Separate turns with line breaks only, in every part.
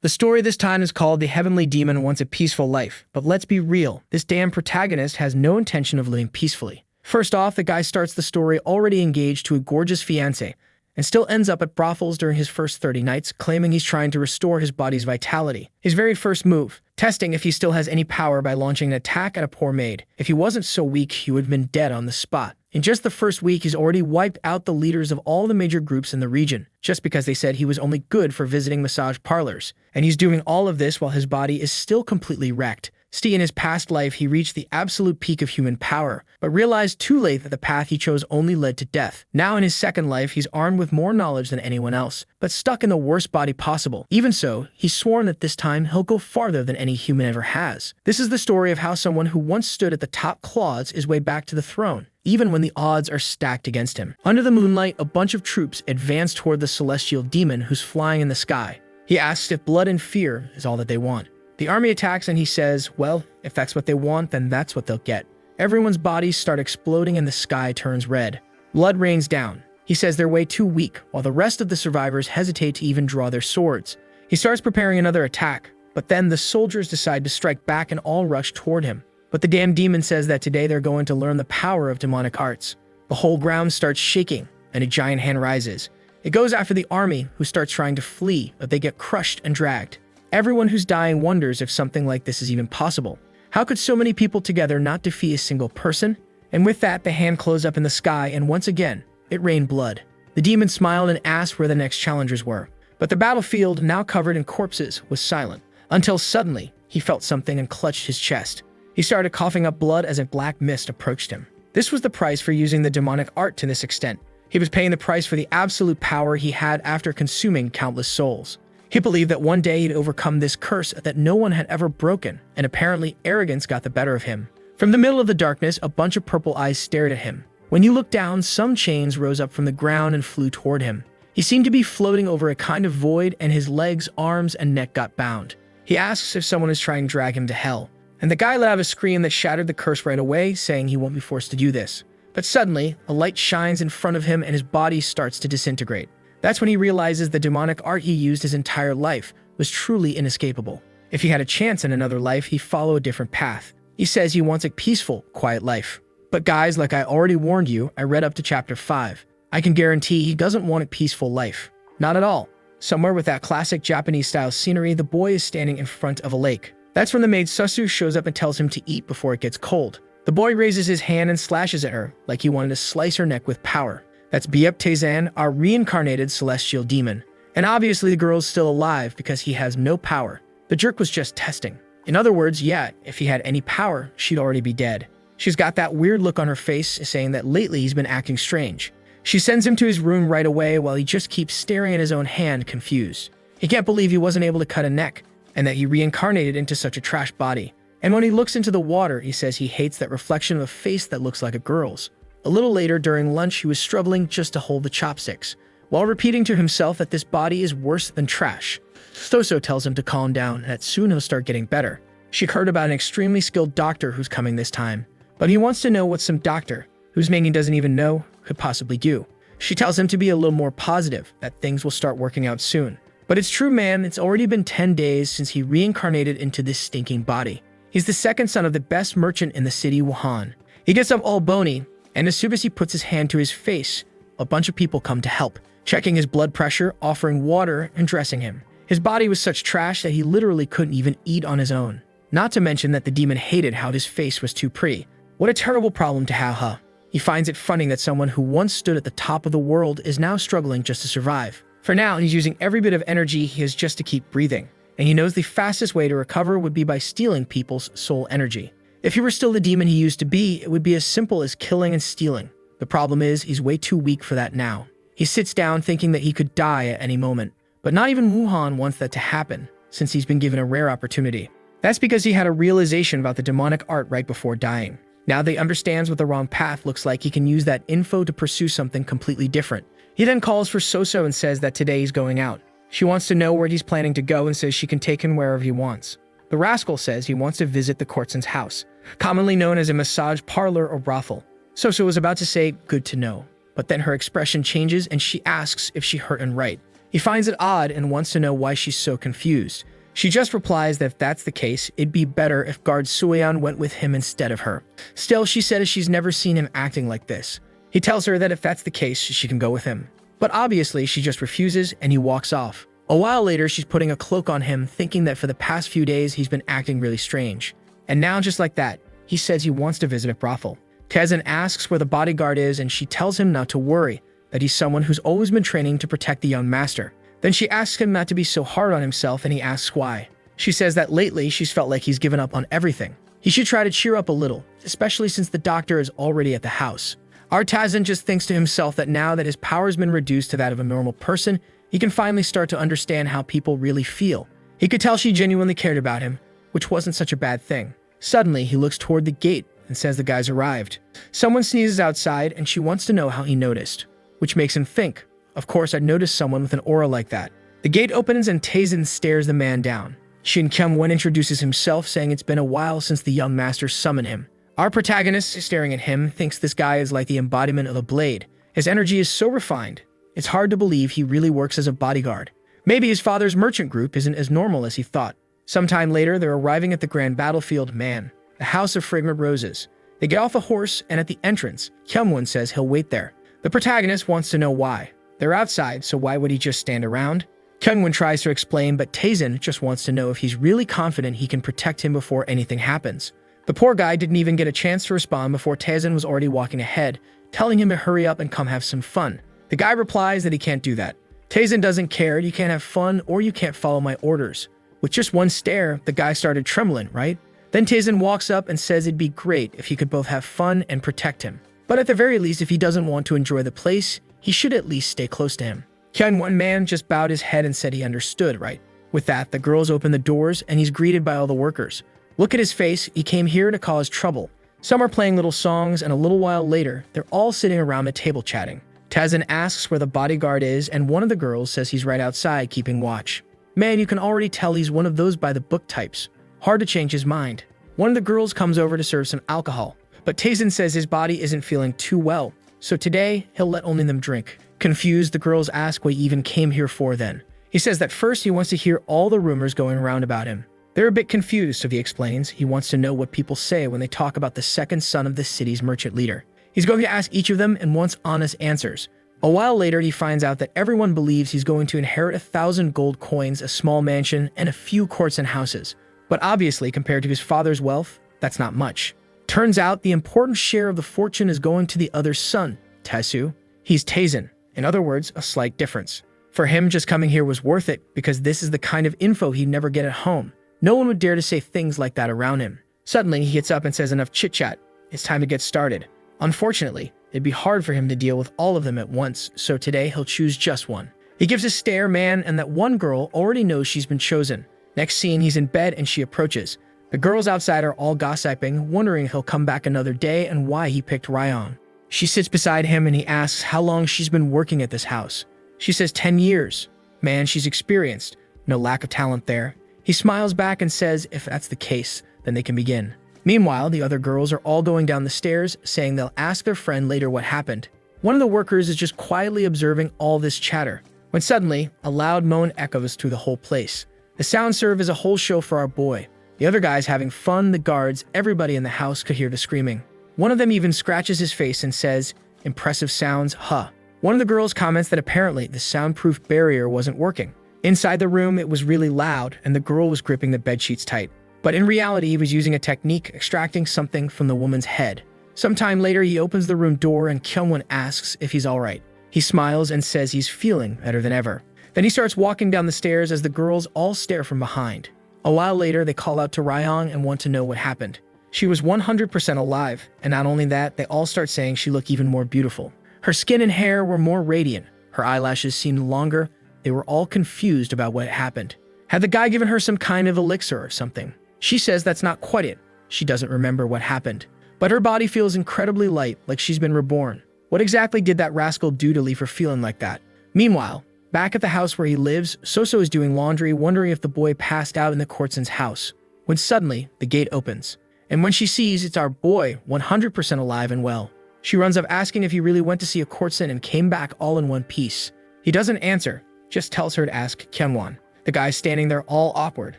The story this time is called The Heavenly Demon Wants a Peaceful Life, but let's be real, this damn protagonist has no intention of living peacefully. First off, the guy starts the story already engaged to a gorgeous fiancée, and still ends up at brothels during his first 30 nights, claiming he's trying to restore his body's vitality. His very first move, testing if he still has any power by launching an attack at a poor maid. If he wasn't so weak, he would have been dead on the spot. In just the first week, he's already wiped out the leaders of all the major groups in the region, just because they said he was only good for visiting massage parlors. And he's doing all of this while his body is still completely wrecked. See, in his past life, he reached the absolute peak of human power, but realized too late that the path he chose only led to death. Now in his second life, he's armed with more knowledge than anyone else, but stuck in the worst body possible. Even so, he's sworn that this time he'll go farther than any human ever has. This is the story of how someone who once stood at the top claws his way back to the throne, even when the odds are stacked against him. Under the moonlight, a bunch of troops advance toward the celestial demon who's flying in the sky. He asks if blood and fear is all that they want. The army attacks and he says, well, if that's what they want, then that's what they'll get. Everyone's bodies start exploding and the sky turns red. Blood rains down. He says they're way too weak, while the rest of the survivors hesitate to even draw their swords. He starts preparing another attack, but then the soldiers decide to strike back and all rush toward him. But the damn demon says that today they're going to learn the power of demonic arts. The whole ground starts shaking, and a giant hand rises. It goes after the army, who starts trying to flee, but they get crushed and dragged. Everyone who's dying wonders if something like this is even possible. How could so many people together not defeat a single person? And with that, the hand closed up in the sky, and once again, it rained blood. The demon smiled and asked where the next challengers were. But the battlefield, now covered in corpses, was silent. Until suddenly, he felt something and clutched his chest. He started coughing up blood as a black mist approached him. This was the price for using the demonic art to this extent. He was paying the price for the absolute power he had after consuming countless souls. He believed that one day he'd overcome this curse that no one had ever broken, and apparently arrogance got the better of him. From the middle of the darkness, a bunch of purple eyes stared at him. When you looked down, some chains rose up from the ground and flew toward him. He seemed to be floating over a kind of void, and his legs, arms, and neck got bound. He asks if someone is trying to drag him to hell, and the guy let out a scream that shattered the curse right away, saying he won't be forced to do this. But suddenly, a light shines in front of him and his body starts to disintegrate. That's when he realizes the demonic art he used his entire life was truly inescapable. If he had a chance in another life, he'd follow a different path. He says he wants a peaceful, quiet life. But guys, like I already warned you, I read up to chapter 5. I can guarantee he doesn't want a peaceful life. Not at all. Somewhere with that classic Japanese-style scenery, the boy is standing in front of a lake. That's when the maid Susu shows up and tells him to eat before it gets cold. The boy raises his hand and slashes at her, like he wanted to slice her neck with power. That's Biep-Taizan, our reincarnated celestial demon. And obviously the girl's still alive because he has no power. The jerk was just testing. In other words, yeah, if he had any power, she'd already be dead. She's got that weird look on her face saying that lately he's been acting strange. She sends him to his room right away while he just keeps staring at his own hand, confused. He can't believe he wasn't able to cut a neck, and that he reincarnated into such a trash body. And when he looks into the water, he says he hates that reflection of a face that looks like a girl's. A little later, during lunch, he was struggling just to hold the chopsticks, while repeating to himself that this body is worse than trash. Thoso tells him to calm down and that soon he'll start getting better. She heard about an extremely skilled doctor who's coming this time, but he wants to know what some doctor, whose name he doesn't even know, could possibly do. She tells him to be a little more positive, that things will start working out soon. But it's true, man, it's already been 10 days since he reincarnated into this stinking body. He's the second son of the best merchant in the city, Wuhan. He gets up all bony, and as soon as he puts his hand to his face, a bunch of people come to help, checking his blood pressure, offering water, and dressing him. His body was such trash that he literally couldn't even eat on his own. Not to mention that the demon hated how his face was too pretty. What a terrible problem to have, huh? He finds it funny that someone who once stood at the top of the world is now struggling just to survive. For now, he's using every bit of energy he has just to keep breathing, and he knows the fastest way to recover would be by stealing people's soul energy. If he were still the demon he used to be, it would be as simple as killing and stealing. The problem is, he's way too weak for that now. He sits down thinking that he could die at any moment. But not even Wuhan wants that to happen, since he's been given a rare opportunity. That's because he had a realization about the demonic art right before dying. Now that he understands what the wrong path looks like, he can use that info to pursue something completely different. He then calls for Soso and says that today he's going out. She wants to know where he's planning to go and says she can take him wherever he wants. The rascal says he wants to visit the courtesan's house, commonly known as a massage parlor or brothel. Soso was about to say, good to know, but then her expression changes and she asks if she heard and right. He finds it odd and wants to know why she's so confused. She just replies that if that's the case, it'd be better if guard Sueon went with him instead of her. Still, she says she's never seen him acting like this. He tells her that if that's the case, she can go with him. But obviously, she just refuses and he walks off. A while later, she's putting a cloak on him, thinking that for the past few days, he's been acting really strange. And now, just like that, he says he wants to visit a brothel. Taesin asks where the bodyguard is and she tells him not to worry, that he's someone who's always been training to protect the young master. Then she asks him not to be so hard on himself and he asks why. She says that lately she's felt like he's given up on everything. He should try to cheer up a little, especially since the doctor is already at the house. Our Taesin just thinks to himself that now that his power's been reduced to that of a normal person, he can finally start to understand how people really feel. He could tell she genuinely cared about him, which wasn't such a bad thing. Suddenly, he looks toward the gate and says the guy's arrived. Someone sneezes outside and she wants to know how he noticed, which makes him think, of course I'd noticed someone with an aura like that. The gate opens and Taesin stares the man down. Shin Kyung-won introduces himself, saying it's been a while since the young master summoned him. Our protagonist, staring at him, thinks this guy is like the embodiment of a blade. His energy is so refined, it's hard to believe he really works as a bodyguard. Maybe his father's merchant group isn't as normal as he thought. Sometime later, they're arriving at the grand battlefield Man, the House of Fragrant Roses. They get off a horse, and at the entrance, Kyung-won says he'll wait there. The protagonist wants to know why. They're outside, so why would he just stand around? Kyung-won tries to explain, but Taesin just wants to know if he's really confident he can protect him before anything happens. The poor guy didn't even get a chance to respond before Taesin was already walking ahead, telling him to hurry up and come have some fun. The guy replies that he can't do that. Taesin doesn't care, you can't have fun or you can't follow my orders. With just one stare, the guy started trembling, right? Then Taesin walks up and says it'd be great if he could both have fun and protect him. But at the very least, if he doesn't want to enjoy the place, he should at least stay close to him. Kyung-won Man just bowed his head and said he understood, right? With that, the girls open the doors and he's greeted by all the workers. Look at his face, he came here to cause trouble. Some are playing little songs and a little while later, they're all sitting around the table chatting. Taesin asks where the bodyguard is and one of the girls says he's right outside keeping watch. Man, you can already tell he's one of those by the book types. Hard to change his mind. One of the girls comes over to serve some alcohol, but Taesin says his body isn't feeling too well, so today he'll let only them drink. Confused, the girls ask what he even came here for then. He says that first he wants to hear all the rumors going around about him. They're a bit confused, so he explains he wants to know what people say when they talk about the second son of the city's merchant leader. He's going to ask each of them and wants honest answers. A while later, he finds out that everyone believes he's going to inherit 1,000 gold coins, a small mansion, and a few courts and houses. But obviously, compared to his father's wealth, that's not much. Turns out the important share of the fortune is going to the other son, Taesu. He's Taesin. In other words, a slight difference. For him, just coming here was worth it because this is the kind of info he'd never get at home. No one would dare to say things like that around him. Suddenly, he gets up and says enough chit-chat. It's time to get started. Unfortunately, it'd be hard for him to deal with all of them at once, so today he'll choose just one. He gives a stare, Man, and that one girl already knows she's been chosen. Next scene, he's in bed and she approaches. The girls outside are all gossiping, wondering if he'll come back another day and why he picked Ryan. She sits beside him and he asks how long she's been working at this house. She says 10 years. Man, she's experienced. No lack of talent there. He smiles back and says if that's the case, then they can begin. Meanwhile, the other girls are all going down the stairs, saying they'll ask their friend later what happened. One of the workers is just quietly observing all this chatter, when suddenly, a loud moan echoes through the whole place. The sound served as a whole show for our boy. The other guys having fun, the guards, everybody in the house could hear the screaming. One of them even scratches his face and says, "Impressive sounds, huh?" One of the girls comments that apparently the soundproof barrier wasn't working. Inside the room, it was really loud, and the girl was gripping the bedsheets tight. But in reality, he was using a technique extracting something from the woman's head. Sometime later, he opens the room door and Kyung-won asks if he's alright. He smiles and says he's feeling better than ever. Then he starts walking down the stairs as the girls all stare from behind. A while later, they call out to Ryong and want to know what happened. She was 100% alive, and not only that, they all start saying she looked even more beautiful. Her skin and hair were more radiant. Her eyelashes seemed longer. They were all confused about what had happened. Had the guy given her some kind of elixir or something? She says that's not quite it. She doesn't remember what happened. But her body feels incredibly light, like she's been reborn. What exactly did that rascal do to leave her feeling like that? Meanwhile, back at the house where he lives, Soso is doing laundry, wondering if the boy passed out in the courteson's house. When suddenly, the gate opens. And when she sees it's our boy, 100% alive and well. She runs up asking if he really went to see a courtesan and came back all in one piece. He doesn't answer. just tells her to ask Kyungwon. The guy's standing there all awkward,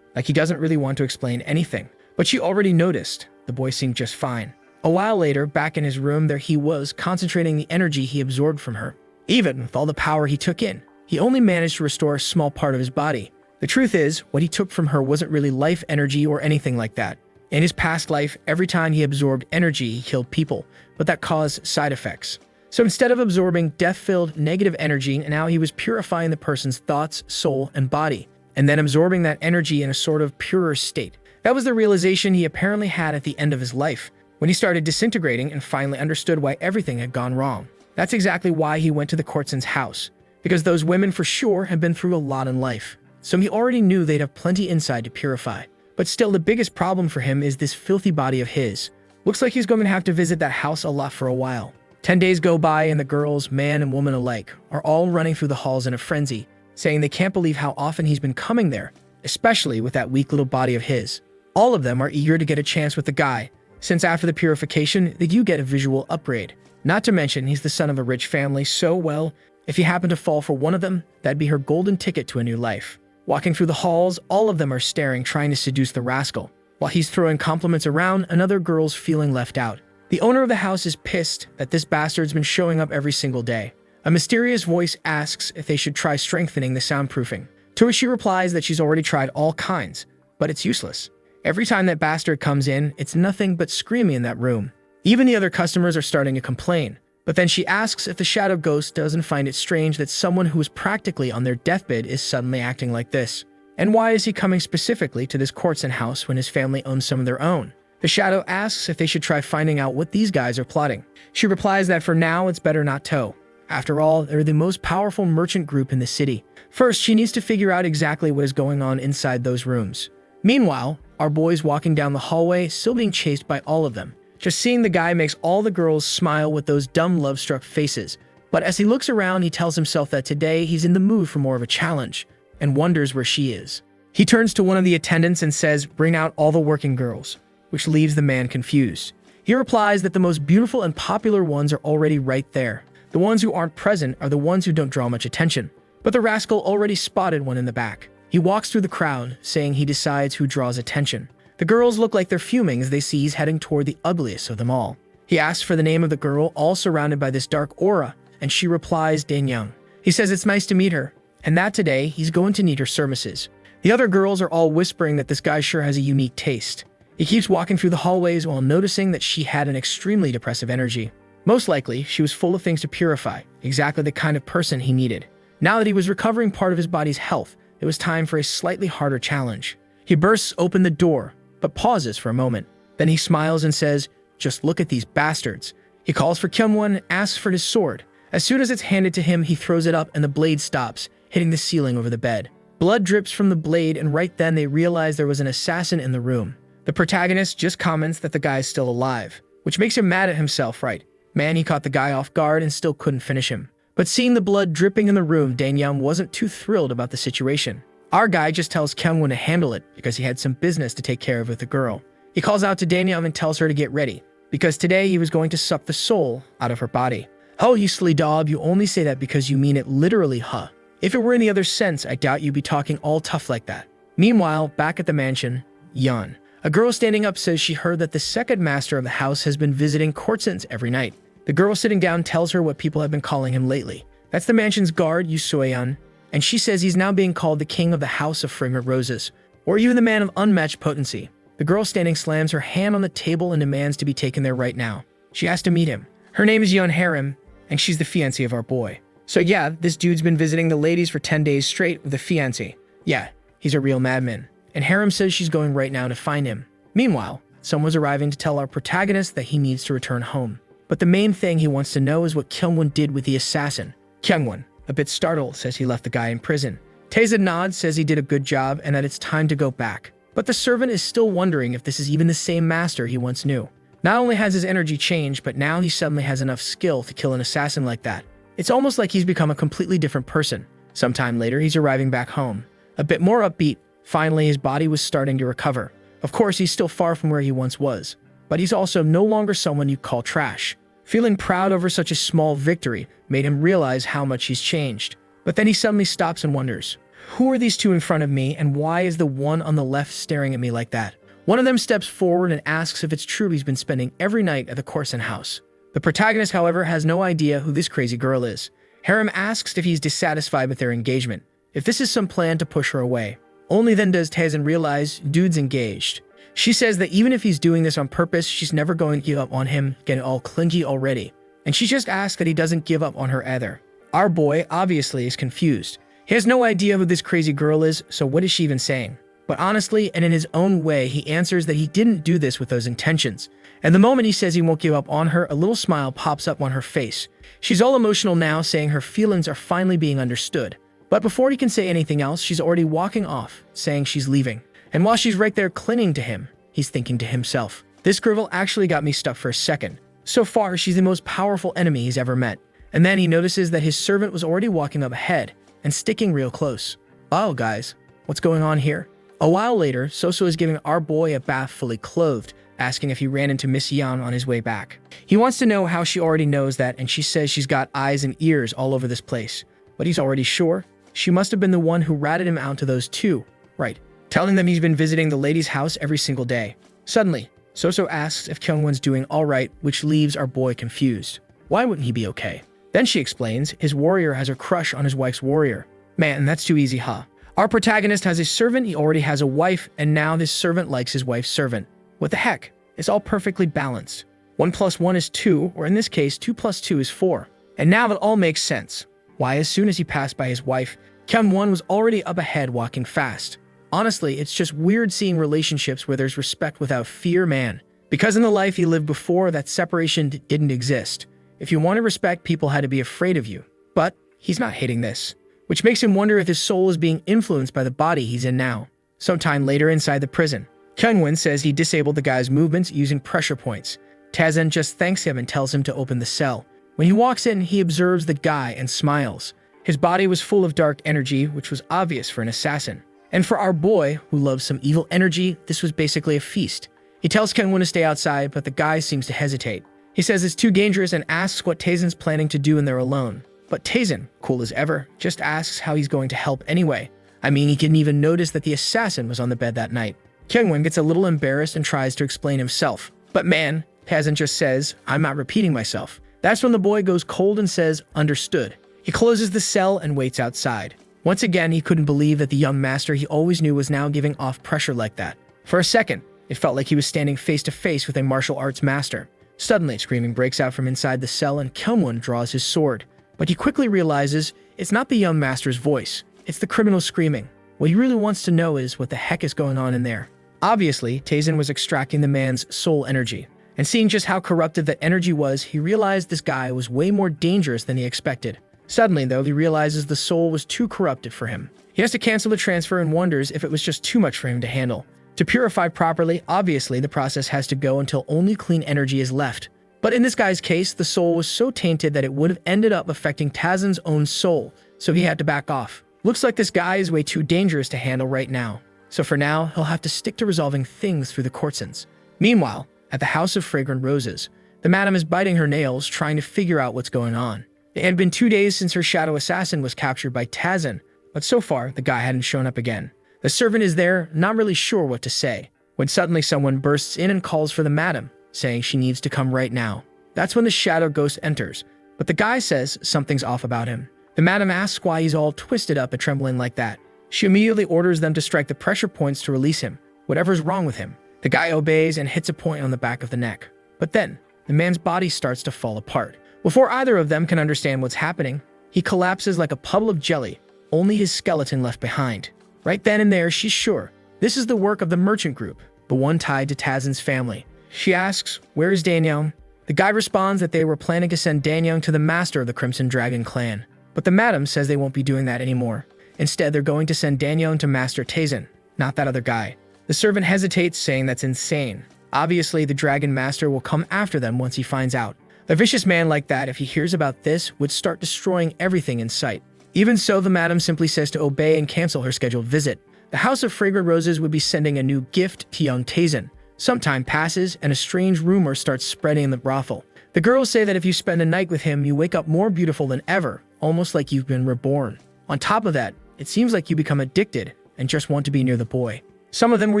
like he doesn't really want to explain anything. But she already noticed. The boy seemed just fine. A while later, back in his room, there he was, concentrating the energy he absorbed from her. Even with all the power he took in, he only managed to restore a small part of his body. The truth is, what he took from her wasn't really life energy or anything like that. In his past life, every time he absorbed energy, he killed people, but that caused side effects. So instead of absorbing death-filled negative energy, now he was purifying the person's thoughts, soul, and body, and then absorbing that energy in a sort of purer state. That was the realization he apparently had at the end of his life, when he started disintegrating and finally understood why everything had gone wrong. That's exactly why he went to the courtesan's house, because those women for sure had been through a lot in life. So he already knew they'd have plenty inside to purify. But still, the biggest problem for him is this filthy body of his. Looks like he's going to have to visit that house a lot for a while. 10 days go by and the girls, man and woman alike, are all running through the halls in a frenzy, saying they can't believe how often he's been coming there, especially with that weak little body of his. All of them are eager to get a chance with the guy, since after the purification, they do get a visual upgrade. Not to mention, he's the son of a rich family, so well, if he happened to fall for one of them, that'd be her golden ticket to a new life. Walking through the halls, all of them are staring, trying to seduce the rascal. While he's throwing compliments around, another girl's feeling left out. The owner of the house is pissed that this bastard's been showing up every single day. A mysterious voice asks if they should try strengthening the soundproofing. To which she replies that she's already tried all kinds, but it's useless. Every time that bastard comes in, it's nothing but screaming in that room. Even the other customers are starting to complain. But then she asks if the shadow ghost doesn't find it strange that someone who is practically on their deathbed is suddenly acting like this. And why is he coming specifically to this courtesan house when his family owns some of their own? The shadow asks if they should try finding out what these guys are plotting. She replies that for now it's better not to. After all, they're the most powerful merchant group in the city. First, she needs to figure out exactly what is going on inside those rooms. Meanwhile, our boy's walking down the hallway, still being chased by all of them. Just seeing the guy makes all the girls smile with those dumb love-struck faces. But as he looks around, he tells himself that today he's in the mood for more of a challenge, and wonders where she is. He turns to one of the attendants and says, "Bring out all the working girls," which leaves the man confused. He replies that the most beautiful and popular ones are already right there. The ones who aren't present are the ones who don't draw much attention. But the rascal already spotted one in the back. He walks through the crowd, saying he decides who draws attention. The girls look like they're fuming as they see he's heading toward the ugliest of them all. He asks for the name of the girl, all surrounded by this dark aura, and she replies, Danyang. He says it's nice to meet her, and that today he's going to need her services. The other girls are all whispering that this guy sure has a unique taste. He keeps walking through the hallways while noticing that she had an extremely depressive energy. Most likely, she was full of things to purify, exactly the kind of person he needed. Now that he was recovering part of his body's health, it was time for a slightly harder challenge. He bursts open the door, but pauses for a moment. Then he smiles and says, "Just look at these bastards." He calls for Kyungwon and asks for his sword. As soon as it's handed to him, he throws it up and the blade stops, hitting the ceiling over the bed. Blood drips from the blade, and right then they realize there was an assassin in the room. The protagonist just comments that the guy is still alive, which makes him mad at himself, right? Man, he caught the guy off guard and still couldn't finish him. But seeing the blood dripping in the room, Danyang wasn't too thrilled about the situation. Our guy just tells Kyungwon to handle it because he had some business to take care of with the girl. He calls out to Danyang and tells her to get ready, because today he was going to suck the soul out of her body. "Oh, you silly dog, you only say that because you mean it literally, huh? If it were any other sense, I doubt you'd be talking all tough like that." Meanwhile, back at the mansion, Yeon. A girl standing up says she heard that the second master of the house has been visiting courtesans every night. The girl sitting down tells her what people have been calling him lately. That's the mansion's guard, Yoo Soyeon, and she says he's now being called the king of the House of Fragrant Roses, or even the man of unmatched potency. The girl standing slams her hand on the table and demands to be taken there right now. She has to meet him. Her name is Yeon Harem, and she's the fiancée of our boy. So yeah, this dude's been visiting the ladies for 10 days straight with a fiancé. Yeah, he's a real madman. And Harem says she's going right now to find him. Meanwhile, someone's arriving to tell our protagonist that he needs to return home. But the main thing he wants to know is what Kyungwon did with the assassin. Kyungwon, a bit startled, says he left the guy in prison. Taeza nods, says he did a good job and that it's time to go back. But the servant is still wondering if this is even the same master he once knew. Not only has his energy changed, but now he suddenly has enough skill to kill an assassin like that. It's almost like he's become a completely different person. Sometime later, he's arriving back home. A bit more upbeat. Finally, his body was starting to recover. Of course, he's still far from where he once was, but he's also no longer someone you call trash. Feeling proud over such a small victory made him realize how much he's changed. But then he suddenly stops and wonders, who are these two in front of me, and why is the one on the left staring at me like that? One of them steps forward and asks if it's true he's been spending every night at the Corson house. The protagonist, however, has no idea who this crazy girl is. Harem asks if he's dissatisfied with their engagement, if this is some plan to push her away. Only then does Taesin realize dude's engaged. She says that even if he's doing this on purpose, she's never going to give up on him, getting all clingy already. And she just asks that he doesn't give up on her either. Our boy obviously is confused. He has no idea who this crazy girl is, so what is she even saying? But honestly, and in his own way, he answers that he didn't do this with those intentions. And the moment he says he won't give up on her, a little smile pops up on her face. She's all emotional now, saying her feelings are finally being understood. But before he can say anything else, she's already walking off, saying she's leaving. And while she's right there clinging to him, he's thinking to himself, this girl actually got me stuck for a second. So far, she's the most powerful enemy he's ever met. And then he notices that his servant was already walking up ahead and sticking real close. Oh, guys, what's going on here? A while later, Soso is giving our boy a bath fully clothed, asking if he ran into Miss Yan on his way back. He wants to know how she already knows that, and she says she's got eyes and ears all over this place. But he's already sure. She must have been the one who ratted him out to those two, right, telling them he's been visiting the lady's house every single day. Suddenly, Soso asks if Kyungwon's doing all right, which leaves our boy confused. Why wouldn't he be okay? Then she explains his warrior has a crush on his wife's warrior. Man, that's too easy, huh? Our protagonist has a servant, he already has a wife, and now this servant likes his wife's servant. What the heck? It's all perfectly balanced. 1 + 1 is 2, or in this case, 2 + 2 is 4. And now it all makes sense. Why, as soon as he passed by his wife, Kyungwon was already up ahead walking fast. Honestly, it's just weird seeing relationships where there's respect without fear, man. Because in the life he lived before, that separation didn't exist. If you wanted respect, people had to be afraid of you. But he's not hating this, which makes him wonder if his soul is being influenced by the body he's in now. Sometime later inside the prison, Kyungwon says he disabled the guy's movements using pressure points. Taesin just thanks him and tells him to open the cell. When he walks in, he observes the guy and smiles. His body was full of dark energy, which was obvious for an assassin. And for our boy, who loves some evil energy, this was basically a feast. He tells Kyungwon to stay outside, but the guy seems to hesitate. He says it's too dangerous and asks what Taesin's planning to do when they're alone. But Taesin, cool as ever, just asks how he's going to help anyway. I mean, he didn't even notice that the assassin was on the bed that night. Kyungwon gets a little embarrassed and tries to explain himself. But man, Taesin just says, I'm not repeating myself. That's when the boy goes cold and says, understood. He closes the cell and waits outside. Once again, he couldn't believe that the young master he always knew was now giving off pressure like that. For a second, it felt like he was standing face to face with a martial arts master. Suddenly, screaming breaks out from inside the cell and Kyungwon draws his sword. But he quickly realizes it's not the young master's voice, it's the criminal screaming. What he really wants to know is what the heck is going on in there. Obviously, Taesin was extracting the man's soul energy. And seeing just how corrupted that energy was, he realized this guy was way more dangerous than he expected. Suddenly, though, he realizes the soul was too corrupted for him. He has to cancel the transfer and wonders if it was just too much for him to handle. To purify properly, obviously, the process has to go until only clean energy is left. But in this guy's case, the soul was so tainted that it would have ended up affecting Taesin's own soul, so he had to back off. Looks like this guy is way too dangerous to handle right now. So for now, he'll have to stick to resolving things through the courtsons. Meanwhile, at the House of Fragrant Roses, the madam is biting her nails, trying to figure out what's going on. It had been 2 days since her shadow assassin was captured by Taesin, but so far, the guy hadn't shown up again. The servant is there, not really sure what to say, when suddenly someone bursts in and calls for the madam, saying she needs to come right now. That's when the shadow ghost enters, but the guy says something's off about him. The madam asks why he's all twisted up and trembling like that. She immediately orders them to strike the pressure points to release him, whatever's wrong with him. The guy obeys and hits a point on the back of the neck. But then, the man's body starts to fall apart. Before either of them can understand what's happening, he collapses like a puddle of jelly, only his skeleton left behind. Right then and there, she's sure this is the work of the merchant group, the one tied to Taesin's family. She asks, where is Danyang? The guy responds that they were planning to send Danyang to the master of the Crimson Dragon clan. But the madam says they won't be doing that anymore. Instead, they're going to send Danyang to Master Taesin, not that other guy. The servant hesitates, saying that's insane. Obviously, the Dragon Master will come after them once he finds out. A vicious man like that, if he hears about this, would start destroying everything in sight. Even so, the madam simply says to obey and cancel her scheduled visit. The House of Fragrant Roses would be sending a new gift to young Taesin. Some time passes, and a strange rumor starts spreading in the brothel. The girls say that if you spend a night with him, you wake up more beautiful than ever, almost like you've been reborn. On top of that, it seems like you become addicted and just want to be near the boy. Some of them were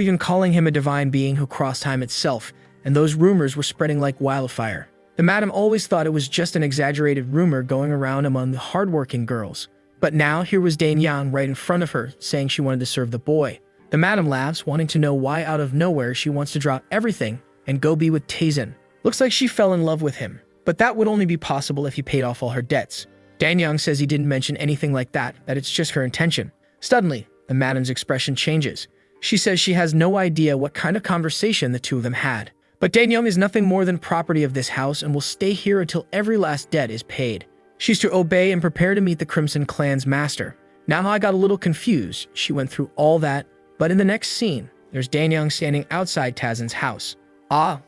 even calling him a divine being who crossed time itself, and those rumors were spreading like wildfire. The madam always thought it was just an exaggerated rumor going around among the hardworking girls. But now here was Dane Yang right in front of her, saying she wanted to serve the boy. The madam laughs, wanting to know why out of nowhere she wants to drop everything and go be with Taizhen. Looks like she fell in love with him, but that would only be possible if he paid off all her debts. Dan Yang says he didn't mention anything like that it's just her intention. Suddenly, the madam's expression changes. She says she has no idea what kind of conversation the two of them had. But Dan Yang is nothing more than property of this house and will stay here until every last debt is paid. She's to obey and prepare to meet the Crimson Clan's master. Now I got a little confused. She went through all that, but in the next scene, there's Dan Yang standing outside Taizhen's house.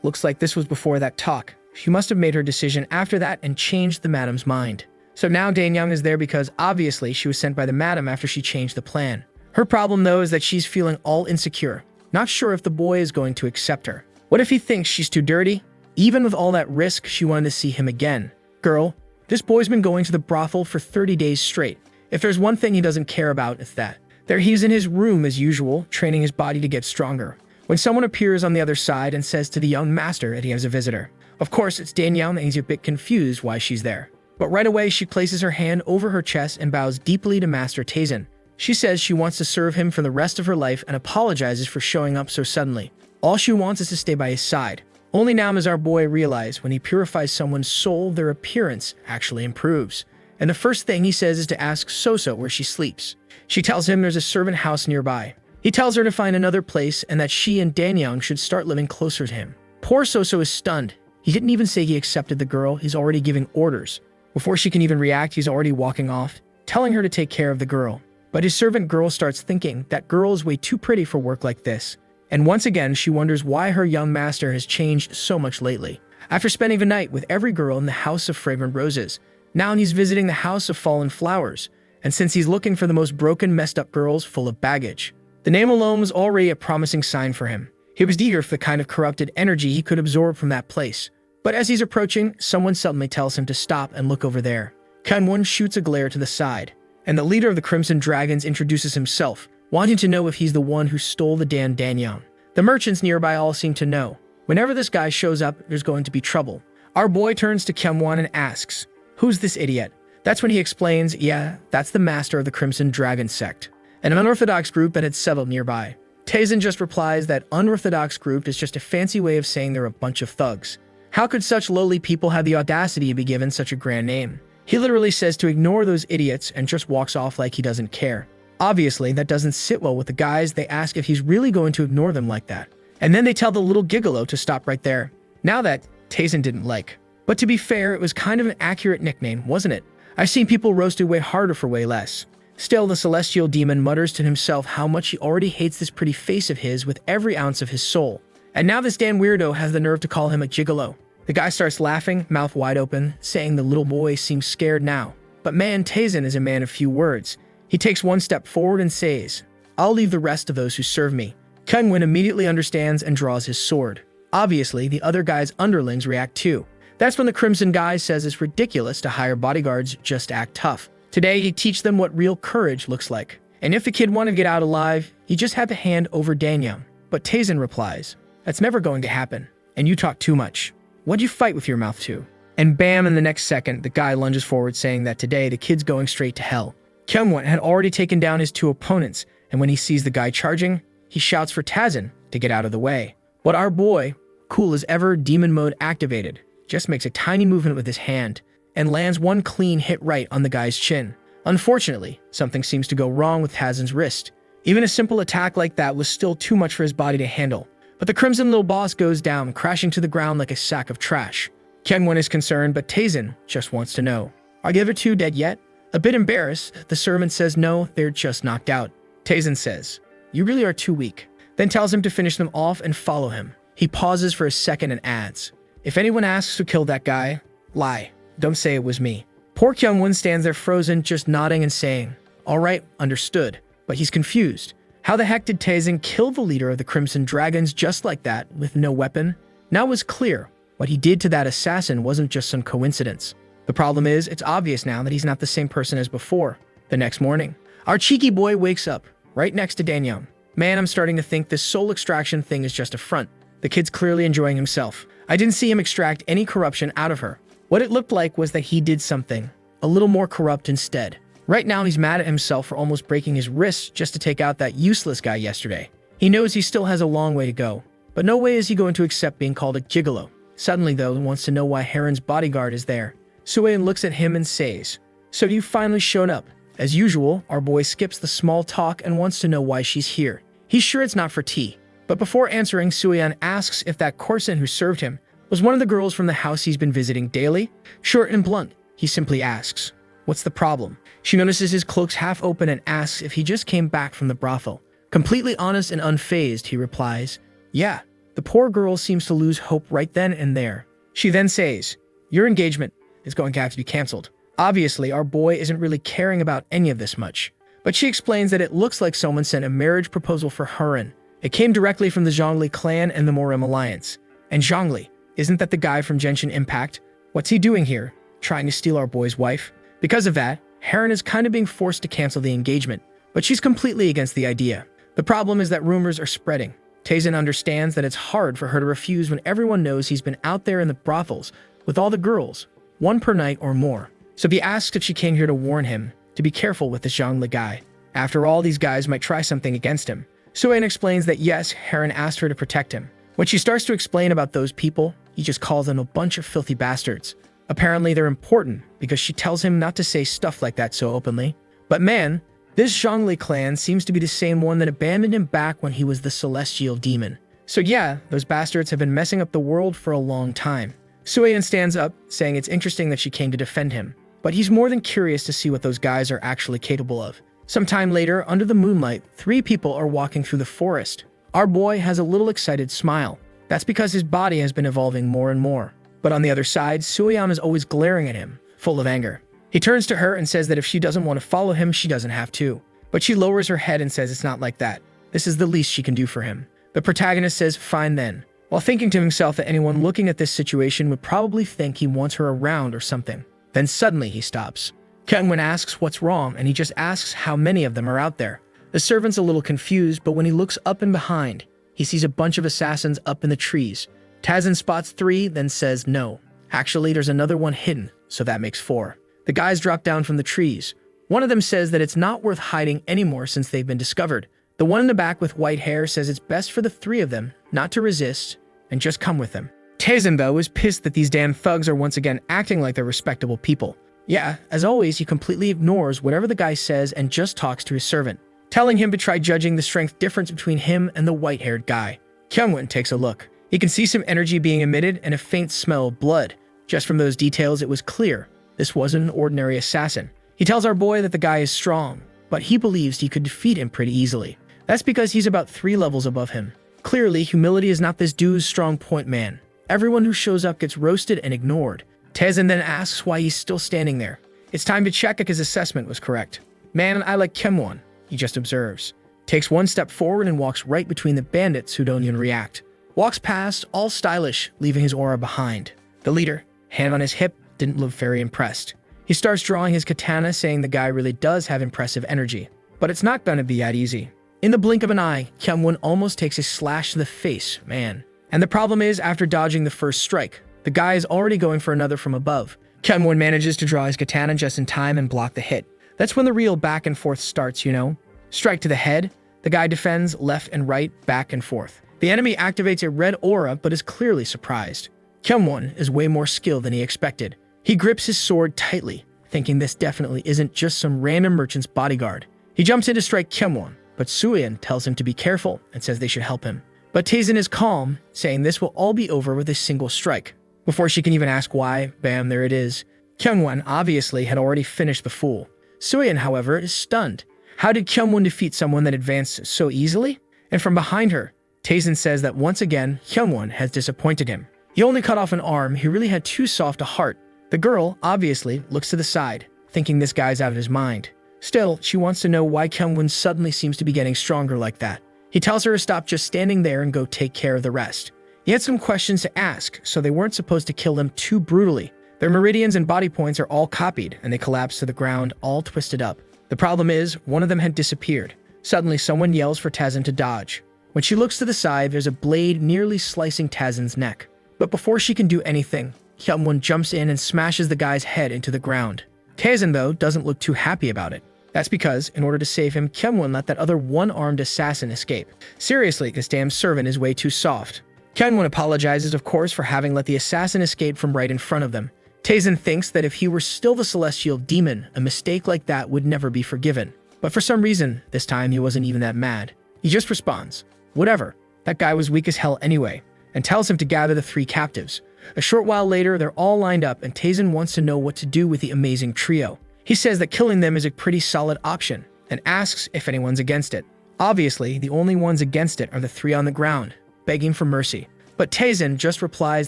Looks like this was before that talk. She must have made her decision after that and changed the madam's mind. So now Dan Yang is there because obviously she was sent by the madam after she changed the plan. Her problem though is that she's feeling all insecure, not sure if the boy is going to accept her. What if he thinks she's too dirty? Even with all that risk, she wanted to see him again. Girl, this boy's been going to the brothel for 30 days straight. If there's one thing he doesn't care about, it's that. There he's in his room as usual, training his body to get stronger. When someone appears on the other side and says to the young master that he has a visitor. Of course, it's Dan Yang and he's a bit confused why she's there. But right away, she places her hand over her chest and bows deeply to Master Taizhen. She says she wants to serve him for the rest of her life and apologizes for showing up so suddenly. All she wants is to stay by his side. Only now does our boy realize when he purifies someone's soul, their appearance actually improves. And the first thing he says is to ask Soso where she sleeps. She tells him there's a servant house nearby. He tells her to find another place and that she and Dan Yang should start living closer to him. Poor Soso is stunned. He didn't even say he accepted the girl, he's already giving orders. Before she can even react, he's already walking off, telling her to take care of the girl. But his servant girl starts thinking that girl is way too pretty for work like this. And once again, she wonders why her young master has changed so much lately. After spending the night with every girl in the House of Fragrant Roses, now he's visiting the House of Fallen Flowers, and since he's looking for the most broken, messed up girls full of baggage. The name alone was already a promising sign for him. He was eager for the kind of corrupted energy he could absorb from that place. But as he's approaching, someone suddenly tells him to stop and look over there. Kanwon shoots a glare to the side, and the leader of the Crimson Dragons introduces himself, wanting to know if he's the one who stole the Dan Yang. The merchants nearby all seem to know. Whenever this guy shows up, there's going to be trouble. Our boy turns to Kyungwon and asks, "Who's this idiot?" That's when he explains, yeah, that's the master of the Crimson Dragon sect, an unorthodox group that had settled nearby. Taizhen just replies that unorthodox group is just a fancy way of saying they're a bunch of thugs. How could such lowly people have the audacity to be given such a grand name? He literally says to ignore those idiots and just walks off like he doesn't care. Obviously, that doesn't sit well with the guys. They ask if he's really going to ignore them like that. And then they tell the little gigolo to stop right there. Now that Taizhen didn't like. But to be fair, it was kind of an accurate nickname, wasn't it? I've seen people roasted way harder for way less. Still, the celestial demon mutters to himself how much he already hates this pretty face of his with every ounce of his soul. And now this damn weirdo has the nerve to call him a gigolo. The guy starts laughing, mouth wide open, saying the little boy seems scared now. But man, Taizhen is a man of few words. He takes one step forward and says, "I'll leave the rest of those who serve me." Kungwin immediately understands and draws his sword. Obviously, the other guy's underlings react too. That's when the Crimson guy says it's ridiculous to hire bodyguards just to act tough. Today, he teach them what real courage looks like. And if the kid wanted to get out alive, he just had to hand over Danyang. But Taizhen replies, "That's never going to happen. And you talk too much. What'd you fight with your mouth to?" And bam, in the next second, the guy lunges forward saying that today the kid's going straight to hell. Kyungwon had already taken down his two opponents, and when he sees the guy charging, he shouts for Taizhen to get out of the way. But our boy, cool as ever, demon mode activated, just makes a tiny movement with his hand and lands one clean hit right on the guy's chin. Unfortunately, something seems to go wrong with Taizhen's wrist. Even a simple attack like that was still too much for his body to handle. But the Crimson little boss goes down, crashing to the ground like a sack of trash. Kyungwon is concerned, but Taizhen just wants to know, are the other two dead yet? A bit embarrassed, the servant says no, they're just knocked out. Taizhen says, "You really are too weak," then tells him to finish them off and follow him. He pauses for a second and adds, "If anyone asks who killed that guy, lie. Don't say it was me." Poor Kyungwon stands there frozen, just nodding and saying, "All right, understood." But he's confused. How the heck did Taizhen kill the leader of the Crimson Dragons just like that, with no weapon? Now it was clear, what he did to that assassin wasn't just some coincidence. The problem is, it's obvious now that he's not the same person as before. The next morning, our cheeky boy wakes up right next to Danyang. Man, I'm starting to think this soul extraction thing is just a front. The kid's clearly enjoying himself. I didn't see him extract any corruption out of her. What it looked like was that he did something a little more corrupt instead. Right now, he's mad at himself for almost breaking his wrists just to take out that useless guy yesterday. He knows he still has a long way to go, but no way is he going to accept being called a gigolo. Suddenly, though, he wants to know why Heron's bodyguard is there. Suein looks at him and says, "So you finally showed up." As usual, our boy skips the small talk and wants to know why she's here. He's sure it's not for tea. But before answering, Suein asks if that Corson who served him was one of the girls from the house he's been visiting daily. Short and blunt, he simply asks, "What's the problem?" She notices his cloak's half open and asks if he just came back from the brothel. Completely honest and unfazed, he replies, "Yeah." The poor girl seems to lose hope right then and there. She then says, "Your engagement is going to have to be cancelled." Obviously, our boy isn't really caring about any of this much. But she explains that it looks like someone sent a marriage proposal for Heron. It came directly from the Zhongli clan and the Morim alliance. And Zhongli, isn't that the guy from Genshin Impact? What's he doing here? Trying to steal our boy's wife? Because of that, Heron is kind of being forced to cancel the engagement. But she's completely against the idea. The problem is that rumors are spreading. Tazen understands that it's hard for her to refuse when everyone knows he's been out there in the brothels with all the girls, one per night or more. So he asks if she came here to warn him to be careful with this Zhongli guy. After all, these guys might try something against him. Suein explains that yes, Heron asked her to protect him. When she starts to explain about those people, he just calls them a bunch of filthy bastards. Apparently they're important because she tells him not to say stuff like that so openly. But man, this Zhongli clan seems to be the same one that abandoned him back when he was the celestial demon. So yeah, those bastards have been messing up the world for a long time. Suein stands up, saying it's interesting that she came to defend him. But he's more than curious to see what those guys are actually capable of. Sometime later, under the moonlight, 3 people are walking through the forest. Our boy has a little excited smile. That's because his body has been evolving more and more. But on the other side, Suein is always glaring at him, full of anger. He turns to her and says that if she doesn't want to follow him, she doesn't have to. But she lowers her head and says it's not like that. This is the least she can do for him. The protagonist says, "Fine then," while thinking to himself that anyone looking at this situation would probably think he wants her around or something. Then suddenly he stops. Kyungwon asks what's wrong, and he just asks how many of them are out there. The servant's a little confused, but when he looks up and behind, he sees a bunch of assassins up in the trees. Tazen spots 3, then says no. Actually, there's another one hidden, so that makes 4. The guys drop down from the trees. One of them says that it's not worth hiding anymore since they've been discovered. The one in the back with white hair says it's best for the 3 of them not to resist and just come with them. Tazen, though, is pissed that these damn thugs are once again acting like they're respectable people. Yeah, as always, he completely ignores whatever the guy says and just talks to his servant, telling him to try judging the strength difference between him and the white-haired guy. Kyungwon takes a look. He can see some energy being emitted and a faint smell of blood. Just from those details, it was clear this wasn't an ordinary assassin. He tells our boy that the guy is strong, but he believes he could defeat him pretty easily. That's because he's about 3 levels above him. Clearly, humility is not this dude's strong point, man. Everyone who shows up gets roasted and ignored. Tazen then asks why he's still standing there. It's time to check if his assessment was correct. "Man, I like Kyungwon," he just observes. Takes 1 step forward and walks right between the bandits who don't even react. Walks past, all stylish, leaving his aura behind. The leader, hand on his hip, didn't look very impressed. He starts drawing his katana, saying the guy really does have impressive energy. But it's not gonna be that easy. In the blink of an eye, Kyungwon almost takes a slash to the face, man. And the problem is, after dodging the first strike, the guy is already going for another from above. Kyungwon manages to draw his katana just in time and block the hit. That's when the real back and forth starts, you know? Strike to the head, the guy defends left and right, back and forth. The enemy activates a red aura but is clearly surprised. Kyungwon is way more skilled than he expected. He grips his sword tightly, thinking this definitely isn't just some random merchant's bodyguard. He jumps in to strike Kyungwon, but Suein tells him to be careful and says they should help him. But Tazen is calm, saying this will all be over with a single strike. Before she can even ask why, bam, there it is. Kyungwon obviously had already finished the fool. Suein, however, is stunned. How did Kyungwon defeat someone that advanced so easily? And from behind her, Tazen says that once again, Kyungwon has disappointed him. He only cut off an arm, he really had too soft a heart. The girl, obviously, looks to the side, thinking this guy's out of his mind. Still, she wants to know why Kyungwon suddenly seems to be getting stronger like that. He tells her to stop just standing there and go take care of the rest. He had some questions to ask, so they weren't supposed to kill them too brutally. Their meridians and body points are all copied, and they collapse to the ground, all twisted up. The problem is, one of them had disappeared. Suddenly, someone yells for Tazen to dodge. When she looks to the side, there's a blade nearly slicing Tazen's neck. But before she can do anything, Hyun-won jumps in and smashes the guy's head into the ground. Tazen, though, doesn't look too happy about it. That's because, in order to save him, Hyun-won let that other one-armed assassin escape. Seriously, this damn servant is way too soft. Hyun-won apologizes, of course, for having let the assassin escape from right in front of them. Tazen thinks that if he were still the celestial demon, a mistake like that would never be forgiven. But for some reason, this time he wasn't even that mad. He just responds, "Whatever, that guy was weak as hell anyway," and tells him to gather the 3 captives. A short while later, they're all lined up and Tazen wants to know what to do with the amazing trio. He says that killing them is a pretty solid option and asks if anyone's against it. Obviously, the only ones against it are the 3 on the ground, begging for mercy. But Tazen just replies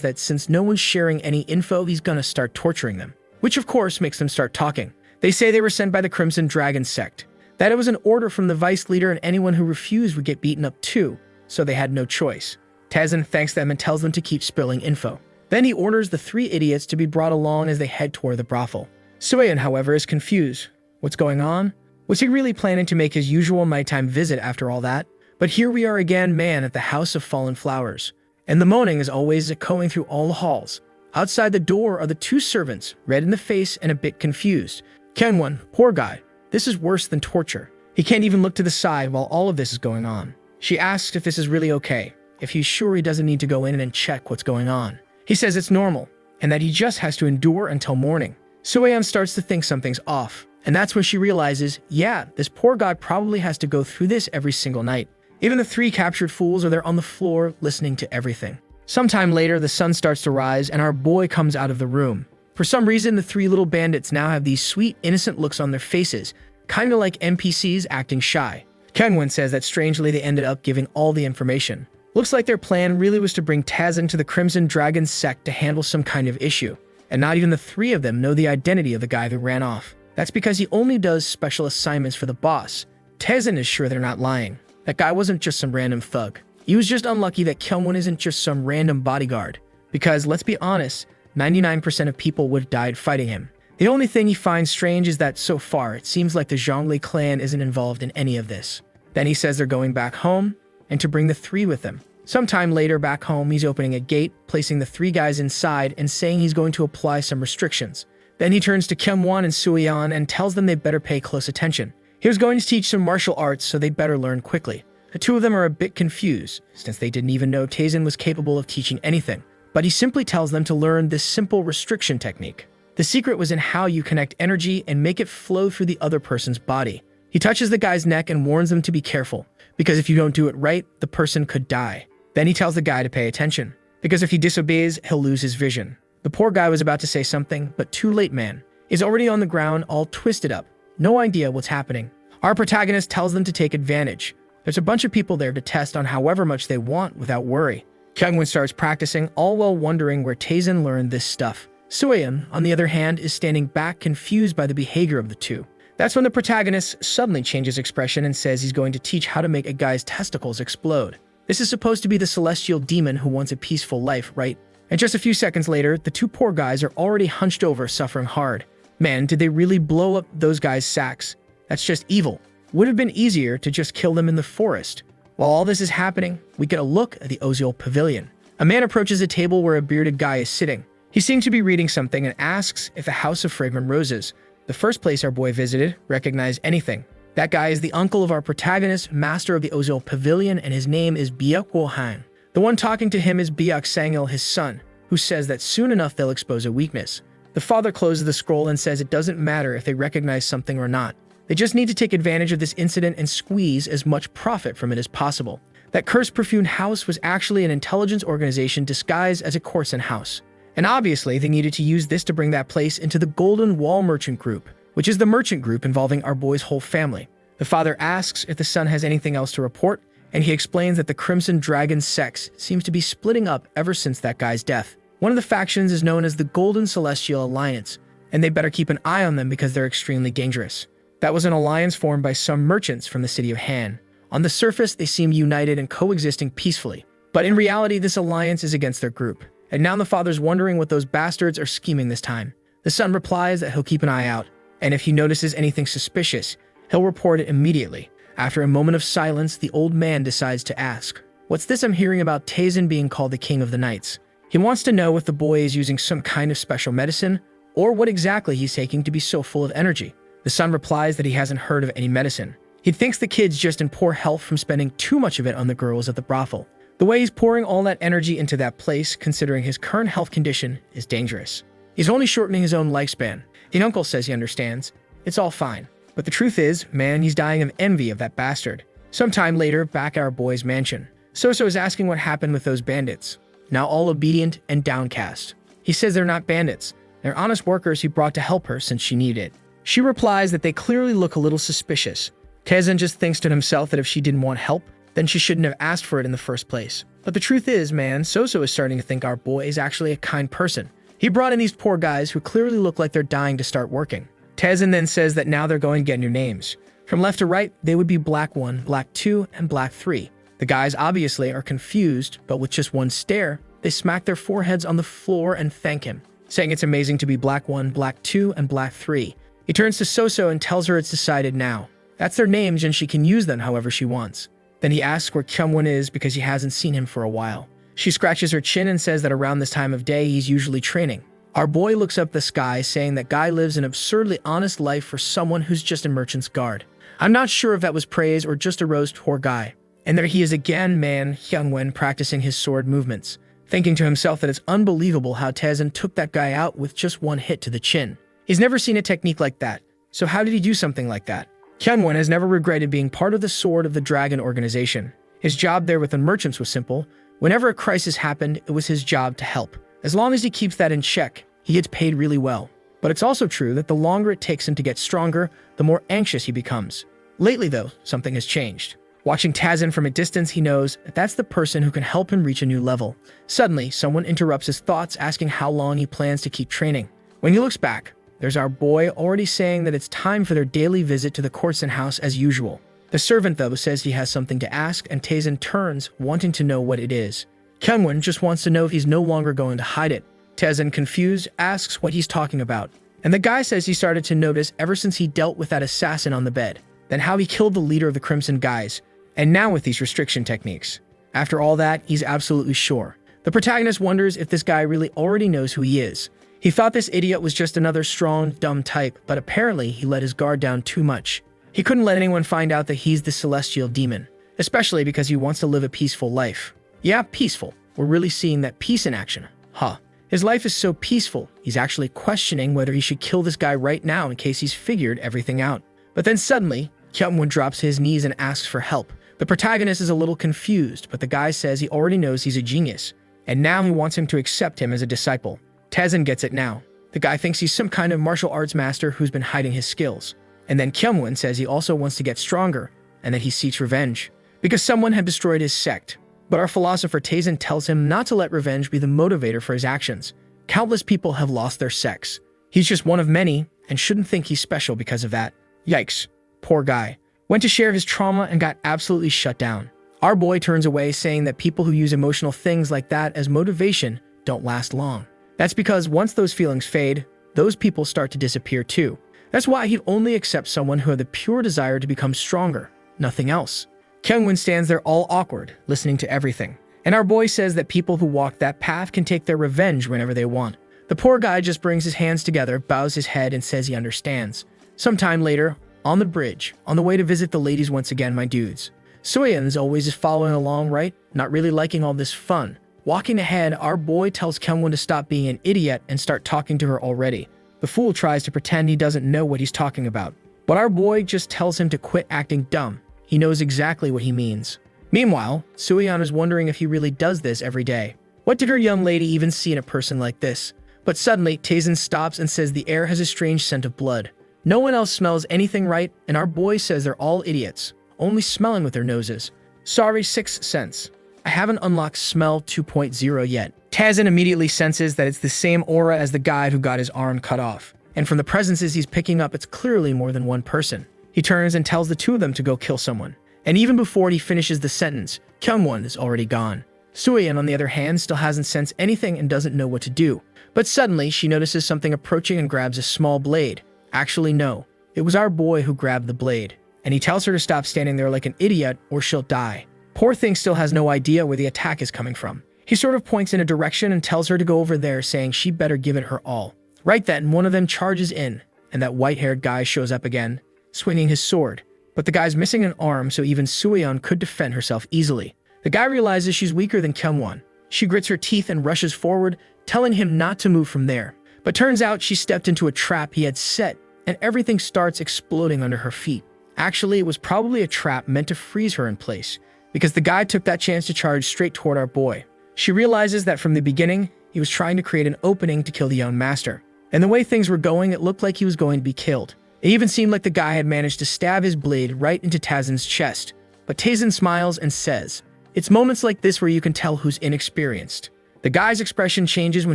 that since no one's sharing any info, he's gonna start torturing them. Which of course makes them start talking. They say they were sent by the Crimson Dragon sect, that it was an order from the vice leader and anyone who refused would get beaten up too, so they had no choice. Tazen thanks them and tells them to keep spilling info. Then he orders the 3 idiots to be brought along as they head toward the brothel. Sueyeon, however, is confused. What's going on? Was he really planning to make his usual nighttime visit after all that? But here we are again, man, at the House of Fallen Flowers. And the moaning is always echoing through all the halls. Outside the door are the 2 servants, red in the face and a bit confused. Hyun-won, poor guy. This is worse than torture. He can't even look to the side while all of this is going on. She asks if this is really okay, if he's sure he doesn't need to go in and check what's going on. He says it's normal, and that he just has to endure until morning. Sueyeon starts to think something's off, and that's when she realizes, yeah, this poor guy probably has to go through this every single night. Even the 3 captured fools are there on the floor, listening to everything. Sometime later, the sun starts to rise, and our boy comes out of the room. For some reason, the 3 little bandits now have these sweet, innocent looks on their faces, kinda like NPCs acting shy. Hyun-won says that strangely they ended up giving all the information. Looks like their plan really was to bring Tazen to the Crimson Dragon sect to handle some kind of issue. And not even the 3 of them know the identity of the guy who ran off. That's because he only does special assignments for the boss. Tazen is sure they're not lying. That guy wasn't just some random thug. He was just unlucky that Hyun-won isn't just some random bodyguard. Because, let's be honest, 99% of people would have died fighting him. The only thing he finds strange is that so far, it seems like the Zhongli clan isn't involved in any of this. Then he says they're going back home, and to bring the 3 with him. Sometime later back home, he's opening a gate, placing the 3 guys inside, and saying he's going to apply some restrictions. Then he turns to Hyun-won and Sueyeon and tells them they better pay close attention. He was going to teach some martial arts, so they'd better learn quickly. The 2 of them are a bit confused, since they didn't even know Tazen was capable of teaching anything. But he simply tells them to learn this simple restriction technique. The secret was in how you connect energy and make it flow through the other person's body. He touches the guy's neck and warns them to be careful, because if you don't do it right, the person could die. Then he tells the guy to pay attention, because if he disobeys, he'll lose his vision. The poor guy was about to say something, but too late, man. He's already on the ground, all twisted up. No idea what's happening. Our protagonist tells them to take advantage. There's a bunch of people there to test on however much they want without worry. Hyun-won starts practicing, all while wondering where Tazen learned this stuff. Sueyeon, on the other hand, is standing back, confused by the behavior of the 2. That's when the protagonist suddenly changes expression and says he's going to teach how to make a guy's testicles explode. This is supposed to be the celestial demon who wants a peaceful life, right? And just a few seconds later, the 2 poor guys are already hunched over, suffering hard. Man, did they really blow up those guys' sacks? That's just evil. Would have been easier to just kill them in the forest. While all this is happening, we get a look at the Oziel Pavilion. A man approaches a table where a bearded guy is sitting. He seems to be reading something and asks if the House of Fragrant Roses, the first place our boy visited, recognized anything. That guy is the uncle of our protagonist, master of the Oziel Pavilion, and his name is Byuk Han. The one talking to him is Byuk Sangil, his son, who says that soon enough they'll expose a weakness. The father closes the scroll and says it doesn't matter if they recognize something or not. They just need to take advantage of this incident and squeeze as much profit from it as possible. That cursed perfumed house was actually an intelligence organization disguised as a Corson house. And obviously, they needed to use this to bring that place into the Golden Wall Merchant Group, which is the merchant group involving our boy's whole family. The father asks if the son has anything else to report, and he explains that the Crimson Dragon sect seems to be splitting up ever since that guy's death. One of the factions is known as the Golden Celestial Alliance, and they better keep an eye on them because they're extremely dangerous. That was an alliance formed by some merchants from the city of Han. On the surface, they seem united and coexisting peacefully, but in reality, this alliance is against their group. And now the father's wondering what those bastards are scheming this time. The son replies that he'll keep an eye out, and if he notices anything suspicious, He'll report it immediately. After a moment of silence, the old man decides to ask, "What's this I'm hearing about Taizan being called the King of the Nights?" He wants to know if the boy is using some kind of special medicine, or what exactly he's taking to be so full of energy. The son replies that he hasn't heard of any medicine. He thinks the kid's just in poor health from spending too much of it on the girls at the brothel. The way he's pouring all that energy into that place, considering his current health condition, is dangerous. He's only shortening his own lifespan. The uncle says he understands. It's all fine. But the truth is, man, he's dying of envy of that bastard. Sometime later, back at our boy's mansion, Soso is asking what happened with those bandits, now all obedient and downcast. He says they're not bandits. They're honest workers he brought to help her since she needed it. She replies that they clearly look a little suspicious. Taizan just thinks to himself that if she didn't want help, then she shouldn't have asked for it in the first place. But the truth is, man, Soso is starting to think our boy is actually a kind person. He brought in these poor guys who clearly look like they're dying to start working. Taizan then says that now they're going to get new names. From left to right, they would be Black 1, Black 2, and Black 3. The guys obviously are confused, but with just one stare, they smack their foreheads on the floor and thank him, saying it's amazing to be Black 1, Black 2, and Black 3. He turns to Soso and tells her it's decided now. That's their names and she can use them however she wants. Then he asks where Kyungwon is because he hasn't seen him for a while. She scratches her chin and says that around this time of day he's usually training. Our boy looks up the sky, saying that guy lives an absurdly honest life for someone who's just a merchant's guard. I'm not sure if that was praise or just a roast poor guy. And there he is again, man, Hyungwon, practicing his sword movements, thinking to himself that it's unbelievable how Taizan took that guy out with just one hit to the chin. He's never seen a technique like that, so how did he do something like that? Hyungwon has never regretted being part of the Sword of the Dragon organization. His job there with the merchants was simple. Whenever a crisis happened, it was his job to help. As long as he keeps that in check, he gets paid really well. But it's also true that the longer it takes him to get stronger, the more anxious he becomes. Lately, though, something has changed. Watching Taizan from a distance, he knows that that's the person who can help him reach a new level. Suddenly, someone interrupts his thoughts, asking how long he plans to keep training. When he looks back, there's our boy already saying that it's time for their daily visit to the Courtson house as usual. The servant, though, says he has something to ask, and Taizan turns, wanting to know what it is. Kyungwon just wants to know if he's no longer going to hide it. Taizan, confused, asks what he's talking about. And the guy says he started to notice ever since he dealt with that assassin on the bed, then how he killed the leader of the Crimson Guys, and now with these restriction techniques. After all that, he's absolutely sure. The protagonist wonders if this guy really already knows who he is. He thought this idiot was just another strong, dumb type, but apparently he let his guard down too much. He couldn't let anyone find out that he's the celestial demon, especially because he wants to live a peaceful life. Yeah, peaceful. We're really seeing that peace in action. Huh. His life is so peaceful, he's actually questioning whether he should kill this guy right now in case he's figured everything out. But then suddenly, Kyungwon drops to his knees and asks for help. The protagonist is a little confused, but the guy says he already knows he's a genius, and now he wants him to accept him as a disciple. Taizan gets it now. The guy thinks he's some kind of martial arts master who's been hiding his skills. And then Kyungwon says he also wants to get stronger, and that he seeks revenge, because someone had destroyed his sect. But our philosopher Taizan tells him not to let revenge be the motivator for his actions. Countless people have lost their sects. He's just one of many, and shouldn't think he's special because of that. Yikes. Poor guy. Went to share his trauma and got absolutely shut down. Our boy turns away, saying that people who use emotional things like that as motivation don't last long. That's because once those feelings fade, those people start to disappear too. That's why he'd only accept someone who had the pure desire to become stronger, nothing else. Kyungwon stands there all awkward, listening to everything. And our boy says that people who walk that path can take their revenge whenever they want. The poor guy just brings his hands together, bows his head, and says he understands. Sometime later, on the bridge, on the way to visit the ladies once again, my dudes. Soyeon is always just following along, right? Not really liking all this fun. Walking ahead, our boy tells Kyungwon to stop being an idiot and start talking to her already. The fool tries to pretend he doesn't know what he's talking about. But our boy just tells him to quit acting dumb. He knows exactly what he means. Meanwhile, Soyeon is wondering if he really does this every day. What did her young lady even see in a person like this? But suddenly, Taizan stops and says the air has a strange scent of blood. No one else smells anything right, and our boy says they're all idiots, only smelling with their noses. Sorry, 6th sense. I haven't unlocked Smell 2.0 yet. Taizan immediately senses that it's the same aura as the guy who got his arm cut off, and from the presences he's picking up, it's clearly more than one person. He turns and tells the two of them to go kill someone. And even before he finishes the sentence, Kyungwon is already gone. Soyeon, on the other hand, still hasn't sensed anything and doesn't know what to do. But suddenly, she notices something approaching and grabs a small blade. Actually, no. It was our boy who grabbed the blade. And he tells her to stop standing there like an idiot or she'll die. Poor thing still has no idea where the attack is coming from. He sort of points in a direction and tells her to go over there, saying she better give it her all. Right then, one of them charges in, and that white-haired guy shows up again, swinging his sword. But the guy's missing an arm, so even Suyeon could defend herself easily. The guy realizes she's weaker than Kyungwon. She grits her teeth and rushes forward, telling him not to move from there. But turns out she stepped into a trap he had set, and everything starts exploding under her feet. Actually, it was probably a trap meant to freeze her in place, because the guy took that chance to charge straight toward our boy. She realizes that from the beginning, he was trying to create an opening to kill the young master. And the way things were going, it looked like he was going to be killed. It even seemed like the guy had managed to stab his blade right into Taezin's chest. But Taezin smiles and says, "It's moments like this where you can tell who's inexperienced." The guy's expression changes when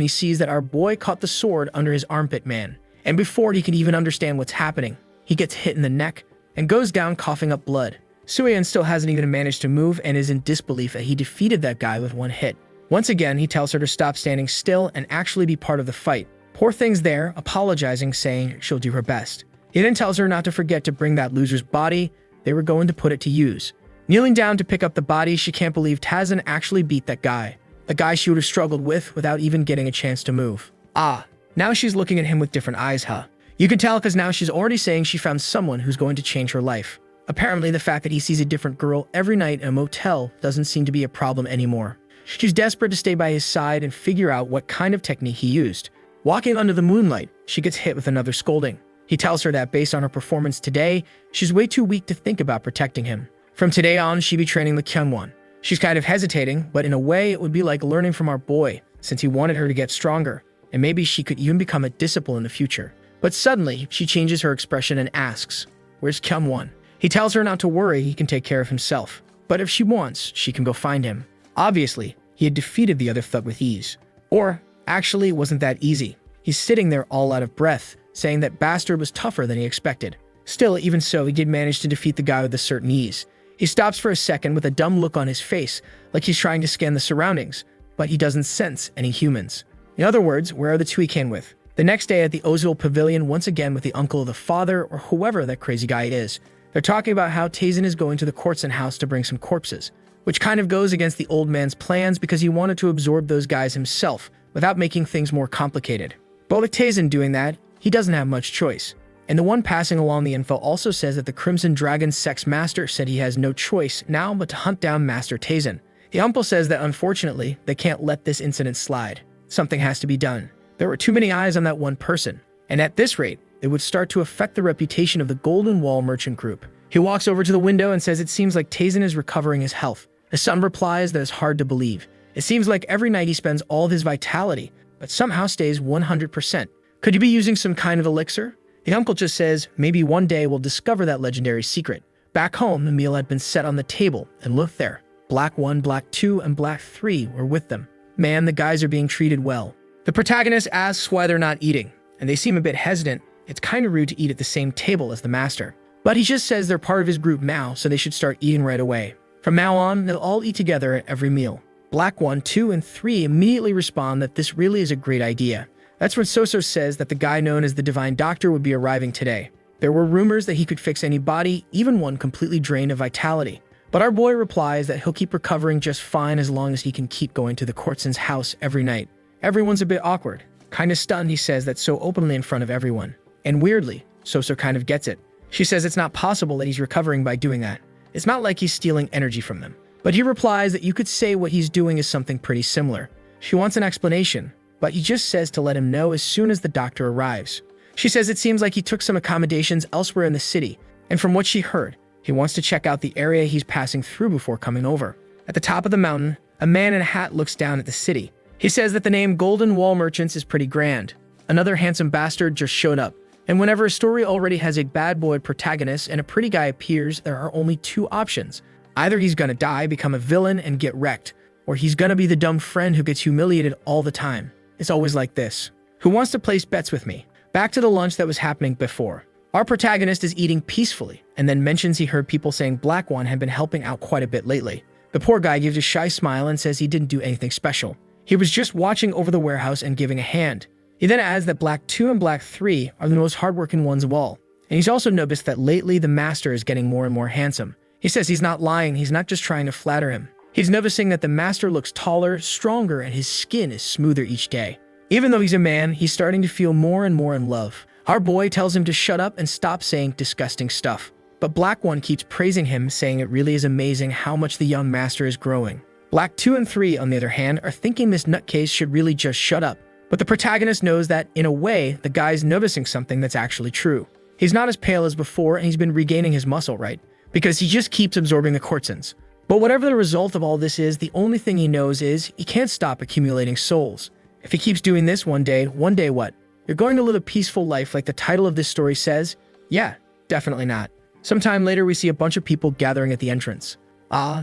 he sees that our boy caught the sword under his armpit man. And before he can even understand what's happening, he gets hit in the neck and goes down coughing up blood. Suyeon still hasn't even managed to move and is in disbelief that he defeated that guy with one hit. Once again, he tells her to stop standing still and actually be part of the fight. Poor thing's there, apologizing, saying she'll do her best. He then tells her not to forget to bring that loser's body. They were going to put it to use. Kneeling down to pick up the body, she can't believe Taezin actually beat that guy. The guy she would have struggled with without even getting a chance to move. Ah, now she's looking at him with different eyes, huh? You can tell because now she's already saying she found someone who's going to change her life. Apparently, the fact that he sees a different girl every night in a motel doesn't seem to be a problem anymore. She's desperate to stay by his side and figure out what kind of technique he used. Walking under the moonlight, she gets hit with another scolding. He tells her that based on her performance today, she's way too weak to think about protecting him. From today on, she'd be training the Kyungwon. She's kind of hesitating, but in a way, it would be like learning from our boy, since he wanted her to get stronger, and maybe she could even become a disciple in the future. But suddenly, she changes her expression and asks, "Where's Kyungwon?" He tells her not to worry, he can take care of himself. But if she wants, she can go find him. Obviously, he had defeated the other thug with ease. Or, actually, it wasn't that easy. He's sitting there all out of breath, saying that bastard was tougher than he expected. Still, even so, he did manage to defeat the guy with a certain ease. He stops for a second with a dumb look on his face, like he's trying to scan the surroundings, but he doesn't sense any humans. In other words, where are the two he came with? The next day at the Ozil Pavilion, once again with the uncle of the father, or whoever that crazy guy is, they're talking about how Taezin is going to the Kortsen house to bring some corpses, which kind of goes against the old man's plans because he wanted to absorb those guys himself without making things more complicated. But with Taezin doing that, he doesn't have much choice. And the one passing along the info also says that the Crimson Dragon's sex master said he has no choice now but to hunt down Master Taezin. The uncle says that unfortunately, they can't let this incident slide. Something has to be done. There were too many eyes on that one person, and at this rate, it would start to affect the reputation of the Golden Wall Merchant Group. He walks over to the window and says it seems like Taezin is recovering his health. The son replies that it's hard to believe. It seems like every night he spends all of his vitality, but somehow stays 100%. Could he be using some kind of elixir? The uncle just says, maybe one day we'll discover that legendary secret. Back home, the meal had been set on the table, and look there. Black 1, Black 2, and Black 3 were with them. Man, the guys are being treated well. The protagonist asks why they're not eating, and they seem a bit hesitant. It's kind of rude to eat at the same table as the master. But he just says they're part of his group now, so they should start eating right away. From now on, they'll all eat together at every meal. Black 1, 2, and 3 immediately respond that this really is a great idea. That's when Soso says that the guy known as the Divine Doctor would be arriving today. There were rumors that he could fix any body, even one completely drained of vitality. But our boy replies that he'll keep recovering just fine as long as he can keep going to the Kortsen's house every night. Everyone's a bit awkward. Kinda stunned, he says that so openly in front of everyone. And weirdly, Soso kind of gets it. She says it's not possible that he's recovering by doing that. It's not like he's stealing energy from them. But he replies that you could say what he's doing is something pretty similar. She wants an explanation, but he just says to let him know as soon as the doctor arrives. She says it seems like he took some accommodations elsewhere in the city, and from what she heard, he wants to check out the area he's passing through before coming over. At the top of the mountain, a man in a hat looks down at the city. He says that the name Golden Wall Merchants is pretty grand. Another handsome bastard just showed up. And whenever a story already has a bad boy protagonist and a pretty guy appears, there are only two options. Either he's gonna die, become a villain, and get wrecked, or he's gonna be the dumb friend who gets humiliated all the time. It's always like this. Who wants to place bets with me? Back to the lunch that was happening before. Our protagonist is eating peacefully, and then mentions he heard people saying Black One had been helping out quite a bit lately. The poor guy gives a shy smile and says he didn't do anything special. He was just watching over the warehouse and giving a hand. He then adds that Black 2 and Black 3 are the most hardworking ones of all, And he's also noticed that lately the master is getting more and more handsome. He says he's not lying, he's not just trying to flatter him. He's noticing that the master looks taller, stronger, and his skin is smoother each day. Even though he's a man, he's starting to feel more and more in love. Our boy tells him to shut up and stop saying disgusting stuff. But Black 1 keeps praising him, saying it really is amazing how much the young master is growing. Black 2 and 3, on the other hand, are thinking this nutcase should really just shut up. But the protagonist knows that, in a way, the guy's noticing something that's actually true. He's not as pale as before, and he's been regaining his muscle, right? Because he just keeps absorbing the quartzins. But whatever the result of all this is, the only thing he knows is he can't stop accumulating souls. If he keeps doing this one day what? You're going to live a peaceful life like the title of this story says? Yeah, definitely not. Sometime later, we see a bunch of people gathering at the entrance.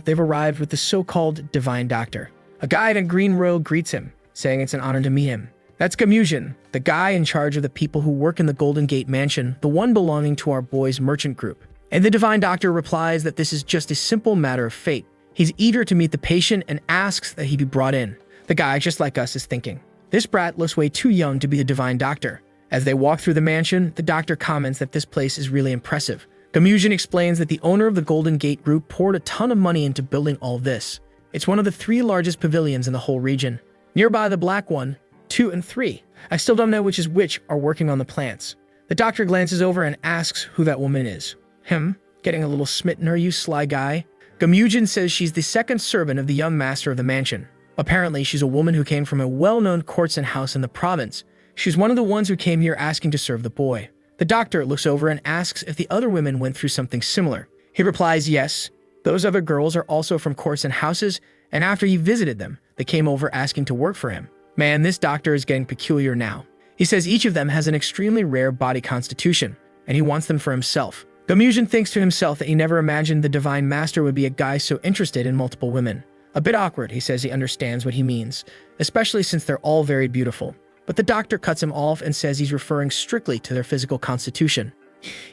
They've arrived with the so-called Divine Doctor. A guy in a green robe greets him, saying it's an honor to meet him. That's Gamujin, the guy in charge of the people who work in the Golden Gate Mansion, the one belonging to our boy's merchant group. And the Divine Doctor replies that this is just a simple matter of fate. He's eager to meet the patient and asks that he be brought in. The guy, just like us, is thinking, this brat looks way too young to be the Divine Doctor. As they walk through the mansion, the doctor comments that this place is really impressive. Gamujin explains that the owner of the Golden Gate Group poured a ton of money into building all this. It's one of the 3 largest pavilions in the whole region. Nearby, the Black 1, 2, and 3. I still don't know which is which are working on the plants. The doctor glances over and asks who that woman is. Him? Getting a little smitten, are you, sly guy? Gamujin says she's the second servant of the young master of the mansion. Apparently, she's a woman who came from a well-known courtesan house in the province. She's one of the ones who came here asking to serve the boy. The doctor looks over and asks if the other women went through something similar. He replies yes. Those other girls are also from courtesan houses, and after he visited them, they came over asking to work for him. Man, this doctor is getting peculiar now. He says each of them has an extremely rare body constitution, and he wants them for himself. Gamujin thinks to himself that he never imagined the Divine Master would be a guy so interested in multiple women. A bit awkward, he says he understands what he means, especially since they're all very beautiful. But the doctor cuts him off and says he's referring strictly to their physical constitution.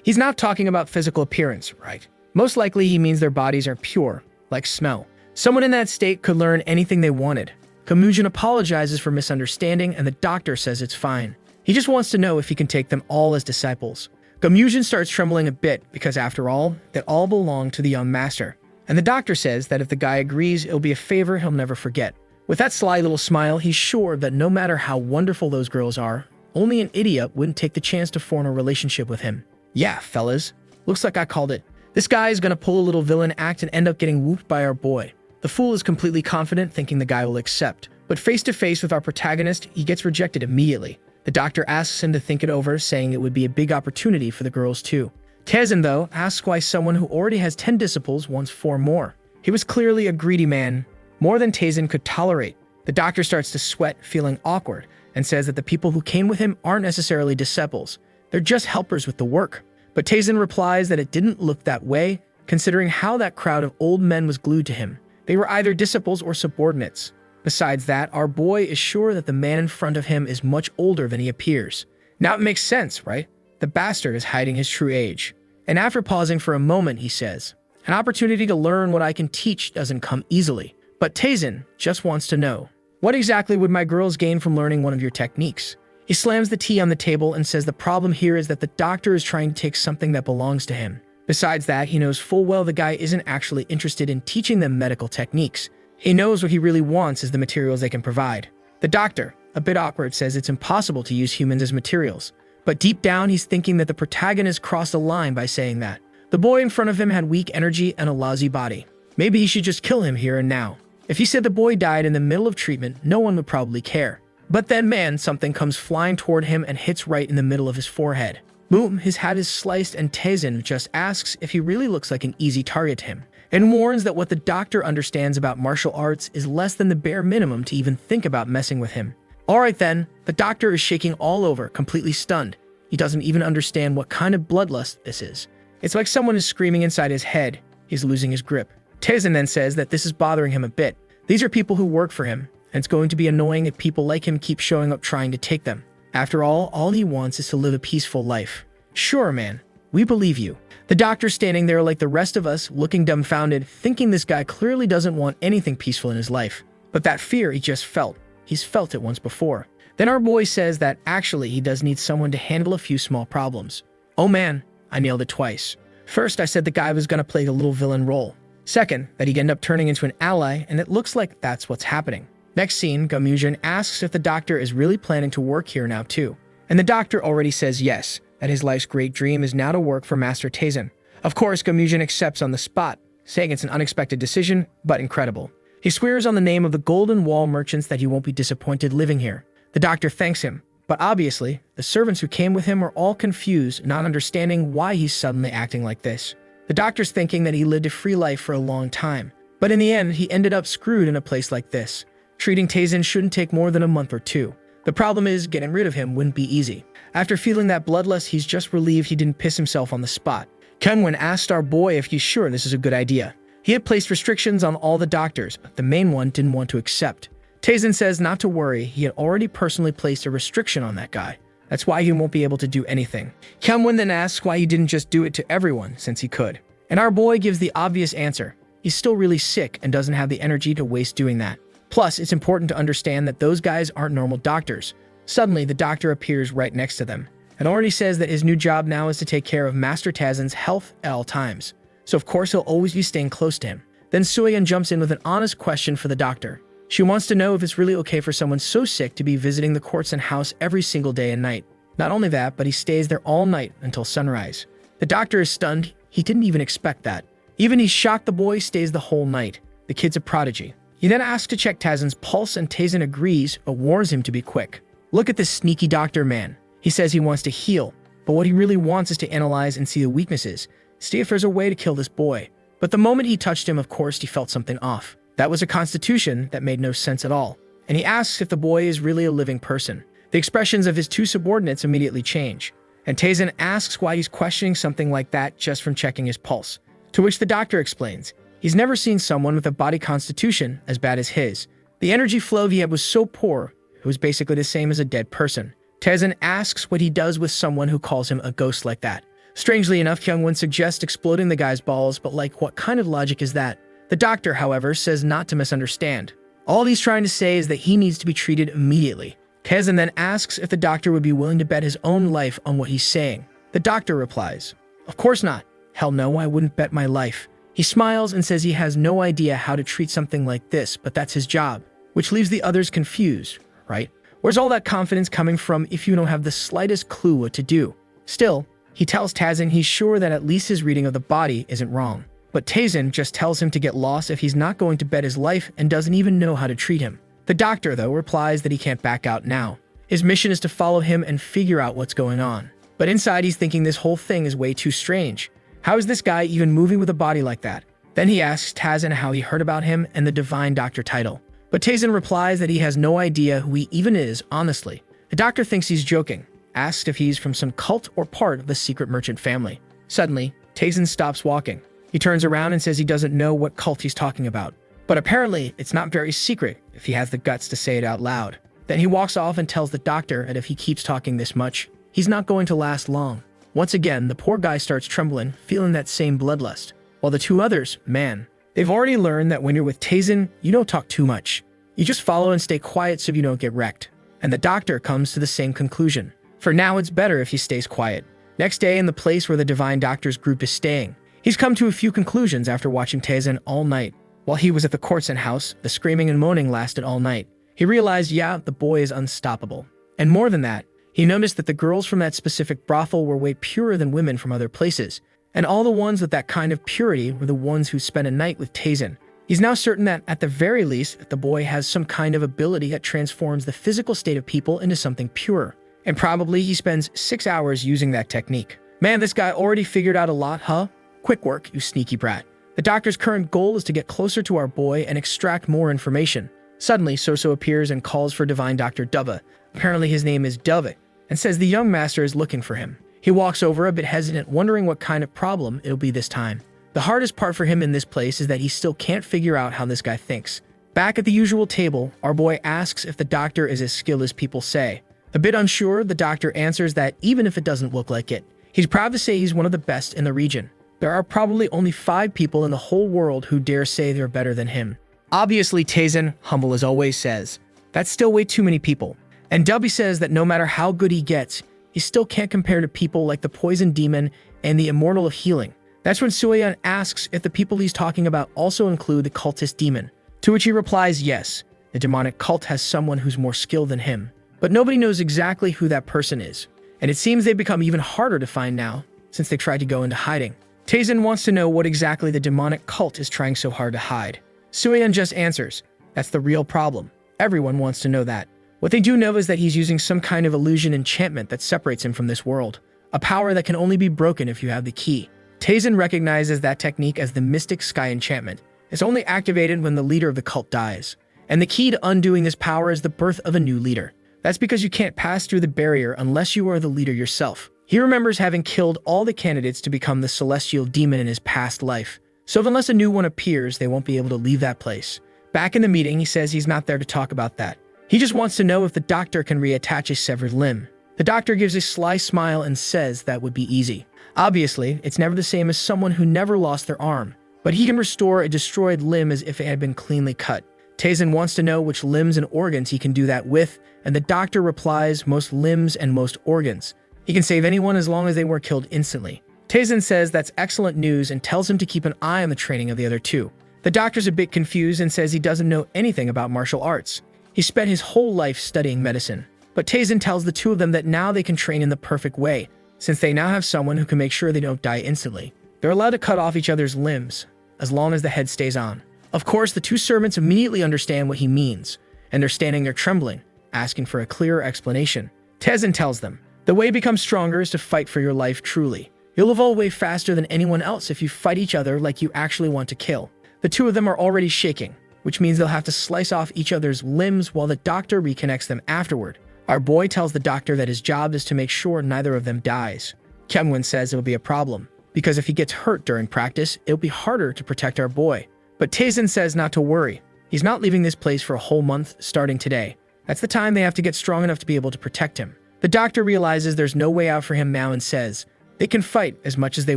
He's not talking about physical appearance, right? Most likely he means their bodies are pure, like smell. Someone in that state could learn anything they wanted. Gamujin apologizes for misunderstanding, and the doctor says it's fine. He just wants to know if he can take them all as disciples. Gamujin starts trembling a bit because, after all, they all belong to the young master. And the doctor says that if the guy agrees, it'll be a favor he'll never forget. With that sly little smile, he's sure that no matter how wonderful those girls are, only an idiot wouldn't take the chance to form a relationship with him. Yeah, fellas. Looks like I called it. This guy is gonna pull a little villain act and end up getting whooped by our boy. The fool is completely confident, thinking the guy will accept. But face to face with our protagonist, he gets rejected immediately. The doctor asks him to think it over, saying it would be a big opportunity for the girls too. Taezin, though, asks why someone who already has 10 disciples wants 4 more. He was clearly a greedy man, more than Taezin could tolerate. The doctor starts to sweat, feeling awkward, and says that the people who came with him aren't necessarily disciples. They're just helpers with the work. But Taezin replies that it didn't look that way, considering how that crowd of old men was glued to him. They were either disciples or subordinates. Besides that, our boy is sure that the man in front of him is much older than he appears. Now it makes sense, right? The bastard is hiding his true age. And after pausing for a moment, he says, an opportunity to learn what I can teach doesn't come easily. But Taezin just wants to know, what exactly would my girls gain from learning one of your techniques? He slams the tea on the table and says the problem here is that the doctor is trying to take something that belongs to him. Besides that, he knows full well the guy isn't actually interested in teaching them medical techniques. He knows what he really wants is the materials they can provide. The doctor, a bit awkward, says it's impossible to use humans as materials. But deep down, he's thinking that the protagonist crossed a line by saying that. The boy in front of him had weak energy and a lousy body. Maybe he should just kill him here and now. If he said the boy died in the middle of treatment, no one would probably care. But then, man, something comes flying toward him and hits right in the middle of his forehead. Boom, his hat is sliced, and Taezin just asks if he really looks like an easy target to him, and warns that what the doctor understands about martial arts is less than the bare minimum to even think about messing with him. Alright then, the doctor is shaking all over, completely stunned. He doesn't even understand what kind of bloodlust this is. It's like someone is screaming inside his head. He's losing his grip. Taezin then says that this is bothering him a bit. These are people who work for him, and it's going to be annoying if people like him keep showing up trying to take them. After all he wants is to live a peaceful life. Sure, man, we believe you. The doctor's standing there like the rest of us, looking dumbfounded, thinking this guy clearly doesn't want anything peaceful in his life. But that fear he just felt. He's felt it once before. Then our boy says that actually he does need someone to handle a few small problems. Oh man, I nailed it twice. First, I said the guy was gonna play a little villain role. Second, that he'd end up turning into an ally, and it looks like that's what's happening. Next scene, Gamujin asks if the doctor is really planning to work here now too. And the doctor already says yes, that his life's great dream is now to work for Master Taisen. Of course, Gamujin accepts on the spot, saying it's an unexpected decision, but incredible. He swears on the name of the Golden Wall merchants that he won't be disappointed living here. The doctor thanks him, but obviously, the servants who came with him are all confused, not understanding why he's suddenly acting like this. The doctor's thinking that he lived a free life for a long time, but in the end, he ended up screwed in a place like this. Treating Taisen shouldn't take more than a month or two. The problem is, getting rid of him wouldn't be easy. After feeling that bloodlust, he's just relieved he didn't piss himself on the spot. Kenwin asked our boy if he's sure this is a good idea. He had placed restrictions on all the doctors, but the main one didn't want to accept. Taisen says not to worry, he had already personally placed a restriction on that guy. That's why he won't be able to do anything. Kenwin then asks why he didn't just do it to everyone, since he could. And our boy gives the obvious answer. He's still really sick and doesn't have the energy to waste doing that. Plus, it's important to understand that those guys aren't normal doctors. Suddenly, the doctor appears right next to them, and already says that his new job now is to take care of Master Taisen's health at all times. So of course he'll always be staying close to him. Then Suyeon jumps in with an honest question for the doctor. She wants to know if it's really okay for someone so sick to be visiting the Courtson house every single day and night. Not only that, but he stays there all night until sunrise. The doctor is stunned. He didn't even expect that. Even he's shocked the boy stays the whole night. The kid's a prodigy. He then asks to check Taisen's pulse, and Taisen agrees, but warns him to be quick. Look at this sneaky doctor man. He says he wants to heal, but what he really wants is to analyze and see the weaknesses, see if there's a way to kill this boy. But the moment he touched him, of course, he felt something off. That was a constitution that made no sense at all. And he asks if the boy is really a living person. The expressions of his two subordinates immediately change. And Taisen asks why he's questioning something like that just from checking his pulse. To which the doctor explains, he's never seen someone with a body constitution as bad as his. The energy flow he had was so poor, it was basically the same as a dead person. Taisen asks what he does with someone who calls him a ghost like that. Strangely enough, Kyungwon suggests exploding the guy's balls, but like, what kind of logic is that? The doctor, however, says not to misunderstand. All he's trying to say is that he needs to be treated immediately. Taisen then asks if the doctor would be willing to bet his own life on what he's saying. The doctor replies, "Of course not. Hell no, I wouldn't bet my life." He smiles and says he has no idea how to treat something like this, but that's his job, which leaves the others confused, right? Where's all that confidence coming from if you don't have the slightest clue what to do? Still, he tells Taisen he's sure that at least his reading of the body isn't wrong. But Taisen just tells him to get lost if he's not going to bet his life and doesn't even know how to treat him. The doctor, though, replies that he can't back out now. His mission is to follow him and figure out what's going on. But inside, he's thinking this whole thing is way too strange. How is this guy even moving with a body like that? Then he asks Taisen how he heard about him and the Divine Doctor title. But Taisen replies that he has no idea who he even is, honestly. The doctor thinks he's joking, asks if he's from some cult or part of the secret merchant family. Suddenly, Taisen stops walking. He turns around and says he doesn't know what cult he's talking about. But apparently, it's not very secret if he has the guts to say it out loud. Then he walks off and tells the doctor that if he keeps talking this much, he's not going to last long. Once again, the poor guy starts trembling, feeling that same bloodlust. While the two others, man, they've already learned that when you're with Taisen, you don't talk too much. You just follow and stay quiet so you don't get wrecked. And the doctor comes to the same conclusion. For now, it's better if he stays quiet. Next day, in the place where the Divine Doctor's group is staying, he's come to a few conclusions after watching Taisen all night. While he was at the Courtson house, the screaming and moaning lasted all night. He realized, yeah, the boy is unstoppable. And more than that, he noticed that the girls from that specific brothel were way purer than women from other places. And all the ones with that kind of purity were the ones who spent a night with Taisen. He's now certain that, at the very least, the boy has some kind of ability that transforms the physical state of people into something pure. And probably he spends 6 hours using that technique. Man, this guy already figured out a lot, huh? Quick work, you sneaky brat. The doctor's current goal is to get closer to our boy and extract more information. Suddenly, Soso appears and calls for Divine Dr. Dove. Apparently his name is Dove, and says the young master is looking for him. He walks over a bit hesitant, wondering what kind of problem it'll be this time. The hardest part for him in this place is that he still can't figure out how this guy thinks. Back at the usual table, our boy asks if the doctor is as skilled as people say. A bit unsure, the doctor answers that even if it doesn't look like it, he's proud to say he's one of the best in the region. There are probably only 5 people in the whole world who dare say they're better than him. Obviously, Taisen, humble as always, says, that's still way too many people. And Dubby says that no matter how good he gets, he still can't compare to people like the Poison Demon and the Immortal of Healing. That's when Sueyeon asks if the people he's talking about also include the cultist demon, to which he replies yes, the demonic cult has someone who's more skilled than him. But nobody knows exactly who that person is, and it seems they've become even harder to find now, since they tried to go into hiding. Taesin wants to know what exactly the demonic cult is trying so hard to hide. Sueyeon just answers, that's the real problem. Everyone wants to know that. What they do know is that he's using some kind of illusion enchantment that separates him from this world, a power that can only be broken if you have the key. Taesin recognizes that technique as the Mystic Sky Enchantment. It's only activated when the leader of the cult dies, and the key to undoing this power is the birth of a new leader. That's because you can't pass through the barrier unless you are the leader yourself. He remembers having killed all the candidates to become the celestial demon in his past life, so unless a new one appears, they won't be able to leave that place. Back in the meeting, he says he's not there to talk about that. He just wants to know if the doctor can reattach a severed limb. The doctor gives a sly smile and says that would be easy. Obviously, it's never the same as someone who never lost their arm, but he can restore a destroyed limb as if it had been cleanly cut. Taesin wants to know which limbs and organs he can do that with, and the doctor replies most limbs and most organs. He can save anyone as long as they were killed instantly. Taesin says that's excellent news and tells him to keep an eye on the training of the other two. The doctor's a bit confused and says he doesn't know anything about martial arts. He spent his whole life studying medicine. But Taesin tells the two of them that now they can train in the perfect way, since they now have someone who can make sure they don't die instantly. They're allowed to cut off each other's limbs, as long as the head stays on. Of course, the two servants immediately understand what he means, and they're standing there trembling, asking for a clearer explanation. Taesin tells them, the way to become stronger is to fight for your life truly. You'll evolve way faster than anyone else if you fight each other like you actually want to kill. The two of them are already shaking, which means they'll have to slice off each other's limbs while the doctor reconnects them afterward. Our boy tells the doctor that his job is to make sure neither of them dies. Kyungwon says it'll be a problem, because if he gets hurt during practice, it'll be harder to protect our boy. But Taesin says not to worry. He's not leaving this place for a whole month starting today. That's the time they have to get strong enough to be able to protect him. The doctor realizes there's no way out for him now and says, they can fight as much as they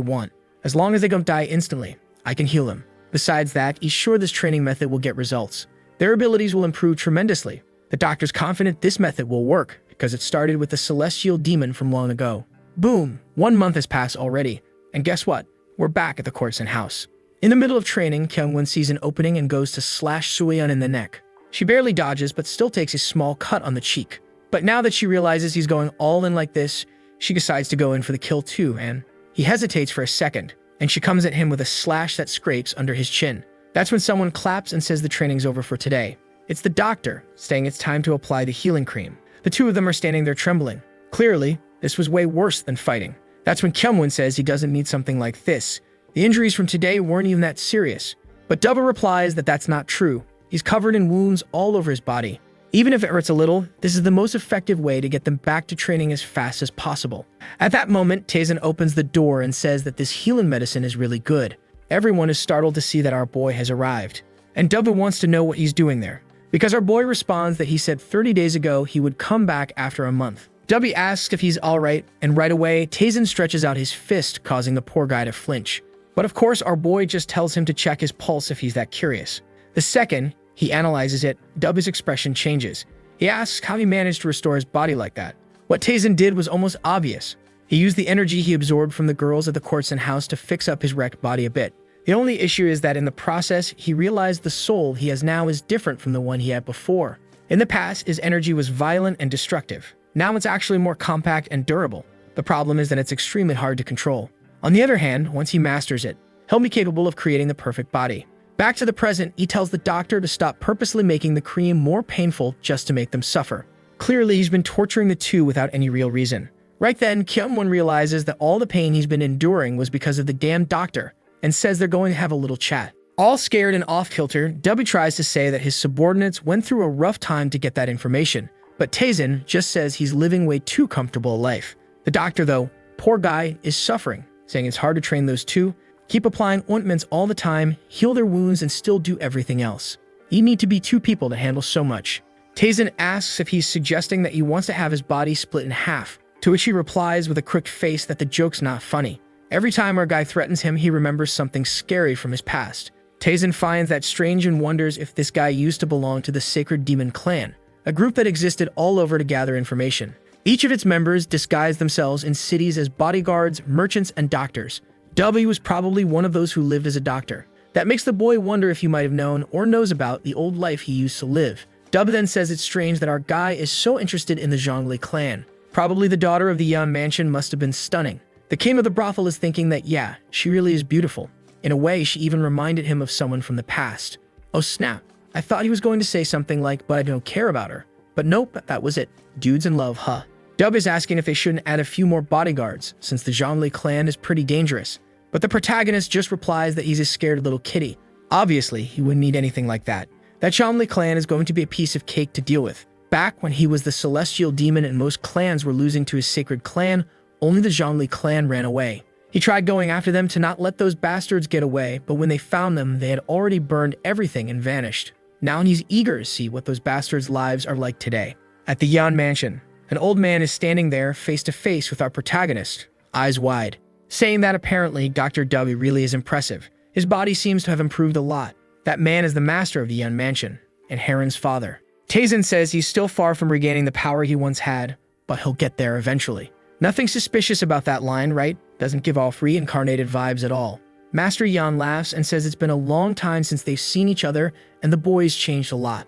want. As long as they don't die instantly, I can heal them. Besides that, he's sure this training method will get results. Their abilities will improve tremendously. The doctor's confident this method will work because it started with the celestial demon from long ago. Boom! 1 month has passed already. And guess what? We're back at the Courtson house. In the middle of training, Kyungwon sees an opening and goes to slash Sueyeon in the neck. She barely dodges but still takes a small cut on the cheek. But now that she realizes he's going all in like this, she decides to go in for the kill too, and he hesitates for a second, and she comes at him with a slash that scrapes under his chin. That's when someone claps and says the training's over for today. It's the doctor, saying it's time to apply the healing cream. The two of them are standing there trembling. Clearly, this was way worse than fighting. That's when Kyungwon says he doesn't need something like this. The injuries from today weren't even that serious. But Dubba replies that that's not true. He's covered in wounds all over his body. Even if it hurts a little, this is the most effective way to get them back to training as fast as possible. At that moment, Taesin opens the door and says that this healing medicine is really good. Everyone is startled to see that our boy has arrived. And Dubba wants to know what he's doing there, because our boy responds that he said 30 days ago he would come back after a month. Dubby asks if he's alright, and right away, Taesin stretches out his fist, causing the poor guy to flinch. But of course, our boy just tells him to check his pulse if he's that curious. The second he analyzes it, Dubby's expression changes. He asks how he managed to restore his body like that. What Taesin did was almost obvious. He used the energy he absorbed from the girls at the Courtson house to fix up his wrecked body a bit. The only issue is that in the process, he realized the soul he has now is different from the one he had before. In the past, his energy was violent and destructive. Now it's actually more compact and durable. The problem is that it's extremely hard to control. On the other hand, once he masters it, he'll be capable of creating the perfect body. Back to the present, he tells the doctor to stop purposely making the cream more painful just to make them suffer. Clearly, he's been torturing the two without any real reason. Right then, Kyungwon realizes that all the pain he's been enduring was because of the damn doctor, and says they're going to have a little chat. All scared and off-kilter, Dubby tries to say that his subordinates went through a rough time to get that information, but Taesin just says he's living way too comfortable a life. The doctor, though, poor guy, is suffering, saying it's hard to train those two, keep applying ointments all the time, heal their wounds, and still do everything else. You need to be two people to handle so much. Taesin asks if he's suggesting that he wants to have his body split in half, to which he replies with a crooked face that the joke's not funny. Every time our guy threatens him, he remembers something scary from his past. Taesin finds that strange and wonders if this guy used to belong to the Sacred Demon Clan, a group that existed all over to gather information. Each of its members disguised themselves in cities as bodyguards, merchants, and doctors. W was probably one of those who lived as a doctor. That makes the boy wonder if he might have known or knows about the old life he used to live. Dub then says it's strange that our guy is so interested in the Zhongli clan. Probably the daughter of the Yan mansion must have been stunning. The king of the brothel is thinking that, yeah, she really is beautiful. In a way, she even reminded him of someone from the past. Oh snap, I thought he was going to say something like, but I don't care about her. But nope, that was it. Dudes in love, huh? Dub is asking if they shouldn't add a few more bodyguards, since the Zhongli clan is pretty dangerous. But the protagonist just replies that he's a scared little kitty. Obviously, he wouldn't need anything like that. That Zhongli clan is going to be a piece of cake to deal with. Back when he was the celestial demon and most clans were losing to his sacred clan, only the Zhongli clan ran away. He tried going after them to not let those bastards get away, but when they found them, they had already burned everything and vanished. Now he's eager to see what those bastards' lives are like today. At the Yan mansion, an old man is standing there face to face with our protagonist, eyes wide, saying that apparently Dr. W really is impressive. His body seems to have improved a lot. That man is the master of the Yan mansion, and Heron's father. Tazen says he's still far from regaining the power he once had, but he'll get there eventually. Nothing suspicious about that line, right? Doesn't give off reincarnated vibes at all. Master Yan laughs and says it's been a long time since they've seen each other, and the boy's changed a lot.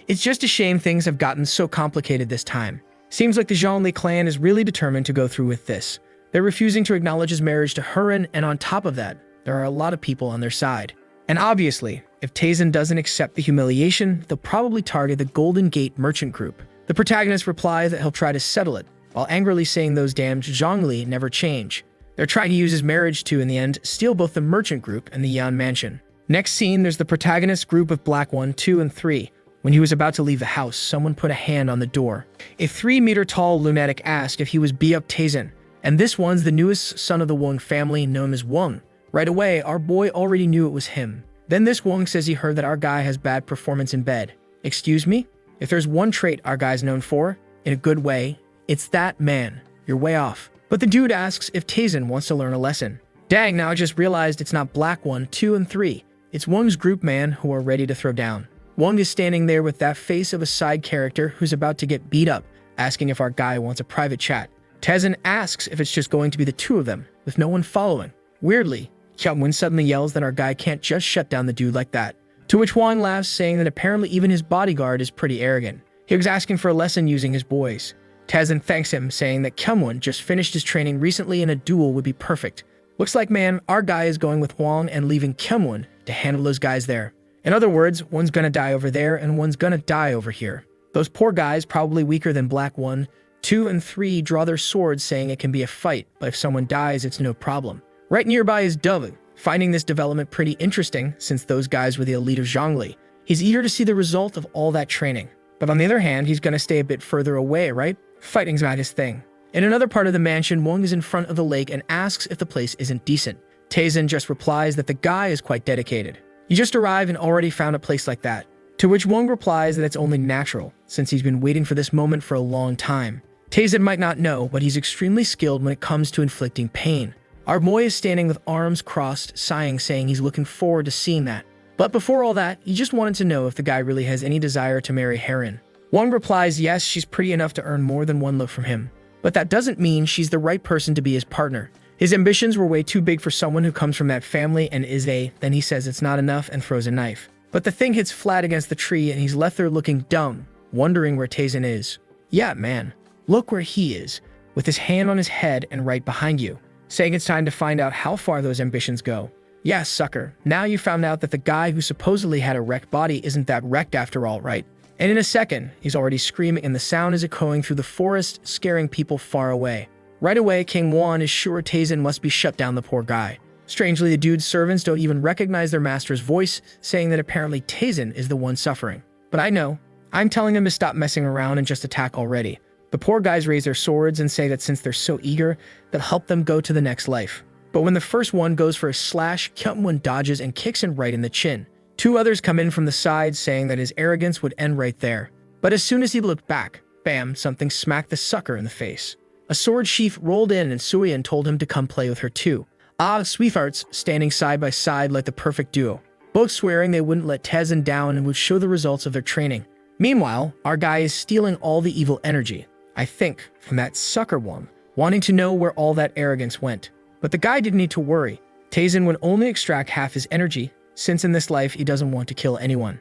It's just a shame things have gotten so complicated this time. Seems like the Zhongli clan is really determined to go through with this. They're refusing to acknowledge his marriage to Heron, and on top of that, there are a lot of people on their side. And obviously, if Tazen doesn't accept the humiliation, they'll probably target the Golden Gate merchant group. The protagonist replies that he'll try to settle it, while angrily saying those damned Zhongli never change. They're trying to use his marriage to, in the end, steal both the merchant group and the Yan mansion. Next scene, there's the protagonist's group of Black 1, 2, and 3. When he was about to leave the house, someone put a hand on the door. A 3-meter-tall lunatic asked if he was Biup Tazen, and this one's the newest son of the Wong family, known as Wong. Right away, our boy already knew it was him. Then this Wong says he heard that our guy has bad performance in bed. Excuse me? If there's one trait our guy's known for, in a good way, it's that, man. You're way off. But the dude asks if Tazen wants to learn a lesson. Dang, now I just realized it's not Black 1, 2, and 3. It's Wong's group, man, who are ready to throw down. Wong is standing there with that face of a side character who's about to get beat up, asking if our guy wants a private chat. Tazen asks if it's just going to be the two of them, with no one following. Weirdly, Kyungwon suddenly yells that our guy can't just shut down the dude like that. To which Wong laughs, saying that apparently even his bodyguard is pretty arrogant. He was asking for a lesson using his boys. Tazen thanks him, saying that Kyungwon just finished his training recently and a duel would be perfect. Looks like, man, our guy is going with Wong and leaving Kyungwon to handle those guys there. In other words, one's gonna die over there and one's gonna die over here. Those poor guys, probably weaker than Black 1, 2, and 3, draw their swords saying it can be a fight, but if someone dies, it's no problem. Right nearby is Dove, finding this development pretty interesting since those guys were the elite of Zhongli. He's eager to see the result of all that training. But on the other hand, he's gonna stay a bit further away, right? Fighting's not his thing. In another part of the mansion, Wong is in front of the lake and asks if the place isn't decent. Tazen just replies that the guy is quite dedicated. You just arrived and already found a place like that. To which Wong replies that it's only natural, since he's been waiting for this moment for a long time. Tazen might not know, but he's extremely skilled when it comes to inflicting pain. Our boy is standing with arms crossed, sighing, saying he's looking forward to seeing that. But before all that, he just wanted to know if the guy really has any desire to marry Heron. Wong replies yes, she's pretty enough to earn more than one look from him. But that doesn't mean she's the right person to be his partner. His ambitions were way too big for someone who comes from that family and is then he says it's not enough and throws a knife. But the thing hits flat against the tree and he's left there looking dumb, wondering where Tazen is. Yeah, man, look where he is, with his hand on his head and right behind you, saying it's time to find out how far those ambitions go. Yeah, sucker, now you found out that the guy who supposedly had a wrecked body isn't that wrecked after all, right? And in a second, he's already screaming and the sound is echoing through the forest, scaring people far away. Right away, King Wan is sure Tazen must be shut down the poor guy. Strangely, the dude's servants don't even recognize their master's voice, saying that apparently Tazen is the one suffering. But I know. I'm telling them to stop messing around and just attack already. The poor guys raise their swords and say that since they're so eager, they'll help them go to the next life. But when the first one goes for a slash, Kyungwon dodges and kicks him right in the chin. Two others come in from the side, saying that his arrogance would end right there. But as soon as he looked back, bam, something smacked the sucker in the face. A sword sheath rolled in and Suyin told him to come play with her too. Ah, sweethearts, standing side by side like the perfect duo. Both swearing they wouldn't let Tazen down and would show the results of their training. Meanwhile, our guy is stealing all the evil energy. I think, from that sucker Wong, wanting to know where all that arrogance went. But the guy didn't need to worry. Tazen would only extract half his energy, since in this life he doesn't want to kill anyone.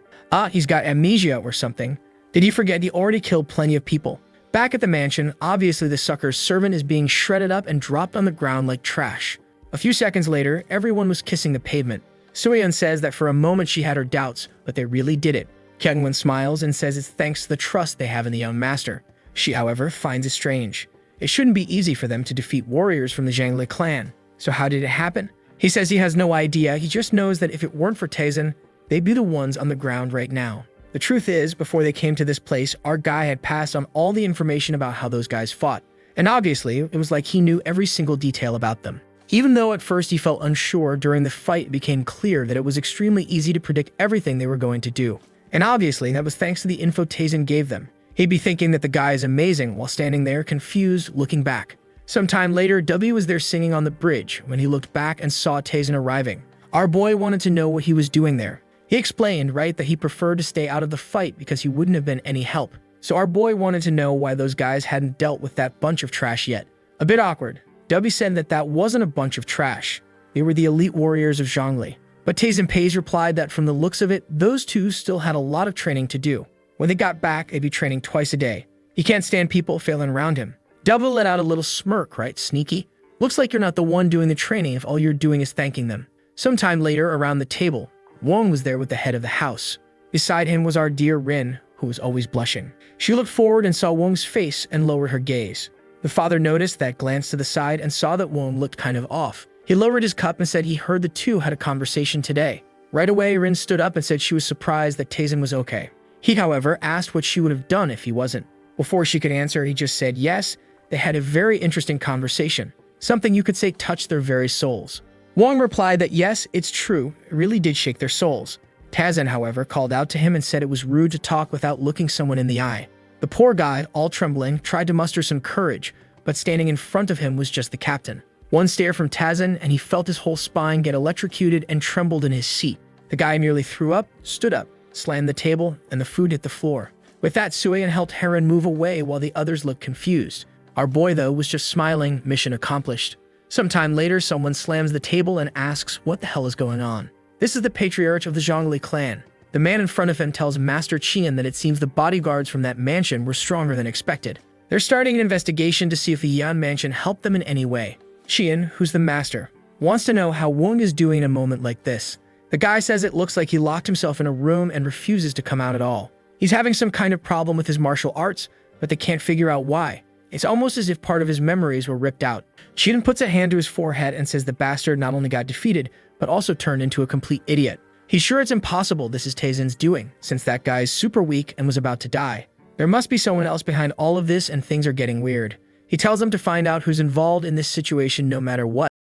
He's got amnesia or something. Did he forget he already killed plenty of people? Back at the mansion, obviously the sucker's servant is being shredded up and dropped on the ground like trash. A few seconds later, everyone was kissing the pavement. Suyeon says that for a moment she had her doubts, but they really did it. Kyungwon smiles and says it's thanks to the trust they have in the young master. She, however, finds it strange. It shouldn't be easy for them to defeat warriors from the Zhangli clan. So how did it happen? He says he has no idea, he just knows that if it weren't for Tazen, they'd be the ones on the ground right now. The truth is, before they came to this place, our guy had passed on all the information about how those guys fought. And obviously, it was like he knew every single detail about them. Even though at first he felt unsure, during the fight it became clear that it was extremely easy to predict everything they were going to do. And obviously, that was thanks to the info Tazen gave them. He'd be thinking that the guy is amazing while standing there confused, looking back. Sometime later, W was there singing on the bridge when he looked back and saw Tazen arriving. Our boy wanted to know what he was doing there. He explained, right, that he preferred to stay out of the fight because he wouldn't have been any help. So our boy wanted to know why those guys hadn't dealt with that bunch of trash yet. A bit awkward, W said that that wasn't a bunch of trash. They were the elite warriors of Zhongli. But Tazen Pays replied that from the looks of it, those two still had a lot of training to do. When they got back, they'd be training twice a day. He can't stand people failing around him. W let out a little smirk, right, sneaky? Looks like you're not the one doing the training if all you're doing is thanking them. Sometime later, around the table, Wong was there with the head of the house. Beside him was our dear Rin, who was always blushing. She looked forward and saw Wong's face and lowered her gaze. The father noticed that, glanced to the side, and saw that Wong looked kind of off. He lowered his cup and said he heard the two had a conversation today. Right away, Rin stood up and said she was surprised that Tazen was okay. He, however, asked what she would have done if he wasn't. Before she could answer, he just said yes. They had a very interesting conversation. Something you could say touched their very souls. Wong replied that yes, it's true, it really did shake their souls. Tazen, however, called out to him and said it was rude to talk without looking someone in the eye. The poor guy, all trembling, tried to muster some courage, but standing in front of him was just the captain. One stare from Tazen, and he felt his whole spine get electrocuted and trembled in his seat. The guy merely threw up, stood up, slammed the table, and the food hit the floor. With that, Suyeon helped Heron move away while the others looked confused. Our boy, though, was just smiling, mission accomplished. Sometime later, someone slams the table and asks what the hell is going on. This is the patriarch of the Zhongli clan. The man in front of him tells Master Qian that it seems the bodyguards from that mansion were stronger than expected. They're starting an investigation to see if the Yan mansion helped them in any way. Qian, who's the master, wants to know how Wong is doing in a moment like this. The guy says it looks like he locked himself in a room and refuses to come out at all. He's having some kind of problem with his martial arts, but they can't figure out why. It's almost as if part of his memories were ripped out. Qian puts a hand to his forehead and says the bastard not only got defeated, but also turned into a complete idiot. He's sure it's impossible this is Tazen's doing, since that guy is super weak and was about to die. There must be someone else behind all of this, and things are getting weird. He tells them to find out who's involved in this situation no matter what.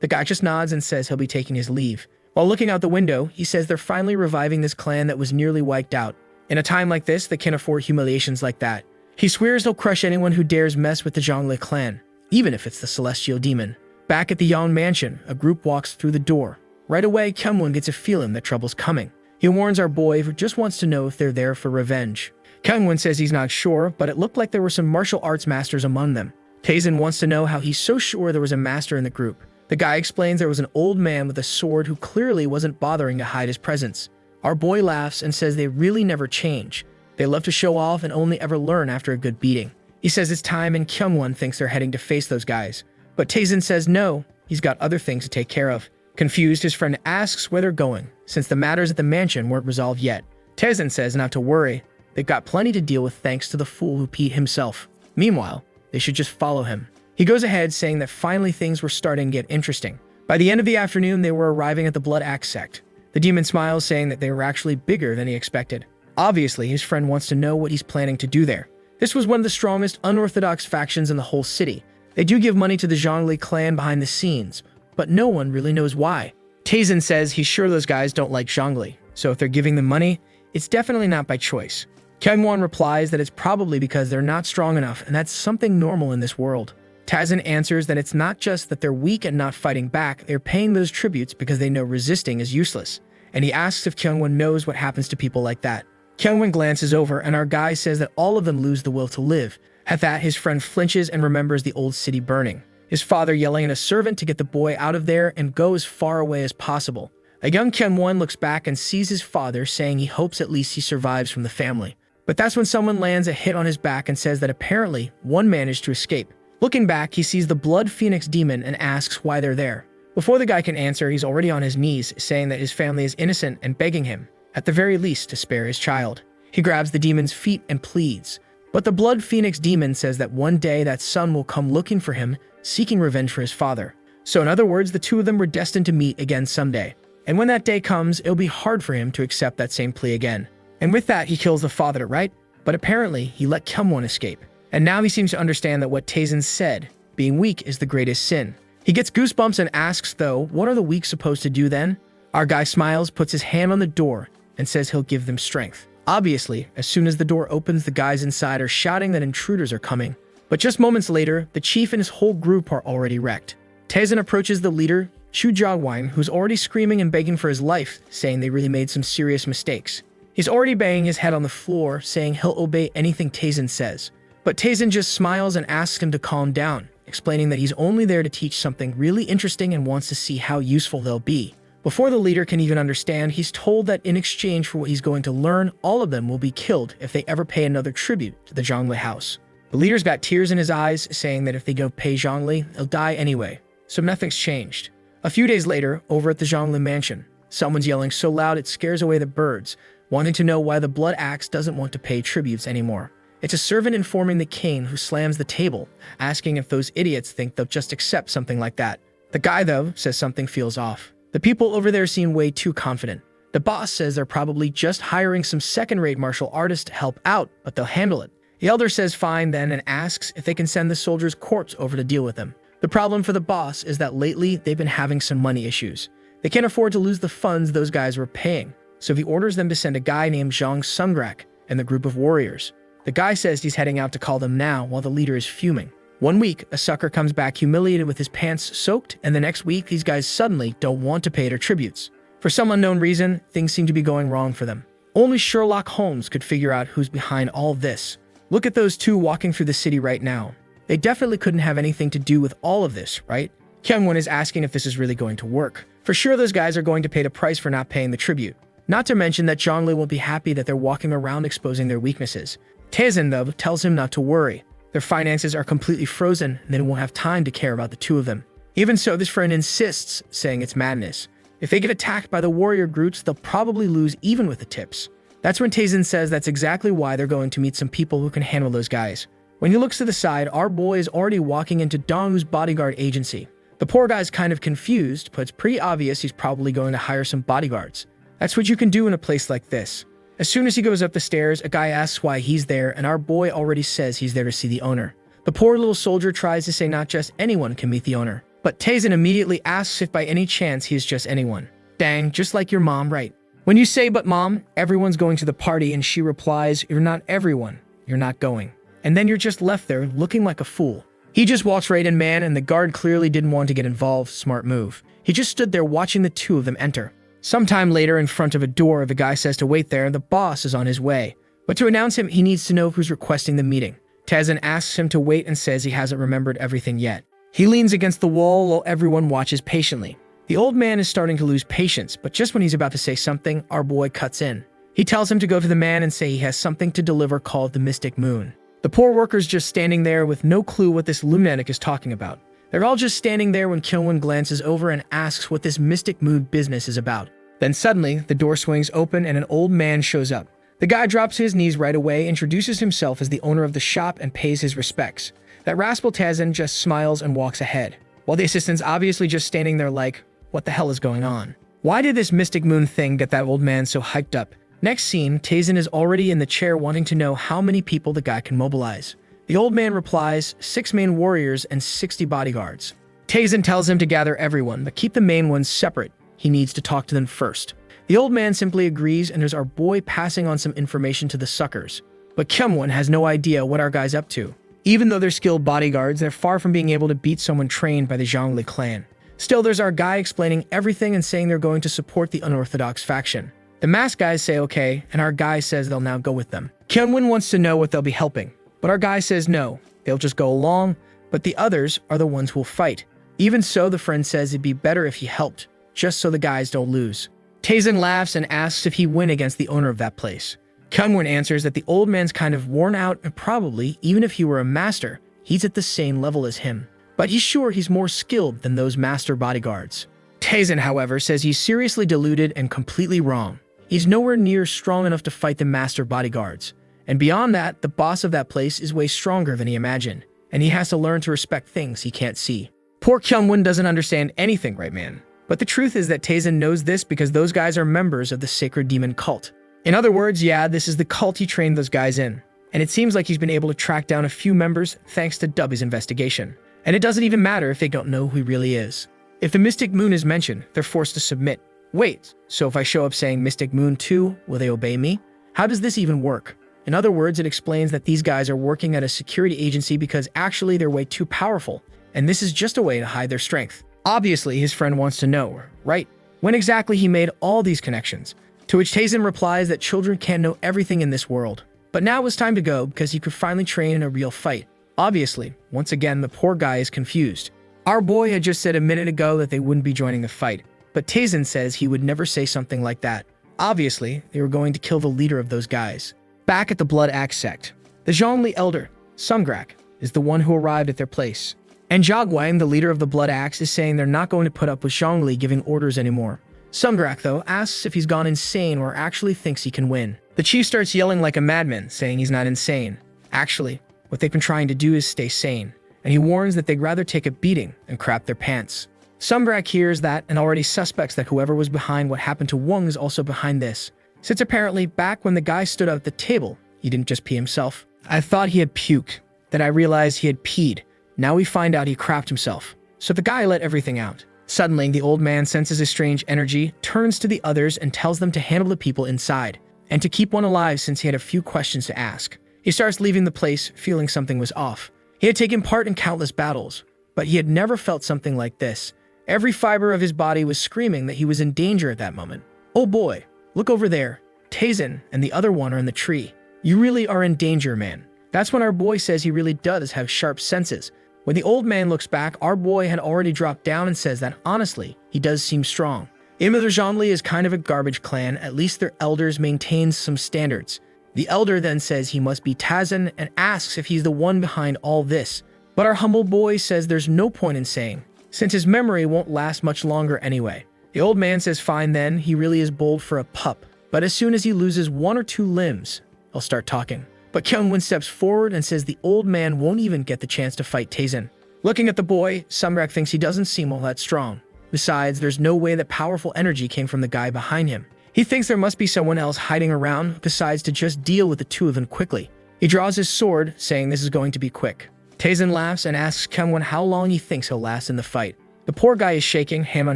The guy just nods and says he'll be taking his leave. While looking out the window, he says they're finally reviving this clan that was nearly wiped out. In a time like this, they can't afford humiliations like that. He swears he'll crush anyone who dares mess with the Zhongli clan, even if it's the celestial demon. Back at the Yang mansion, a group walks through the door. Right away, Kyungwon gets a feeling that trouble's coming. He warns our boy, who just wants to know if they're there for revenge. Kyungwon says he's not sure, but it looked like there were some martial arts masters among them. Tazen wants to know how he's so sure there was a master in the group. The guy explains there was an old man with a sword who clearly wasn't bothering to hide his presence. Our boy laughs and says they really never change. They love to show off and only ever learn after a good beating. He says it's time, and Kyungwon thinks they're heading to face those guys. But Tazen says no, he's got other things to take care of. Confused, his friend asks where they're going, since the matters at the mansion weren't resolved yet. Tazen says not to worry, they've got plenty to deal with thanks to the fool who peed himself. Meanwhile, they should just follow him. He goes ahead saying that finally things were starting to get interesting. By the end of the afternoon, they were arriving at the Blood Axe sect. The demon smiles, saying that they were actually bigger than he expected. Obviously, his friend wants to know what he's planning to do there. This was one of the strongest unorthodox factions in the whole city. They do give money to the Zhongli clan behind the scenes, but no one really knows why. Tazen says he's sure those guys don't like Zhongli, so if they're giving them money, it's definitely not by choice. Kyungwon replies that it's probably because they're not strong enough, and that's something normal in this world. Tazen answers that it's not just that they're weak and not fighting back, they're paying those tributes because they know resisting is useless. And he asks if Kyungwon knows what happens to people like that. Kyungwon glances over and our guy says that all of them lose the will to live. At that, his friend flinches and remembers the old city burning. His father yelling at a servant to get the boy out of there and go as far away as possible. A young Kyungwon looks back and sees his father, saying he hopes at least he survives from the family. But that's when someone lands a hit on his back and says that apparently one managed to escape. Looking back, he sees the Blood Phoenix demon and asks why they're there. Before the guy can answer, he's already on his knees, saying that his family is innocent and begging him, at the very least, to spare his child. He grabs the demon's feet and pleads. But the Blood Phoenix demon says that one day that son will come looking for him, seeking revenge for his father. So in other words, the two of them were destined to meet again someday. And when that day comes, it'll be hard for him to accept that same plea again. And with that, he kills the father, right? But apparently, he let Kyungwon escape. And now he seems to understand that what Taesin said, being weak is the greatest sin. He gets goosebumps and asks, though, what are the weak supposed to do then? Our guy smiles, puts his hand on the door, and says he'll give them strength. Obviously, as soon as the door opens, the guys inside are shouting that intruders are coming. But just moments later, the chief and his whole group are already wrecked. Taesin approaches the leader, Chu Jawine, who's already screaming and begging for his life, saying they really made some serious mistakes. He's already banging his head on the floor, saying he'll obey anything Taesin says. But Taesin just smiles and asks him to calm down, explaining that he's only there to teach something really interesting and wants to see how useful they'll be. Before the leader can even understand, he's told that in exchange for what he's going to learn, all of them will be killed if they ever pay another tribute to the Zhongli house. The leader's got tears in his eyes, saying that if they go pay Zhongli, they'll die anyway. So nothing's changed. A few days later, over at the Zhongli mansion, someone's yelling so loud it scares away the birds, wanting to know why the Blood Axe doesn't want to pay tributes anymore. It's a servant informing the king, who slams the table, asking if those idiots think they'll just accept something like that. The guy, though, says something feels off. The people over there seem way too confident. The boss says they're probably just hiring some second-rate martial artists to help out, but they'll handle it. The elder says fine then and asks if they can send the soldier's corpse over to deal with him. The problem for the boss is that lately they've been having some money issues. They can't afford to lose the funds those guys were paying, so he orders them to send a guy named Zhang Sungrak and the group of warriors. The guy says he's heading out to call them now while the leader is fuming. One week, a sucker comes back humiliated with his pants soaked, and the next week, these guys suddenly don't want to pay their tributes. For some unknown reason, things seem to be going wrong for them. Only Sherlock Holmes could figure out who's behind all this. Look at those two walking through the city right now. They definitely couldn't have anything to do with all of this, right? Kyungwon is asking if this is really going to work. For sure, those guys are going to pay the price for not paying the tribute. Not to mention that Zhongli won't be happy that they're walking around exposing their weaknesses. Taesin, though, tells him not to worry. Their finances are completely frozen, and they won't have time to care about the two of them. Even so, this friend insists, saying it's madness. If they get attacked by the warrior groups, they'll probably lose even with the tips. That's when Taesin says that's exactly why they're going to meet some people who can handle those guys. When he looks to the side, our boy is already walking into Dongwoo's bodyguard agency. The poor guy's kind of confused, but it's pretty obvious he's probably going to hire some bodyguards. That's what you can do in a place like this. As soon as he goes up the stairs, a guy asks why he's there, and our boy already says he's there to see the owner. The poor little soldier tries to say not just anyone can meet the owner, but Taesin immediately asks if by any chance he is just anyone. Dang, just like your mom, right? When you say, but mom, everyone's going to the party, and she replies, you're not everyone, you're not going. And then you're just left there looking like a fool. He just walks right in, man, and the guard clearly didn't want to get involved. Smart move. He just stood there watching the two of them enter. Sometime later, in front of a door, the guy says to wait there, and the boss is on his way. But to announce him, he needs to know who's requesting the meeting. Taesin asks him to wait and says he hasn't remembered everything yet. He leans against the wall while everyone watches patiently. The old man is starting to lose patience, but just when he's about to say something, our boy cuts in. He tells him to go to the man and say he has something to deliver called the Mystic Moon. The poor worker's just standing there with no clue what this lunatic is talking about. They're all just standing there when Kyungwon glances over and asks what this Mystic Moon business is about. Then suddenly, the door swings open and an old man shows up. The guy drops to his knees right away, introduces himself as the owner of the shop, and pays his respects. That rascal Taesin just smiles and walks ahead, while the assistant's obviously just standing there like, what the hell is going on? Why did this Mystic Moon thing get that old man so hyped up? Next scene, Taesin is already in the chair wanting to know how many people the guy can mobilize. The old man replies, 6 main warriors and 60 bodyguards. Taesin tells him to gather everyone, but keep the main ones separate. He needs to talk to them first. The old man simply agrees, and there's our boy passing on some information to the suckers. But Kyungwon has no idea what our guy's up to. Even though they're skilled bodyguards, they're far from being able to beat someone trained by the Zhongli clan. Still, there's our guy explaining everything and saying they're going to support the unorthodox faction. The masked guys say okay, and our guy says they'll now go with them. Kyungwon wants to know what they'll be helping, but our guy says no, they'll just go along, but the others are the ones who will fight. Even so, the friend says it'd be better if he helped, just so the guys don't lose. Taesin laughs and asks if he win against the owner of that place. Kyungwon answers that the old man's kind of worn out and probably, even if he were a master, he's at the same level as him. But he's sure he's more skilled than those master bodyguards. Taesin, however, says he's seriously deluded and completely wrong. He's nowhere near strong enough to fight the master bodyguards. And beyond that, the boss of that place is way stronger than he imagined, and he has to learn to respect things he can't see. Poor Kyungwon doesn't understand anything, right, man? But the truth is that Taesin knows this because those guys are members of the sacred demon cult. In other words, yeah, this is the cult he trained those guys in. And it seems like he's been able to track down a few members thanks to Dubby's investigation. And it doesn't even matter if they don't know who he really is. If the Mystic Moon is mentioned, they're forced to submit. Wait, so if I show up saying Mystic Moon too, will they obey me? How does this even work? In other words, it explains that these guys are working at a security agency because actually they're way too powerful, and this is just a way to hide their strength. Obviously, his friend wants to know, right? When exactly he made all these connections, to which Taesin replies that children can't know everything in this world. But now it was time to go because he could finally train in a real fight. Obviously, once again, the poor guy is confused. Our boy had just said a minute ago that they wouldn't be joining the fight, but Taesin says he would never say something like that. Obviously, they were going to kill the leader of those guys. Back at the Blood Axe sect, the Zhongli elder, Sungrak, is the one who arrived at their place. And Jogwang, the leader of the Blood Axe, is saying they're not going to put up with Zhongli giving orders anymore. Sungrak, though, asks if he's gone insane or actually thinks he can win. The chief starts yelling like a madman, saying he's not insane. Actually, what they've been trying to do is stay sane, and he warns that they'd rather take a beating and crap their pants. Sungrak hears that and already suspects that whoever was behind what happened to Wong is also behind this, since apparently back when the guy stood up at the table, he didn't just pee himself. I thought he had puked, then I realized he had peed. Now we find out he crapped himself. So the guy let everything out. Suddenly, the old man senses a strange energy, turns to the others and tells them to handle the people inside, and to keep one alive since he had a few questions to ask. He starts leaving the place, feeling something was off. He had taken part in countless battles, but he had never felt something like this. Every fiber of his body was screaming that he was in danger at that moment. Oh boy, look over there. Taesin and the other one are in the tree. You really are in danger, man. That's when our boy says he really does have sharp senses. When the old man looks back, our boy had already dropped down and says that honestly, he does seem strong. Imother Zhongli is kind of a garbage clan, at least their elders maintain some standards. The elder then says he must be Taesin and asks if he's the one behind all this. But our humble boy says there's no point in saying, since his memory won't last much longer anyway. The old man says fine then, he really is bold for a pup. But as soon as he loses 1 or 2 limbs, he'll start talking. But Kyungwon steps forward and says the old man won't even get the chance to fight Taesin. Looking at the boy, Sungrak thinks he doesn't seem all that strong. Besides, there's no way that powerful energy came from the guy behind him. He thinks there must be someone else hiding around who decides to just deal with the two of them quickly. He draws his sword, saying this is going to be quick. Taesin laughs and asks Kyungwon how long he thinks he'll last in the fight. The poor guy is shaking, hand on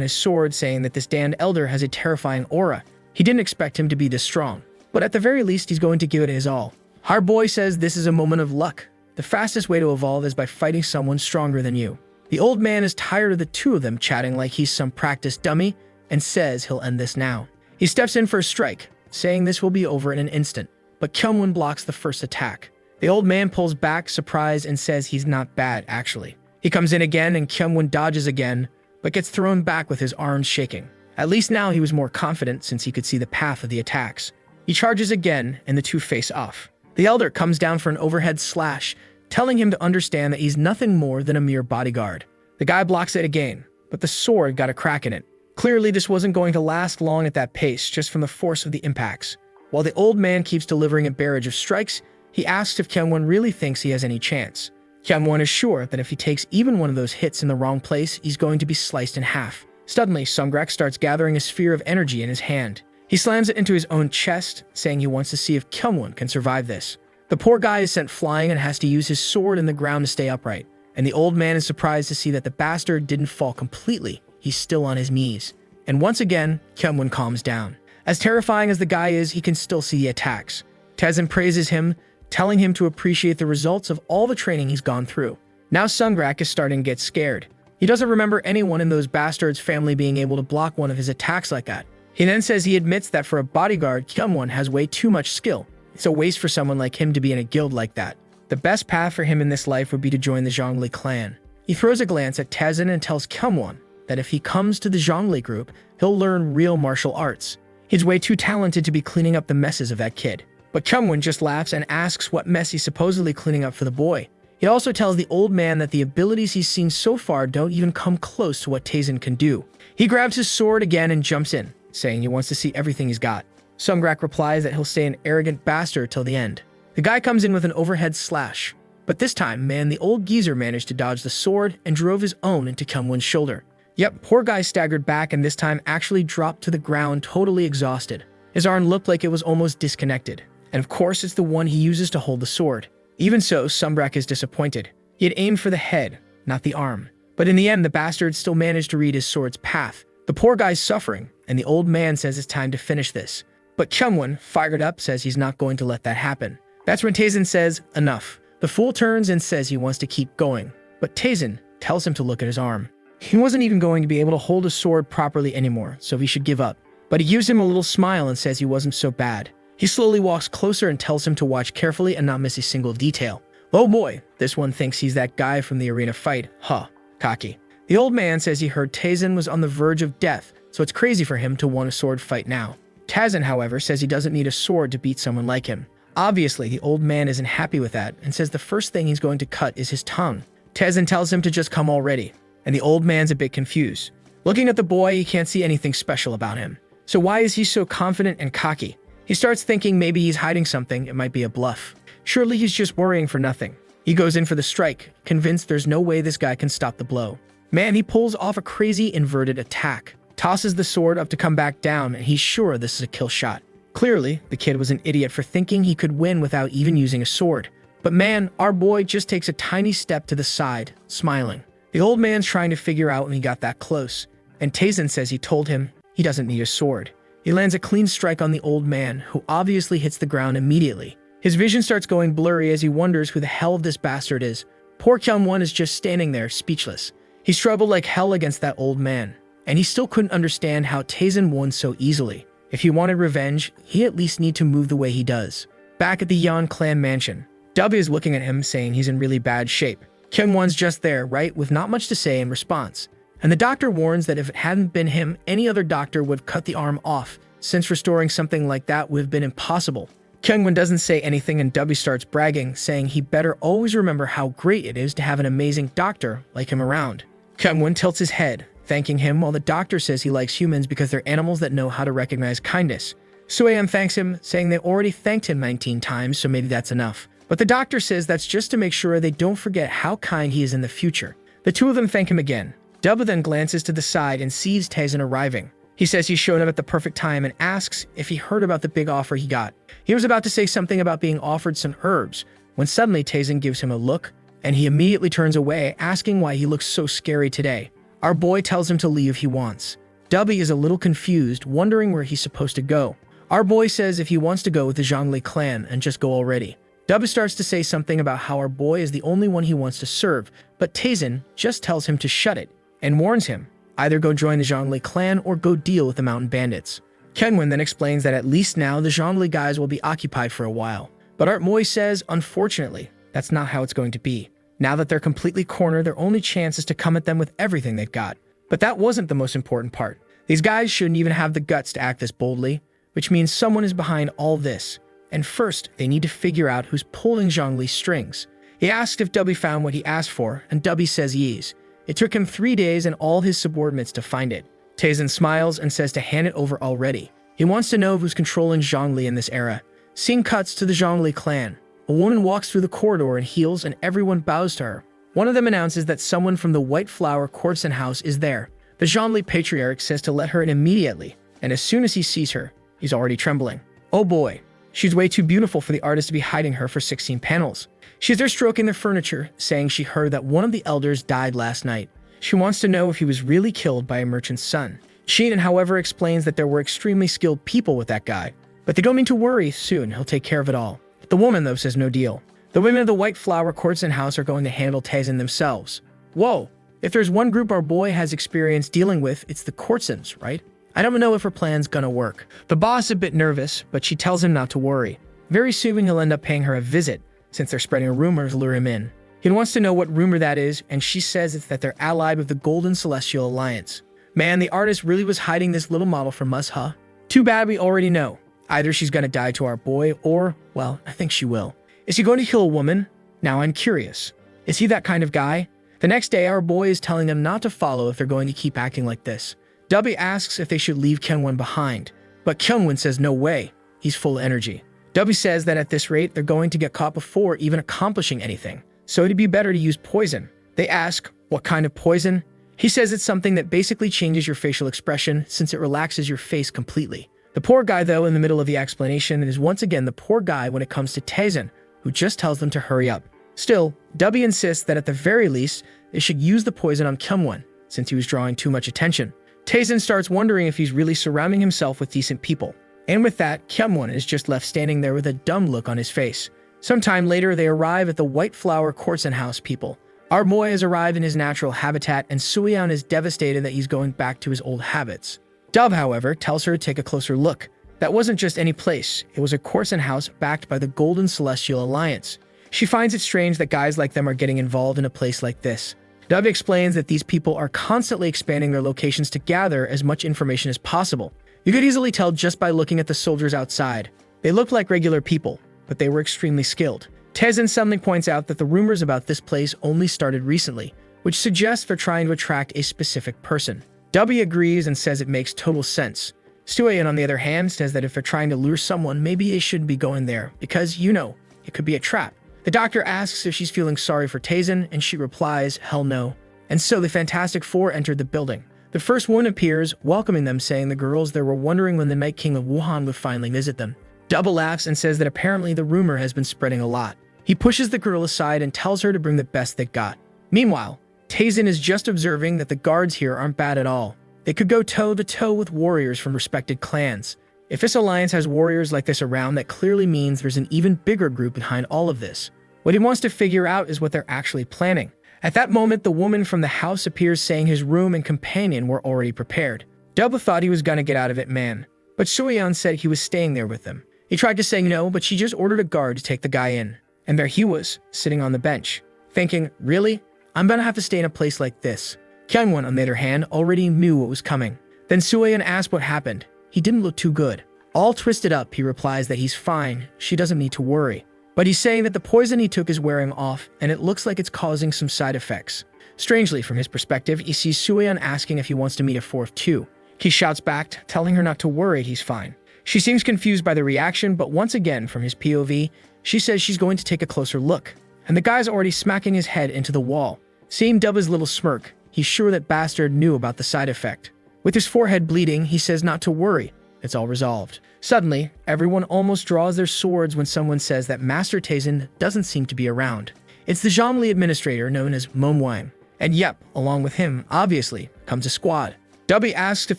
his sword, saying that this damned elder has a terrifying aura. He didn't expect him to be this strong, but at the very least he's going to give it his all. Our boy says this is a moment of luck. The fastest way to evolve is by fighting someone stronger than you. The old man is tired of the two of them chatting like he's some practice dummy and says he'll end this now. He steps in for a strike, saying this will be over in an instant, but Kyungwon blocks the first attack. The old man pulls back, surprised, and says he's not bad, actually. He comes in again and Kyungwon dodges again, but gets thrown back with his arms shaking. At least now he was more confident since he could see the path of the attacks. He charges again and the two face off. The elder comes down for an overhead slash, telling him to understand that he's nothing more than a mere bodyguard. The guy blocks it again, but the sword got a crack in it. Clearly this wasn't going to last long at that pace just from the force of the impacts. While the old man keeps delivering a barrage of strikes, he asks if Kyungwon really thinks he has any chance. Kyungwon is sure that if he takes even one of those hits in the wrong place, he's going to be sliced in half. Suddenly, Sungrak starts gathering a sphere of energy in his hand. He slams it into his own chest, saying he wants to see if Kyungwon can survive this. The poor guy is sent flying and has to use his sword in the ground to stay upright. And the old man is surprised to see that the bastard didn't fall completely. He's still on his knees. And once again, Kyungwon calms down. As terrifying as the guy is, he can still see the attacks. Taesin praises him, telling him to appreciate the results of all the training he's gone through. Now Sungrak is starting to get scared. He doesn't remember anyone in those bastards' family being able to block one of his attacks like that. He then says he admits that for a bodyguard, Kyungwon has way too much skill. It's a waste for someone like him to be in a guild like that. The best path for him in this life would be to join the Zhongli clan. He throws a glance at Taezin and tells Kyungwon that if he comes to the Zhongli group, he'll learn real martial arts. He's way too talented to be cleaning up the messes of that kid. But Kyungwon just laughs and asks what mess he's supposedly cleaning up for the boy. He also tells the old man that the abilities he's seen so far don't even come close to what Taezin can do. He grabs his sword again and jumps in, saying he wants to see everything he's got. Sungrak replies that he'll stay an arrogant bastard till the end. The guy comes in with an overhead slash. But this time, the old geezer managed to dodge the sword and drove his own into Kyungwon's shoulder. Yep, poor guy staggered back and this time actually dropped to the ground totally exhausted. His arm looked like it was almost disconnected. And of course, it's the one he uses to hold the sword. Even so, Sungrak is disappointed. He had aimed for the head, not the arm. But in the end, the bastard still managed to read his sword's path. The poor guy's suffering, and the old man says it's time to finish this. But Kyungwon, fired up, says he's not going to let that happen. That's when Taezin says, enough. The fool turns and says he wants to keep going. But Taezin tells him to look at his arm. He wasn't even going to be able to hold a sword properly anymore, so he should give up. But he gives him a little smile and says he wasn't so bad. He slowly walks closer and tells him to watch carefully and not miss a single detail. Oh boy, this one thinks he's that guy from the arena fight. Huh, cocky. The old man says he heard Taezin was on the verge of death, so it's crazy for him to want a sword fight now. Taezin, however, says he doesn't need a sword to beat someone like him. Obviously, the old man isn't happy with that and says the first thing he's going to cut is his tongue. Taezin tells him to just come already, and the old man's a bit confused. Looking at the boy, he can't see anything special about him. So why is he so confident and cocky? He starts thinking maybe he's hiding something, it might be a bluff. Surely he's just worrying for nothing. He goes in for the strike, convinced there's no way this guy can stop the blow. He pulls off a crazy inverted attack, tosses the sword up to come back down, and he's sure this is a kill shot. Clearly, the kid was an idiot for thinking he could win without even using a sword. But our boy just takes a tiny step to the side, smiling. The old man's trying to figure out when he got that close, and Taezin says he told him he doesn't need a sword. He lands a clean strike on the old man, who obviously hits the ground immediately. His vision starts going blurry as he wonders who the hell this bastard is. Poor Kyungwon is just standing there, speechless. He struggled like hell against that old man, and he still couldn't understand how Taezin won so easily. If he wanted revenge, he at least need to move the way he does. Back at the Yan clan mansion, W is looking at him saying he's in really bad shape. Kyungwon's just there, right, with not much to say in response. And the doctor warns that if it hadn't been him, any other doctor would have cut the arm off, since restoring something like that would have been impossible. Kyungwon doesn't say anything and W starts bragging, saying he better always remember how great it is to have an amazing doctor like him around. Kyungwon tilts his head, thanking him, while the doctor says he likes humans because they're animals that know how to recognize kindness. Sueyam thanks him, saying they already thanked him 19 times, so maybe that's enough. But the doctor says that's just to make sure they don't forget how kind he is in the future. The two of them thank him again. Dubba then glances to the side and sees Taezin arriving. He says he's shown up at the perfect time and asks if he heard about the big offer he got. He was about to say something about being offered some herbs, when suddenly Taezin gives him a look, and he immediately turns away, asking why he looks so scary today. Our boy tells him to leave if he wants. Dubby is a little confused, wondering where he's supposed to go. Our boy says if he wants to go with the Zhongli clan and just go already. Dubby starts to say something about how our boy is the only one he wants to serve, but Taezin just tells him to shut it, and warns him, either go join the Zhongli clan or go deal with the mountain bandits. Kyungwon then explains that at least now the Zhongli guys will be occupied for a while. But Art Moy says, unfortunately, that's not how it's going to be. Now that they're completely cornered, their only chance is to come at them with everything they've got. But that wasn't the most important part. These guys shouldn't even have the guts to act this boldly, which means someone is behind all this. And first, they need to figure out who's pulling Zhongli's strings. He asked if Dubby found what he asked for, and Dubby says he is. It took him 3 days and all his subordinates to find it. Taezin smiles and says to hand it over already. He wants to know who's controlling Zhongli in this era. Scene cuts to the Zhongli clan. A woman walks through the corridor in heels and everyone bows to her. One of them announces that someone from the White Flower Courtesan house is there. The Zhongli patriarch says to let her in immediately, and as soon as he sees her, he's already trembling. Oh boy, she's way too beautiful for the artist to be hiding her for 16 panels. She's there stroking the furniture, saying she heard that one of the elders died last night. She wants to know if he was really killed by a merchant's son. Sheenan, however, explains that there were extremely skilled people with that guy, but they don't need to worry, soon he'll take care of it all. The woman, though, says no deal. The women of the White Flower Courtesan house are going to handle Taezin themselves. Whoa, if there's one group our boy has experience dealing with, it's the Courtesans, right? I don't know if her plan's gonna work. The boss is a bit nervous, but she tells him not to worry. Very soon he'll end up paying her a visit, since they're spreading rumors to lure him in. He wants to know what rumor that is, and she says it's that they're allied with the Golden Celestial Alliance. Man, the artist really was hiding this little model from us, huh? Too bad we already know. Either she's gonna die to our boy, or, well, I think she will. Is he going to kill a woman? Now I'm curious. Is he that kind of guy? The next day, our boy is telling them not to follow if they're going to keep acting like this. W asks if they should leave Kyungwon behind, but Kyungwon says no way. He's full of energy. W says that at this rate, they're going to get caught before even accomplishing anything, so it'd be better to use poison. They ask, what kind of poison? He says it's something that basically changes your facial expression since it relaxes your face completely. The poor guy, though, in the middle of the explanation, is once again the poor guy when it comes to Taesun, who just tells them to hurry up. Still, W insists that at the very least, they should use the poison on Kyungwon, since he was drawing too much attention. Taesun starts wondering if he's really surrounding himself with decent people. And with that, Kyungwon is just left standing there with a dumb look on his face. Sometime later, they arrive at the White Flower Courtson House people. Our boy has arrived in his natural habitat, and Suyeon is devastated that he's going back to his old habits. Dove, however, tells her to take a closer look. That wasn't just any place, it was a Courtson house backed by the Golden Celestial Alliance. She finds it strange that guys like them are getting involved in a place like this. Dove explains that these people are constantly expanding their locations to gather as much information as possible. You could easily tell just by looking at the soldiers outside. They looked like regular people, but they were extremely skilled. Taesun suddenly points out that the rumors about this place only started recently, which suggests they're trying to attract a specific person. W agrees and says it makes total sense. Suyeon, on the other hand, says that if they're trying to lure someone, maybe they shouldn't be going there, because, you know, it could be a trap. The doctor asks if she's feeling sorry for Taesun, and she replies, hell no. And so the Fantastic Four entered the building. The first one appears, welcoming them, saying the girls there were wondering when the Night King of Wuhan would finally visit them. Double laughs and says that apparently the rumor has been spreading a lot. He pushes the girl aside and tells her to bring the best they got. Meanwhile, Taesun is just observing that the guards here aren't bad at all. They could go toe-to-toe with warriors from respected clans. If this alliance has warriors like this around, that clearly means there's an even bigger group behind all of this. What he wants to figure out is what they're actually planning. At that moment, the woman from the house appears saying his room and companion were already prepared. Double thought he was gonna get out of it, man. But Suyeon said he was staying there with them. He tried to say no, but she just ordered a guard to take the guy in. And there he was, sitting on the bench, thinking, really? I'm gonna have to stay in a place like this. Kyungwon, on the other hand, already knew what was coming. Then Suyeon asked what happened. He didn't look too good. All twisted up, he replies that he's fine, she doesn't need to worry. But he's saying that the poison he took is wearing off, and it looks like it's causing some side effects. Strangely, from his perspective, he sees Suyeon asking if he wants to meet a fourth too. He shouts back, telling her not to worry, he's fine. She seems confused by the reaction, but once again, from his POV, she says she's going to take a closer look. And the guy's already smacking his head into the wall. Seeing Dubba's little smirk, he's sure that bastard knew about the side effect. With his forehead bleeding, he says not to worry. It's all resolved. Suddenly, everyone almost draws their swords when someone says that Master Taesun doesn't seem to be around. It's the Zhongli administrator known as Manhwa. And yep, along with him, obviously, comes a squad. W asks if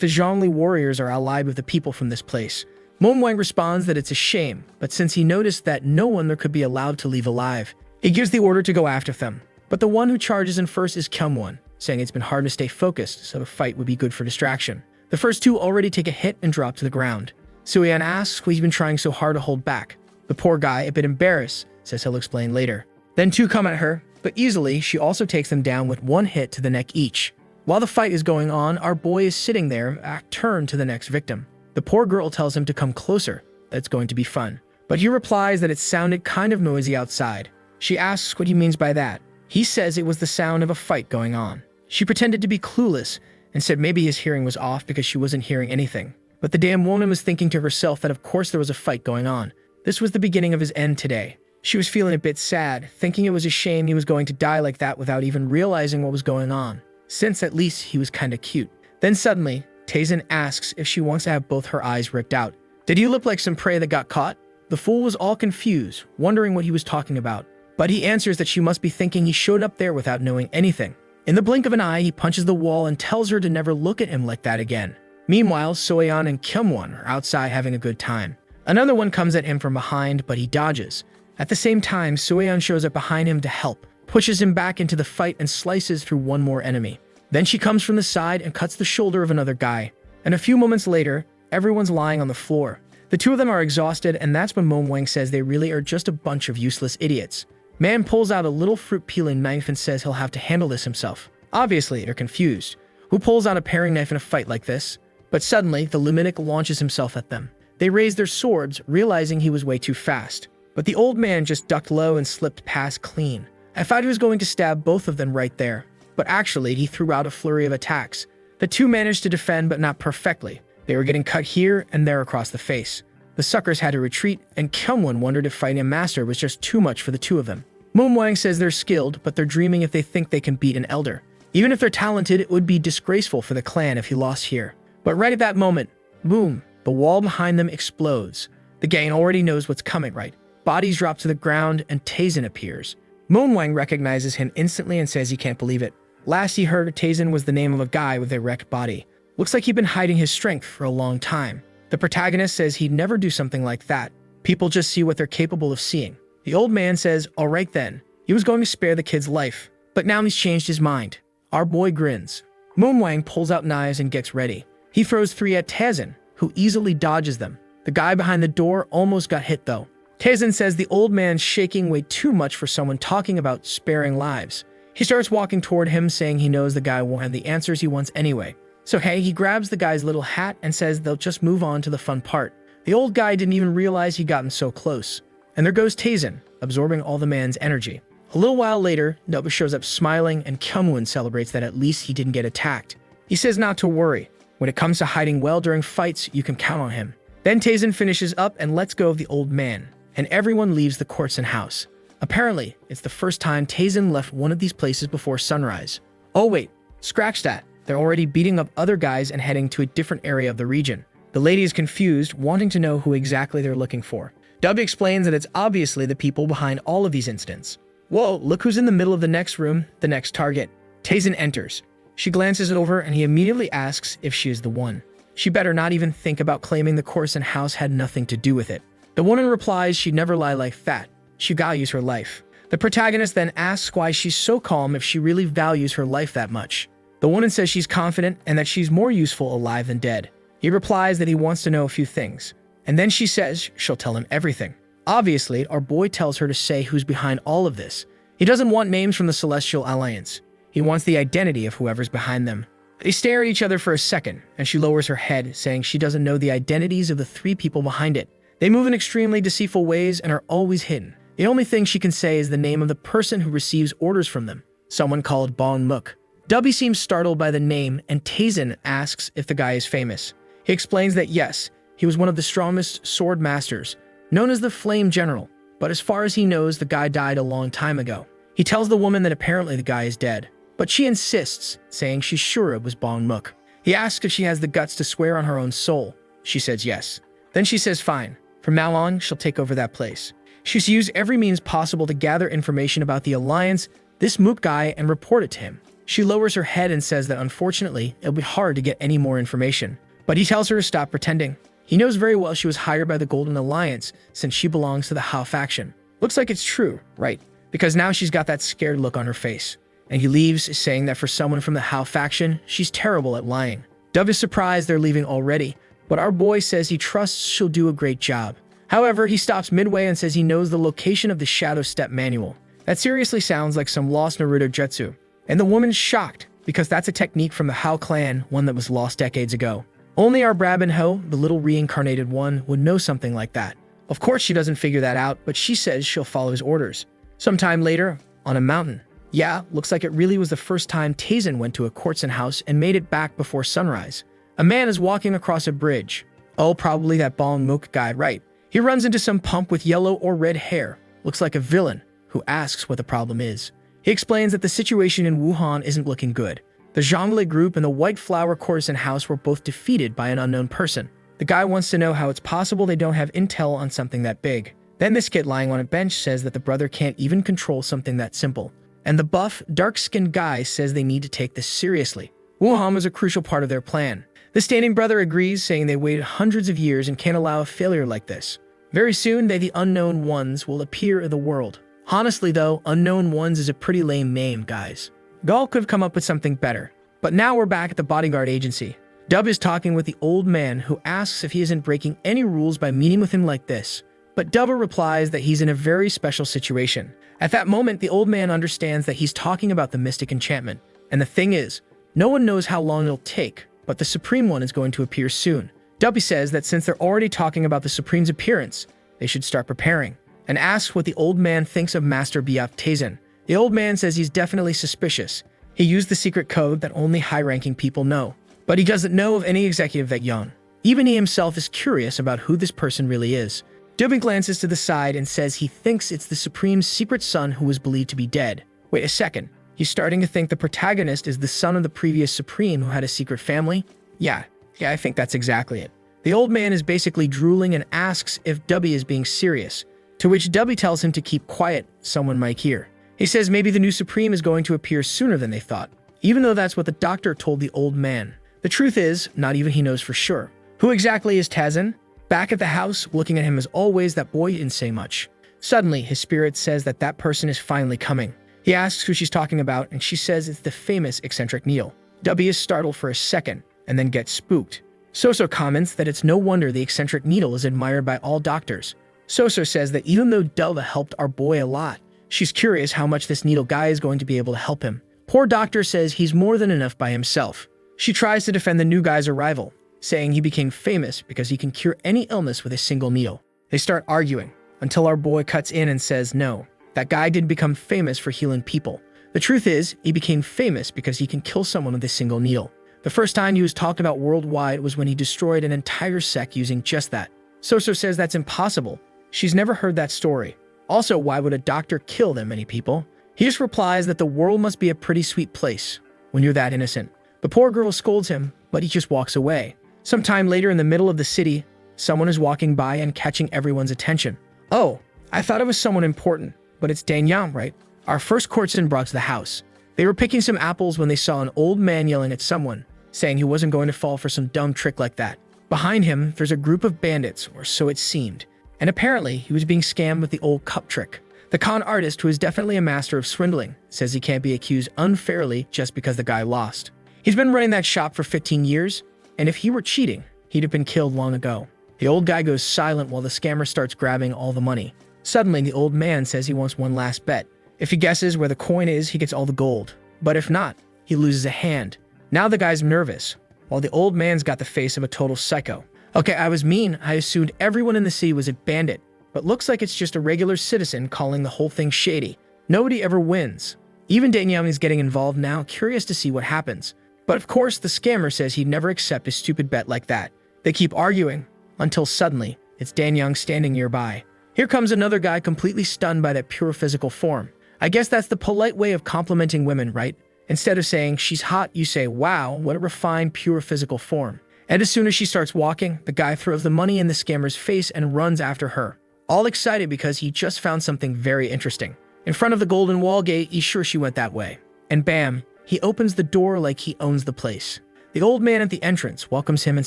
the Zhongli warriors are allied with the people from this place. Manhwa responds that it's a shame, but since he noticed that no one there could be allowed to leave alive, he gives the order to go after them. But the one who charges in first is Kyungwon, saying it's been hard to stay focused, so the fight would be good for distraction. The first two already take a hit and drop to the ground. Suyeon asks what he's been trying so hard to hold back. The poor guy, a bit embarrassed, says he'll explain later. Then two come at her, but easily she also takes them down with one hit to the neck each. While the fight is going on, our boy is sitting there, turned to the next victim. The poor girl tells him to come closer, that it's going to be fun. But he replies that it sounded kind of noisy outside. She asks what he means by that. He says it was the sound of a fight going on. She pretended to be clueless and said maybe his hearing was off because she wasn't hearing anything. But the damn woman was thinking to herself that of course there was a fight going on. This was the beginning of his end today. She was feeling a bit sad, thinking it was a shame he was going to die like that without even realizing what was going on, since at least he was kinda cute. Then suddenly, Taesun asks if she wants to have both her eyes ripped out. Did he look like some prey that got caught? The fool was all confused, wondering what he was talking about. But he answers that she must be thinking he showed up there without knowing anything. In the blink of an eye, he punches the wall and tells her to never look at him like that again. Meanwhile, Suyeon and Kyungwon are outside having a good time. Another one comes at him from behind, but he dodges. At the same time, Suyeon shows up behind him to help, pushes him back into the fight and slices through one more enemy. Then she comes from the side and cuts the shoulder of another guy. And a few moments later, everyone's lying on the floor. The two of them are exhausted, and that's when Mom Wang says they really are just a bunch of useless idiots. Man pulls out a little fruit peeling knife and says he'll have to handle this himself. Obviously, they're confused. Who pulls out a paring knife in a fight like this? But suddenly, the lunatic launches himself at them. They raise their swords, realizing he was way too fast. But the old man just ducked low and slipped past clean. I thought he was going to stab both of them right there. But actually, he threw out a flurry of attacks. The two managed to defend, but not perfectly. They were getting cut here and there across the face. The suckers had to retreat, and Kyungwon wondered if fighting a master was just too much for the two of them. Moon Wang says they're skilled, but they're dreaming if they think they can beat an elder. Even if they're talented, it would be disgraceful for the clan if he lost here. But right at that moment, boom, the wall behind them explodes. The gang already knows what's coming, right? Bodies drop to the ground, and Taizan appears. Moon Wang recognizes him instantly and says he can't believe it. Last he heard, Taizan was the name of a guy with a wrecked body. Looks like he'd been hiding his strength for a long time. The protagonist says he'd never do something like that. People just see what they're capable of seeing. The old man says, all right then. He was going to spare the kid's life, but now he's changed his mind. Our boy grins. Moon Wang pulls out knives and gets ready. He throws 3 at Taizan, who easily dodges them. The guy behind the door almost got hit though. Taizan says the old man's shaking way too much for someone talking about sparing lives. He starts walking toward him, saying he knows the guy won't have the answers he wants anyway. So hey, he grabs the guy's little hat and says they'll just move on to the fun part. The old guy didn't even realize he'd gotten so close. And there goes Taizan, absorbing all the man's energy. A little while later, Nova shows up smiling, and Kyungwon celebrates that at least he didn't get attacked. He says not to worry. When it comes to hiding well during fights, you can count on him. Then Taizan finishes up and lets go of the old man, and everyone leaves the courts and house. Apparently, it's the first time Taizan left one of these places before sunrise. Oh wait, scratch that. They're already beating up other guys and heading to a different area of the region. The lady is confused, wanting to know who exactly they're looking for. Dub explains that it's obviously the people behind all of these incidents. Whoa, look who's in the middle of the next room, the next target. Taizan enters. She glances over and he immediately asks if she is the one. She better not even think about claiming the course and house had nothing to do with it. The woman replies she'd never lie like that. She values her life. The protagonist then asks why she's so calm if she really values her life that much. The woman says she's confident and that she's more useful alive than dead. He replies that he wants to know a few things. And then she says she'll tell him everything. Obviously, our boy tells her to say who's behind all of this. He doesn't want names from the Celestial Alliance. He wants the identity of whoever's behind them. They stare at each other for a second, and she lowers her head, saying she doesn't know the identities of the 3 people behind it. They move in extremely deceitful ways and are always hidden. The only thing she can say is the name of the person who receives orders from them, someone called Bong Mook. Dubby seems startled by the name, and Taizan asks if the guy is famous. He explains that yes, he was one of the strongest sword masters, known as the Flame General, but as far as he knows, the guy died a long time ago. He tells the woman that apparently the guy is dead, but she insists, saying she's sure it was Bong Mook. He asks if she has the guts to swear on her own soul. She says yes. Then she says fine. From now on, she'll take over that place. She's used every means possible to gather information about the Alliance, this Mook guy, and report it to him. She lowers her head and says that unfortunately, it'll be hard to get any more information. But he tells her to stop pretending. He knows very well she was hired by the Golden Alliance since she belongs to the Hao faction. Looks like it's true, right? Because now she's got that scared look on her face. And he leaves, saying that for someone from the Hao faction, she's terrible at lying. Dove is surprised they're leaving already, but our boy says he trusts she'll do a great job. However, he stops midway and says he knows the location of the Shadow Step manual. That seriously sounds like some lost Naruto jutsu. And the woman's shocked, because that's a technique from the Hao clan, one that was lost decades ago. Only our Brabin Ho, the little reincarnated one, would know something like that. Of course she doesn't figure that out, but she says she'll follow his orders. Sometime later, on a mountain. Yeah, looks like it really was the first time Taizan went to a courtson house and made it back before sunrise. A man is walking across a bridge. Oh, probably that Bong Mook guy, right? He runs into some pump with yellow or red hair. Looks like a villain, who asks what the problem is. He explains that the situation in Wuhan isn't looking good. The Zhongle group and the White Flower courtesan house were both defeated by an unknown person. The guy wants to know how it's possible they don't have intel on something that big. Then this kid lying on a bench says that the brother can't even control something that simple. And the buff, dark-skinned guy says they need to take this seriously. Wuhan was a crucial part of their plan. The standing brother agrees, saying they waited hundreds of years and can't allow a failure like this. Very soon, they the Unknown Ones will appear in the world. Honestly though, Unknown Ones is a pretty lame name, guys. Gall could have come up with something better. But now we're back at the bodyguard agency. Dub is talking with the old man, who asks if he isn't breaking any rules by meeting with him like this. But Dubba replies that he's in a very special situation. At that moment, the old man understands that he's talking about the mystic enchantment. And the thing is, no one knows how long it'll take, but the Supreme One is going to appear soon. Dubby says that since they're already talking about the Supreme's appearance, they should start preparing, and asks what the old man thinks of Master Biaf Tazen. The old man says he's definitely suspicious. He used the secret code that only high-ranking people know, but he doesn't know of any executive that young. Even he himself is curious about who this person really is. Dubin glances to the side and says he thinks it's the Supreme's secret son who was believed to be dead. Wait a second. He's starting to think the protagonist is the son of the previous Supreme who had a secret family? Yeah, I think that's exactly it. The old man is basically drooling and asks if Dubby is being serious, to which Dubby tells him to keep quiet, someone might hear. He says maybe the new Supreme is going to appear sooner than they thought, even though that's what the doctor told the old man. The truth is, not even he knows for sure. Who exactly is Tazen? Back at the house, looking at him as always, that boy didn't say much. Suddenly, his spirit says that that person is finally coming. He asks who she's talking about, and she says it's the famous eccentric Neil. Dubby is startled for a second, and then gets spooked. Soso comments that it's no wonder the eccentric needle is admired by all doctors. Soso says that even though Delva helped our boy a lot, she's curious how much this needle guy is going to be able to help him. Poor doctor says he's more than enough by himself. She tries to defend the new guy's arrival, saying he became famous because he can cure any illness with a single needle. They start arguing, until our boy cuts in and says no, that guy didn't become famous for healing people. The truth is, he became famous because he can kill someone with a single needle. The first time he was talked about worldwide was when he destroyed an entire sect using just that. Soso says that's impossible. She's never heard that story. Also, why would a doctor kill that many people? He just replies that the world must be a pretty sweet place when you're that innocent. The poor girl scolds him, but he just walks away. Sometime later in the middle of the city, someone is walking by and catching everyone's attention. Oh, I thought it was someone important, but it's Danyang, right? Our first courtesan brought to the house. They were picking some apples when they saw an old man yelling at someone, saying he wasn't going to fall for some dumb trick like that. Behind him, there's a group of bandits, or so it seemed, and apparently he was being scammed with the old cup trick. The con artist, who is definitely a master of swindling, says he can't be accused unfairly just because the guy lost. He's been running that shop for 15 years, and if he were cheating, he'd have been killed long ago. The old guy goes silent while the scammer starts grabbing all the money. Suddenly, the old man says he wants one last bet. If he guesses where the coin is, he gets all the gold. But if not, he loses a hand. Now the guy's nervous, while the old man's got the face of a total psycho. Okay, I was mean. I assumed everyone in the city was a bandit, but looks like it's just a regular citizen calling the whole thing shady. Nobody ever wins. Even Danyang is getting involved now, curious to see what happens. But of course, the scammer says he'd never accept a stupid bet like that. They keep arguing, until suddenly, it's Danyang standing nearby. Here comes another guy completely stunned by that pure physical form. I guess that's the polite way of complimenting women, right? Instead of saying, she's hot, you say, wow, what a refined, pure physical form. And as soon as she starts walking, the guy throws the money in the scammer's face and runs after her, all excited because he just found something very interesting. In front of the golden wall gate, he's sure she went that way. And bam, he opens the door like he owns the place. The old man at the entrance welcomes him and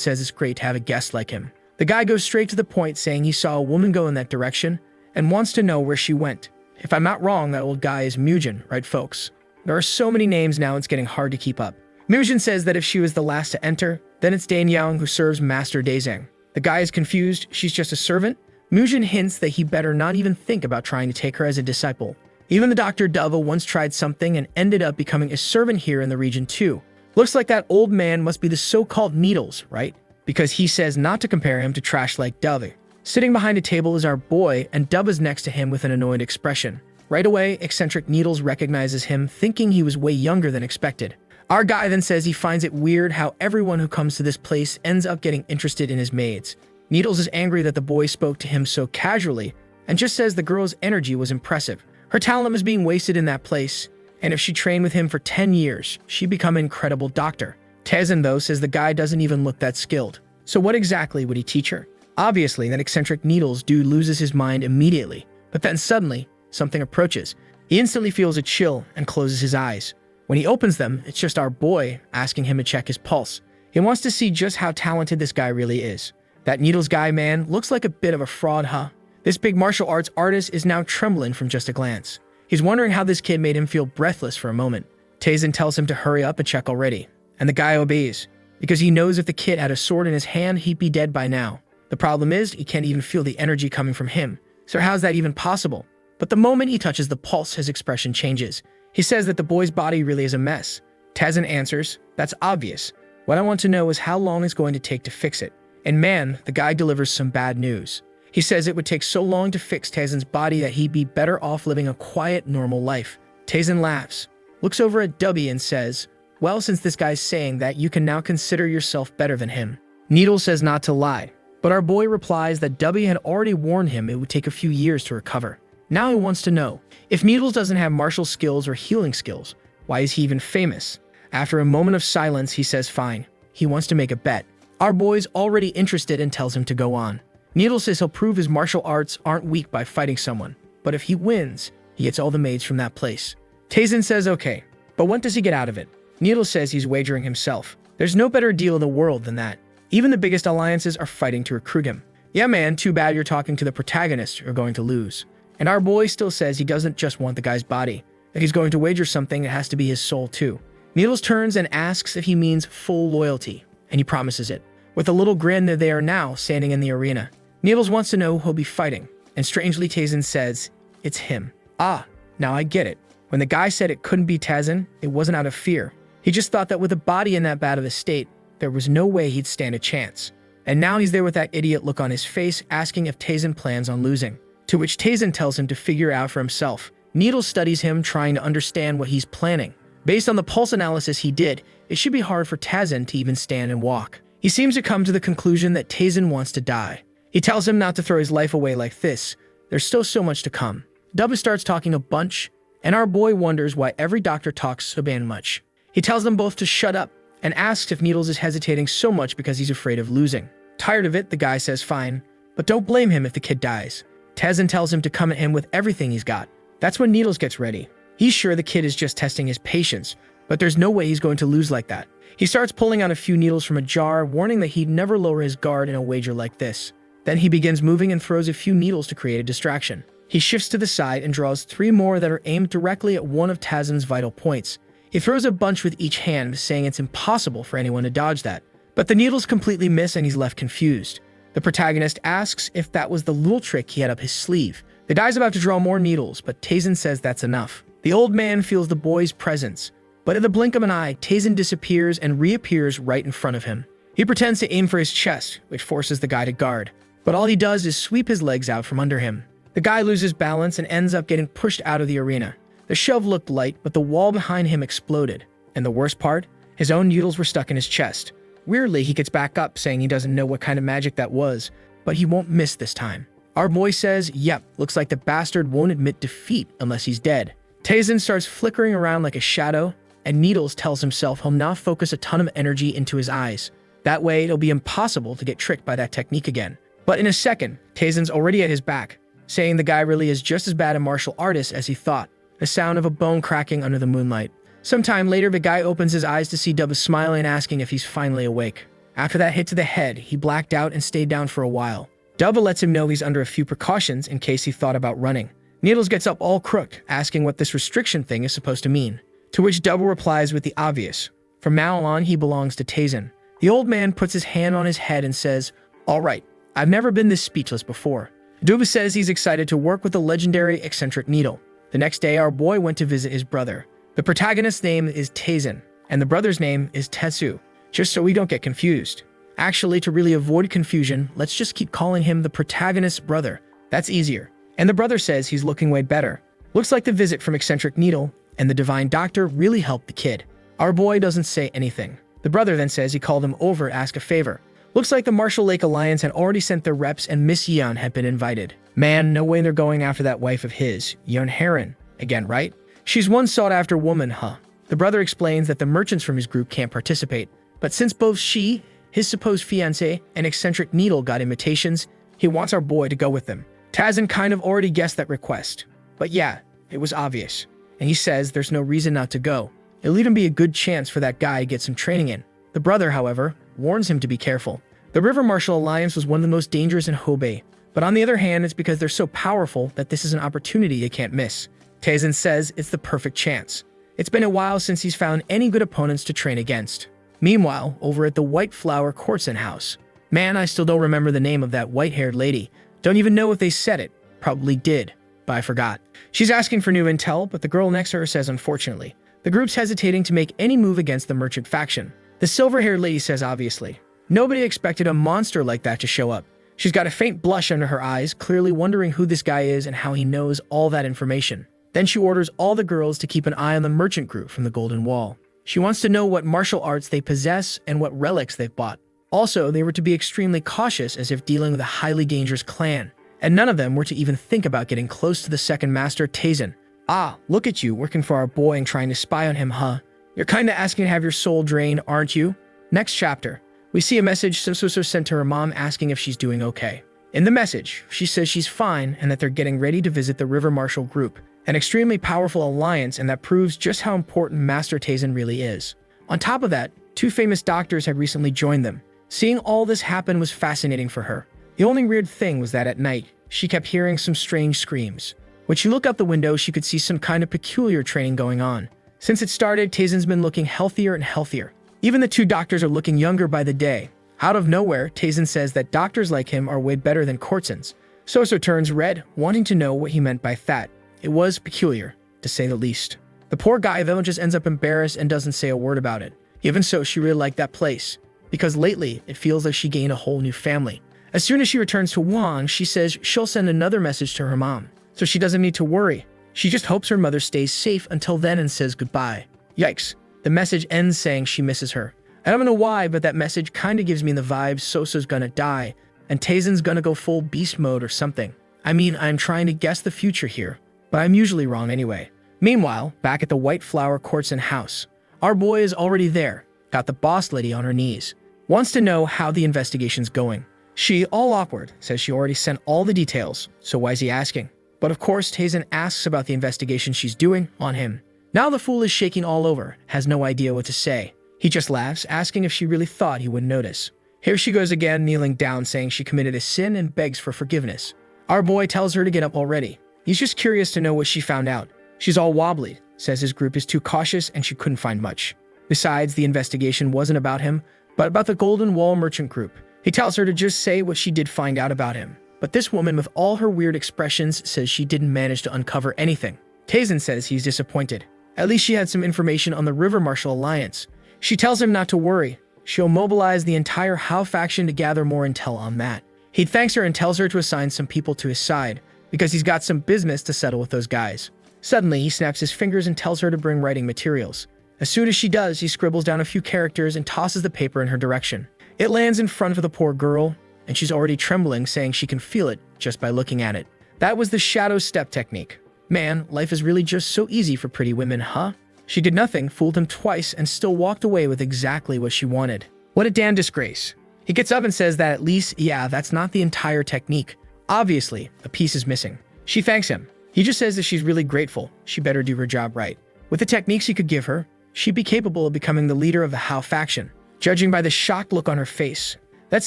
says it's great to have a guest like him. The guy goes straight to the point, saying he saw a woman go in that direction and wants to know where she went. If I'm not wrong, that old guy is Mujin, right folks? There are so many names now, it's getting hard to keep up. Mujin says that if she was the last to enter, then it's Danyang who serves Master Daezang. The guy is confused, she's just a servant. Mujin hints that he better not even think about trying to take her as a disciple. Even the Dr. Dava once tried something and ended up becoming a servant here in the region too. Looks like that old man must be the so-called Needles, right? Because he says not to compare him to trash like Dava. Sitting behind a table is our boy, and Dava's next to him with an annoyed expression. Right away, eccentric Needles recognizes him, thinking he was way younger than expected. Our guy then says he finds it weird how everyone who comes to this place ends up getting interested in his maids. Needles is angry that the boy spoke to him so casually, and just says the girl's energy was impressive. Her talent was being wasted in that place, and if she trained with him for 10 years, she'd become an incredible doctor. Tazen, though, says the guy doesn't even look that skilled. So what exactly would he teach her? Obviously, that eccentric Needles dude loses his mind immediately, but then suddenly, something approaches. He instantly feels a chill and closes his eyes. When he opens them, it's just our boy asking him to check his pulse. He wants to see just how talented this guy really is. That Needles guy, man, looks like a bit of a fraud, huh? This big martial arts artist is now trembling from just a glance. He's wondering how this kid made him feel breathless for a moment. Tazen tells him to hurry up and check already, and the guy obeys. because he knows if the kid had a sword in his hand, he'd be dead by now. The problem is, he can't even feel the energy coming from him. So how's that even possible? But the moment he touches the pulse, his expression changes. He says that the boy's body really is a mess. Tazen answers, that's obvious. What I want to know is how long it's going to take to fix it. And man, the guy delivers some bad news. He says it would take so long to fix Tazen's body that he'd be better off living a quiet, normal life. Tazen laughs, looks over at Dubby and says, well, since this guy's saying that, you can now consider yourself better than him. Needle says not to lie, but our boy replies that Dubby had already warned him it would take a few years to recover. Now he wants to know, if Needles doesn't have martial skills or healing skills, why is he even famous? After a moment of silence, he says fine. He wants to make a bet. Our boy's already interested and tells him to go on. Needles says he'll prove his martial arts aren't weak by fighting someone, but if he wins, he gets all the maids from that place. Tazen says okay, but what does he get out of it? Needles says he's wagering himself. There's no better deal in the world than that. Even the biggest alliances are fighting to recruit him. Yeah man, too bad you're talking to the protagonist, you're going to lose. And our boy still says he doesn't just want the guy's body. If he's going to wager something, it has to be his soul too. Needles turns and asks if he means full loyalty, and he promises it. With a little grin, they are now standing in the arena. Needles wants to know who he'll be fighting, and strangely Tazen says, it's him. Ah, now I get it. When the guy said it couldn't be Tazen, it wasn't out of fear. He just thought that with a body in that bad of a state, there was no way he'd stand a chance. And now he's there with that idiot look on his face, asking if Tazen plans on losing. To which Tazen tells him to figure it out for himself. Needles studies him, trying to understand what he's planning. Based on the pulse analysis he did, it should be hard for Tazen to even stand and walk. He seems to come to the conclusion that Tazen wants to die. He tells him not to throw his life away like this. There's still so much to come. Dubba starts talking a bunch, and our boy wonders why every doctor talks so damn much. He tells them both to shut up, and asks if Needles is hesitating so much because he's afraid of losing. Tired of it, the guy says fine, but don't blame him if the kid dies. Tazen tells him to come at him with everything he's got. That's when Needles gets ready. He's sure the kid is just testing his patience, but there's no way he's going to lose like that. He starts pulling out a few needles from a jar, warning that he'd never lower his guard in a wager like this. Then he begins moving and throws a few needles to create a distraction. He shifts to the side and draws 3 more that are aimed directly at one of Tazen's vital points. He throws a bunch with each hand, saying it's impossible for anyone to dodge that. But the needles completely miss and he's left confused. The protagonist asks if that was the little trick he had up his sleeve. The guy's about to draw more needles, but Tazen says that's enough. The old man feels the boy's presence, but in the blink of an eye, Tazen disappears and reappears right in front of him. He pretends to aim for his chest, which forces the guy to guard, but all he does is sweep his legs out from under him. The guy loses balance and ends up getting pushed out of the arena. The shove looked light, but the wall behind him exploded. And the worst part? His own needles were stuck in his chest. Weirdly, he gets back up, saying he doesn't know what kind of magic that was, but he won't miss this time. Our boy says, yep, looks like the bastard won't admit defeat unless he's dead. Tazen starts flickering around like a shadow, and Needles tells himself he'll now focus a ton of energy into his eyes. That way, it'll be impossible to get tricked by that technique again. But in a second, Tazen's already at his back, saying the guy really is just as bad a martial artist as he thought. The sound of a bone cracking under the moonlight. Sometime later, the guy opens his eyes to see Dubba smiling and asking if he's finally awake. After that hit to the head, he blacked out and stayed down for a while. Dubba lets him know he's under a few precautions in case he thought about running. Needles gets up all crooked, asking what this restriction thing is supposed to mean. To which Dubba replies with the obvious. From now on, he belongs to Tazen. The old man puts his hand on his head and says, all right, I've never been this speechless before. Dubba says he's excited to work with the legendary eccentric Needle. The next day, our boy went to visit his brother. The protagonist's name is Tazen, and the brother's name is Tetsu, just so we don't get confused. Actually, to really avoid confusion, let's just keep calling him the protagonist's brother. That's easier. And the brother says he's looking way better. Looks like the visit from eccentric Needle and the divine doctor really helped the kid. Our boy doesn't say anything. The brother then says he called him over to ask a favor. Looks like the Marshall Lake Alliance had already sent their reps and Miss Yeon had been invited. Man, no way they're going after that wife of his, Yeon Heron. Again, right? She's one sought-after woman, huh? The brother explains that the merchants from his group can't participate, but since both she, his supposed fiancé, and eccentric Needle got invitations, he wants our boy to go with them. Tazen kind of already guessed that request. But yeah, it was obvious. And he says there's no reason not to go. It'll even be a good chance for that guy to get some training in. The brother, however, warns him to be careful. The River Marshall Alliance was one of the most dangerous in Hobei, but on the other hand, it's because they're so powerful that this is an opportunity you can't miss. Tazen says it's the perfect chance. It's been a while since he's found any good opponents to train against. Meanwhile, over at the White Flower Courtson house. Man, I still don't remember the name of that white-haired lady. Don't even know if they said it. Probably did, but I forgot. She's asking for new intel, but the girl next to her says unfortunately. The group's hesitating to make any move against the merchant faction. The silver-haired lady says obviously. Nobody expected a monster like that to show up. She's got a faint blush under her eyes, clearly wondering who this guy is and how he knows all that information. Then she orders all the girls to keep an eye on the merchant group from the Golden Wall. She wants to know what martial arts they possess and what relics they've bought. Also, they were to be extremely cautious as if dealing with a highly dangerous clan, and none of them were to even think about getting close to the second master, Tazen. Ah, look at you, working for our boy and trying to spy on him, huh? You're kinda asking to have your soul drained, aren't you? Next chapter. We see a message Simsuso sent to her mom asking if she's doing okay. In the message, she says she's fine and that they're getting ready to visit the River Marshal Group, an extremely powerful alliance, and that proves just how important Master Tazen really is. On top of that, 2 famous doctors had recently joined them. Seeing all this happen was fascinating for her. The only weird thing was that at night, she kept hearing some strange screams. When she looked out the window, she could see some kind of peculiar training going on. Since it started, Tazen's been looking healthier and healthier. Even the 2 doctors are looking younger by the day. Out of nowhere, Tazen says that doctors like him are way better than Courtsons. Soso turns red, wanting to know what he meant by that. It was peculiar, to say the least. The poor guy though just ends up embarrassed and doesn't say a word about it. Even so, she really liked that place, because lately, it feels like she gained a whole new family. As soon as she returns to Wang, she says she'll send another message to her mom, so she doesn't need to worry. She just hopes her mother stays safe until then and says goodbye. Yikes. The message ends saying she misses her. I don't know why, but that message kinda gives me the vibes Soso's gonna die, and Tazen's gonna go full beast mode or something. I mean, I'm trying to guess the future here, but I'm usually wrong anyway. Meanwhile, back at the White Flower Courtson house, our boy is already there, got the boss lady on her knees. Wants to know how the investigation's going. She, all awkward, says she already sent all the details, so why is he asking? But of course, Tazen asks about the investigation she's doing on him. Now the fool is shaking all over, has no idea what to say. He just laughs, asking if she really thought he wouldn't notice. Here she goes again, kneeling down, saying she committed a sin and begs for forgiveness. Our boy tells her to get up already. He's just curious to know what she found out. She's all wobbly, says his group is too cautious and she couldn't find much. Besides, the investigation wasn't about him, but about the Golden Wall Merchant Group. He tells her to just say what she did find out about him. But this woman, with all her weird expressions, says she didn't manage to uncover anything. Tazen says he's disappointed. At least she had some information on the River Marshal Alliance. She tells him not to worry. She'll mobilize the entire Hao faction to gather more intel on that. He thanks her and tells her to assign some people to his side, because he's got some business to settle with those guys. Suddenly, he snaps his fingers and tells her to bring writing materials. As soon as she does, he scribbles down a few characters and tosses the paper in her direction. It lands in front of the poor girl, and she's already trembling, saying she can feel it just by looking at it. That was the shadow step technique. Man, life is really just so easy for pretty women, huh? She did nothing, fooled him twice, and still walked away with exactly what she wanted. What a damn disgrace. He gets up and says that at least, yeah, that's not the entire technique. Obviously, a piece is missing. She thanks him. He just says that she's really grateful. She better do her job right. With the techniques he could give her, she'd be capable of becoming the leader of the Hao faction, judging by the shocked look on her face. That's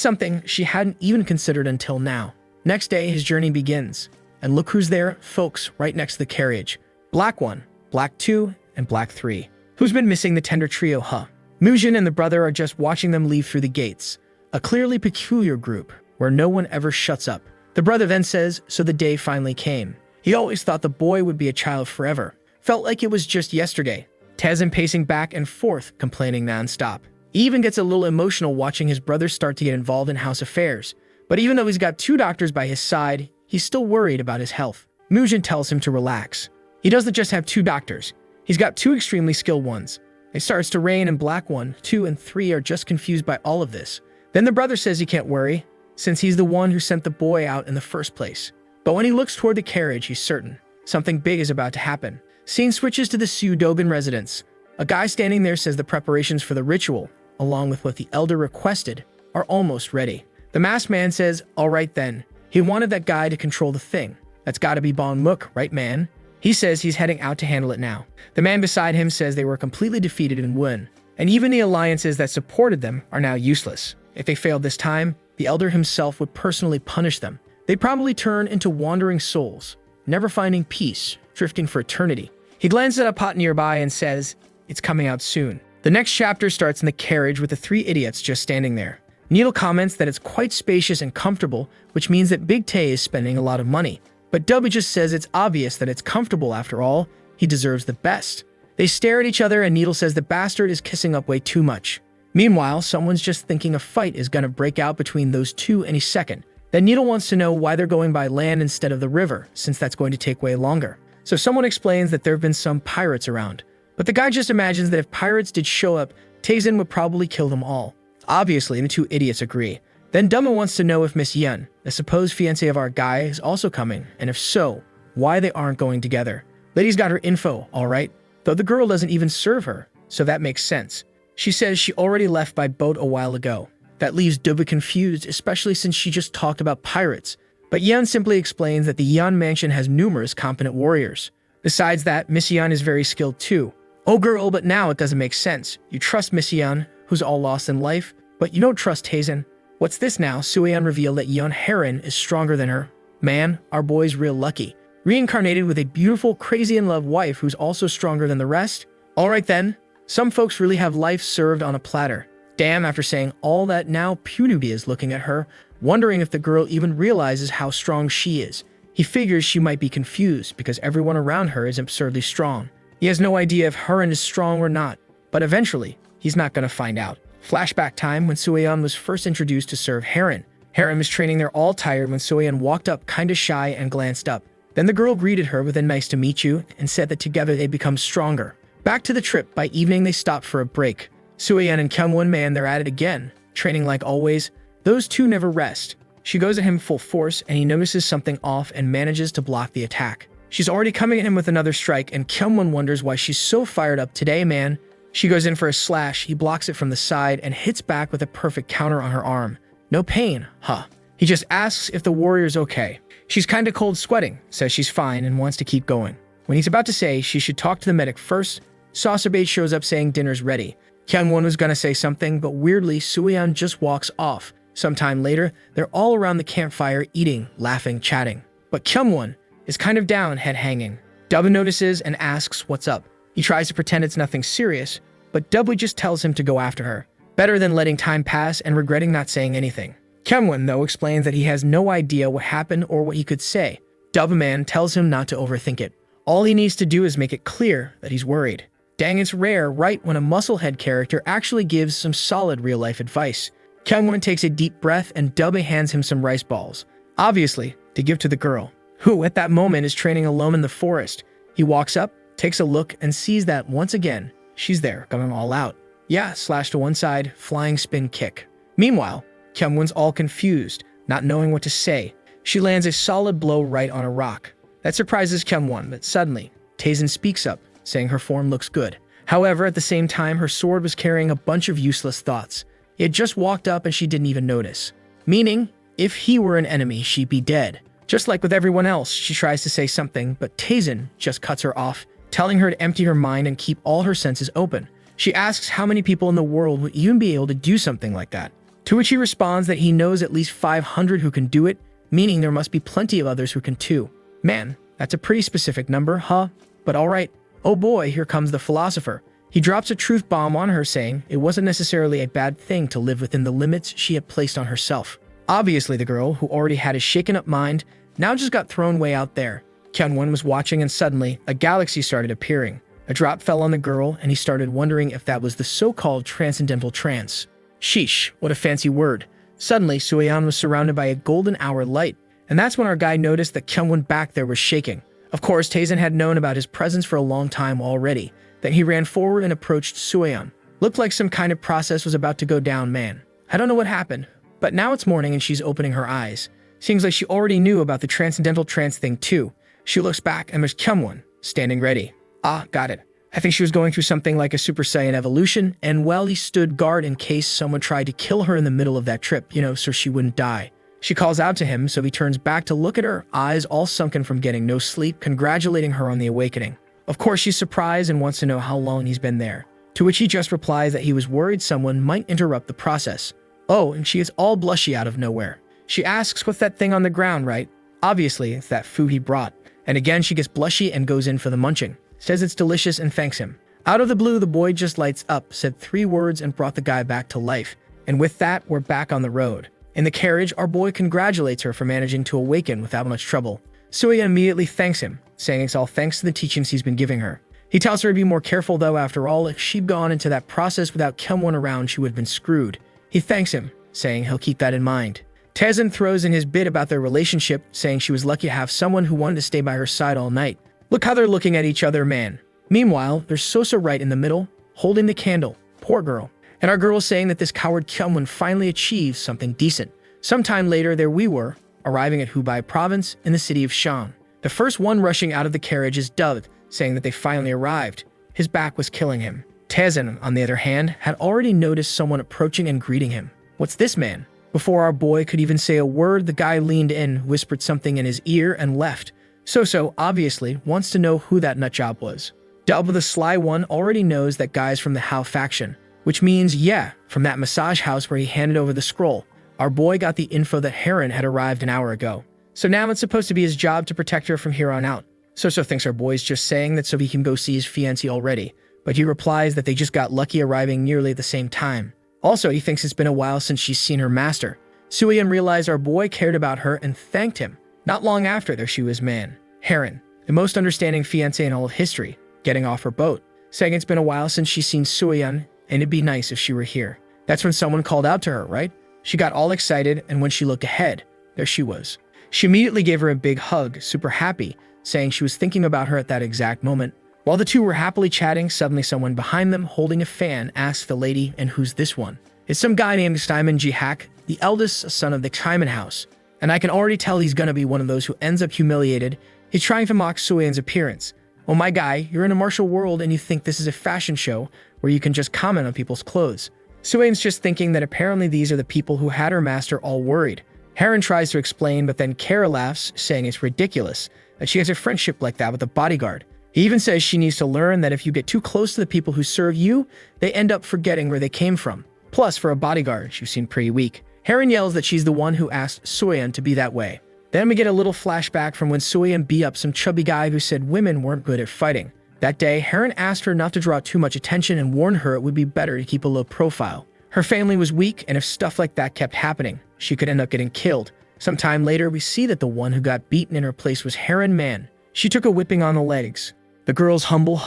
something she hadn't even considered until now. Next day, his journey begins. And look who's there, folks, right next to the carriage. Black 1, Black 2, and Black 3. Who's been missing the tender trio, huh? Mujin and the brother are just watching them leave through the gates. A clearly peculiar group, where no one ever shuts up. The brother then says, so the day finally came. He always thought the boy would be a child forever. Felt like it was just yesterday. Tazen pacing back and forth, complaining nonstop. He even gets a little emotional watching his brother start to get involved in house affairs. But even though he's got 2 doctors by his side, he's still worried about his health. Mujin tells him to relax. He doesn't just have 2 doctors. He's got 2 extremely skilled ones. It starts to rain and Black 1, 2, and 3 are just confused by all of this. Then the brother says he can't worry, since he's the one who sent the boy out in the first place. But when he looks toward the carriage, he's certain something big is about to happen. Scene switches to the Sudogan residence. A guy standing there says the preparations for the ritual, along with what the elder requested, are almost ready. The masked man says, all right then. He wanted that guy to control the thing. That's gotta be Bon Mook, right man? He says he's heading out to handle it now. The man beside him says they were completely defeated in Wun, and even the alliances that supported them are now useless. If they failed this time, the elder himself would personally punish them. They'd probably turn into wandering souls, never finding peace, drifting for eternity. He glances at a pot nearby and says, it's coming out soon. The next chapter starts in the carriage with the three idiots just standing there. Needle comments that it's quite spacious and comfortable, which means that Big Tay is spending a lot of money. But W just says it's obvious that it's comfortable after all. He deserves the best. They stare at each other and Needle says the bastard is kissing up way too much. Meanwhile, someone's just thinking a fight is gonna break out between those two any second. Then Needle wants to know why they're going by land instead of the river, since that's going to take way longer. So someone explains that there have been some pirates around. But the guy just imagines that if pirates did show up, Taizin would probably kill them all. Obviously, the two idiots agree. Then Dumma wants to know if Miss Yun, the supposed fiancée of our guy, is also coming, and if so, why they aren't going together. Lady's got her info, alright, though the girl doesn't even serve her, so that makes sense. She says she already left by boat a while ago. That leaves Dubba confused, especially since she just talked about pirates. But Yun simply explains that the Yun mansion has numerous competent warriors. Besides that, Miss Yun is very skilled too. Oh girl, but now it doesn't make sense. You trust Miss Yun, who's all lost in life, but you don't trust Taizin. What's this now? Sueon revealed that Yun Heron is stronger than her. Man, our boy's real lucky. Reincarnated with a beautiful, crazy-in-love wife who's also stronger than the rest? Alright then, some folks really have life served on a platter. Damn, after saying all that, now Punubi is looking at her, wondering if the girl even realizes how strong she is. He figures she might be confused because everyone around her is absurdly strong. He has no idea if Heron is strong or not, but eventually, he's not going to find out. Flashback time when Sueon was first introduced to serve Heron. Heron was training there all tired when Sueon walked up kinda shy and glanced up. Then the girl greeted her with a nice to meet you and said that together they'd become stronger. Back to the trip, by evening they stopped for a break. Sueon and Kyungwon man, they're at it again, training like always. Those two never rest. She goes at him full force and he notices something off and manages to block the attack. She's already coming at him with another strike and Kyungwon wonders why she's so fired up today, man. She goes in for a slash, he blocks it from the side and hits back with a perfect counter on her arm. No pain, huh? He just asks if the warrior's okay. She's kinda cold sweating, says she's fine and wants to keep going. When he's about to say she should talk to the medic first, Saucerbait shows up saying dinner's ready. Kyungwon was gonna say something, but weirdly, Sueon just walks off. Sometime later, they're all around the campfire eating, laughing, chatting. But Kyungwon is kind of down, head hanging. Dubba notices and asks what's up. He tries to pretend it's nothing serious, but Dubba just tells him to go after her. Better than letting time pass and regretting not saying anything. Kyungwon, though, explains that he has no idea what happened or what he could say. Dubba man tells him not to overthink it. All he needs to do is make it clear that he's worried. Dang, it's rare, right, when a musclehead character actually gives some solid real-life advice. Kyungwon takes a deep breath and Dubba hands him some rice balls. Obviously, to give to the girl, who at that moment is training alone in the forest. He walks up, takes a look, and sees that, once again, she's there, going all out. Yeah, slash to one side, flying spin kick. Meanwhile, Kyungwon's all confused, not knowing what to say. She lands a solid blow right on a rock. That surprises Kyungwon, but suddenly, Taizin speaks up, saying her form looks good. However, at the same time, her sword was carrying a bunch of useless thoughts. He had just walked up and she didn't even notice. Meaning, if he were an enemy, she'd be dead. Just like with everyone else, she tries to say something, but Taizin just cuts her off, telling her to empty her mind and keep all her senses open. She asks how many people in the world would even be able to do something like that. To which he responds that he knows at least 500 who can do it, meaning there must be plenty of others who can too. Man, that's a pretty specific number, huh? But alright. Oh boy, here comes the philosopher. He drops a truth bomb on her saying it wasn't necessarily a bad thing to live within the limits she had placed on herself. Obviously the girl, who already had a shaken up mind, now just got thrown way out there. Kyungwon was watching and suddenly, a galaxy started appearing. A drop fell on the girl and he started wondering if that was the so-called transcendental trance. Sheesh, what a fancy word. Suddenly, Sueon was surrounded by a golden hour light, and that's when our guy noticed that Kyungwon back there was shaking. Of course, Taizin had known about his presence for a long time already. Then he ran forward and approached Sueon. Looked like some kind of process was about to go down, man. I don't know what happened, but now it's morning and she's opening her eyes. Seems like she already knew about the transcendental trance thing too. She looks back and there's Kyungwon, standing ready. Ah, got it. I think she was going through something like a Super Saiyan evolution, and well, he stood guard in case someone tried to kill her in the middle of that trip, so she wouldn't die. She calls out to him, so he turns back to look at her, eyes all sunken from getting no sleep, congratulating her on the awakening. Of course, she's surprised and wants to know how long he's been there, to which he just replies that he was worried someone might interrupt the process. Oh, and she is all blushy out of nowhere. She asks what's that thing on the ground, right? Obviously, it's that food he brought. And again, she gets blushy and goes in for the munching. Says it's delicious and thanks him. Out of the blue, the boy just lights up, said 3 words, and brought the guy back to life. And with that, we're back on the road. In the carriage, our boy congratulates her for managing to awaken without much trouble. Suya immediately thanks him, saying it's all thanks to the teachings he's been giving her. He tells her to be more careful though, after all, if she'd gone into that process without someone around, she would have been screwed. He thanks him, saying he'll keep that in mind. Taezin throws in his bit about their relationship, saying she was lucky to have someone who wanted to stay by her side all night. Look how they're looking at each other, man. Meanwhile, there's Sosa right in the middle, holding the candle. Poor girl. And our girl is saying that this coward Kyungwon finally achieves something decent. Sometime later, there we were, arriving at Hubei province in the city of Shan. The first one rushing out of the carriage is Dove, saying that they finally arrived. His back was killing him. Taezin, on the other hand, had already noticed someone approaching and greeting him. What's this man? Before our boy could even say a word, the guy leaned in, whispered something in his ear, and left. So obviously wants to know who that nutjob was. Dub, the sly one, already knows that guy's from the Hao faction, which means, yeah, from that massage house where he handed over the scroll. Our boy got the info that Heron had arrived an hour ago. So now it's supposed to be his job to protect her from here on out. So thinks our boy's just saying that so he can go see his fiancée already, but he replies that they just got lucky arriving nearly at the same time. Also, he thinks it's been a while since she's seen her master. Suyeon realized our boy cared about her and thanked him. Not long after, there she was, man. Heron, the most understanding fiancé in all of history, getting off her boat, saying it's been a while since she's seen Suyeon, and it'd be nice if she were here. That's when someone called out to her, right? She got all excited, and when she looked ahead, there she was. She immediately gave her a big hug, super happy, saying she was thinking about her at that exact moment. While the two were happily chatting, suddenly someone behind them, holding a fan, asked the lady, and who's this one? It's some guy named Simon Ji-hak, the eldest son of the Chaiman house. And I can already tell he's gonna be one of those who ends up humiliated. He's trying to mock Suyeon's appearance. Oh my guy, you're in a martial world and you think this is a fashion show where you can just comment on people's clothes. Suyeon's just thinking that apparently these are the people who had her master all worried. Heron tries to explain, but then Kara laughs, saying it's ridiculous that she has a friendship like that with a bodyguard. He even says she needs to learn that if you get too close to the people who serve you, they end up forgetting where they came from. Plus, for a bodyguard, she seemed pretty weak. Heron yells that she's the one who asked Suyeon to be that way. Then we get a little flashback from when Suyeon beat up some chubby guy who said women weren't good at fighting. That day, Heron asked her not to draw too much attention and warned her it would be better to keep a low profile. Her family was weak, and if stuff like that kept happening, she could end up getting killed. Sometime later, we see that the one who got beaten in her place was Heron Man. She took a whipping on the legs. The girl's humble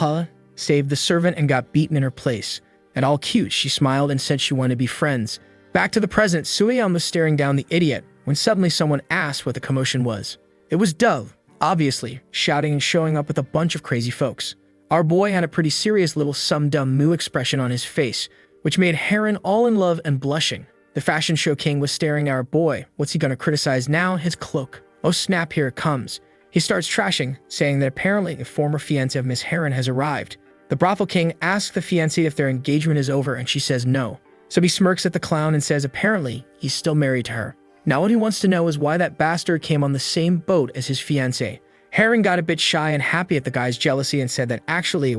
saved the servant and got beaten in her place. And all cute, she smiled and said she wanted to be friends. Back to the present, Suyeon was staring down the idiot when suddenly someone asked what the commotion was. It was Dove, obviously, shouting and showing up with a bunch of crazy folks. Our boy had a pretty serious little some dumb moo expression on his face, which made Heron all in love and blushing. The fashion show king was staring at our boy. What's he gonna criticize now? His cloak. Oh snap, here it comes. He starts trashing, saying that apparently the former fiancé of Miss Heron has arrived. The brothel king asks the fiancé if their engagement is over, and she says no. So he smirks at the clown and says apparently he's still married to her. Now what he wants to know is why that bastard came on the same boat as his fiancé. Heron got a bit shy and happy at the guy's jealousy and said that actually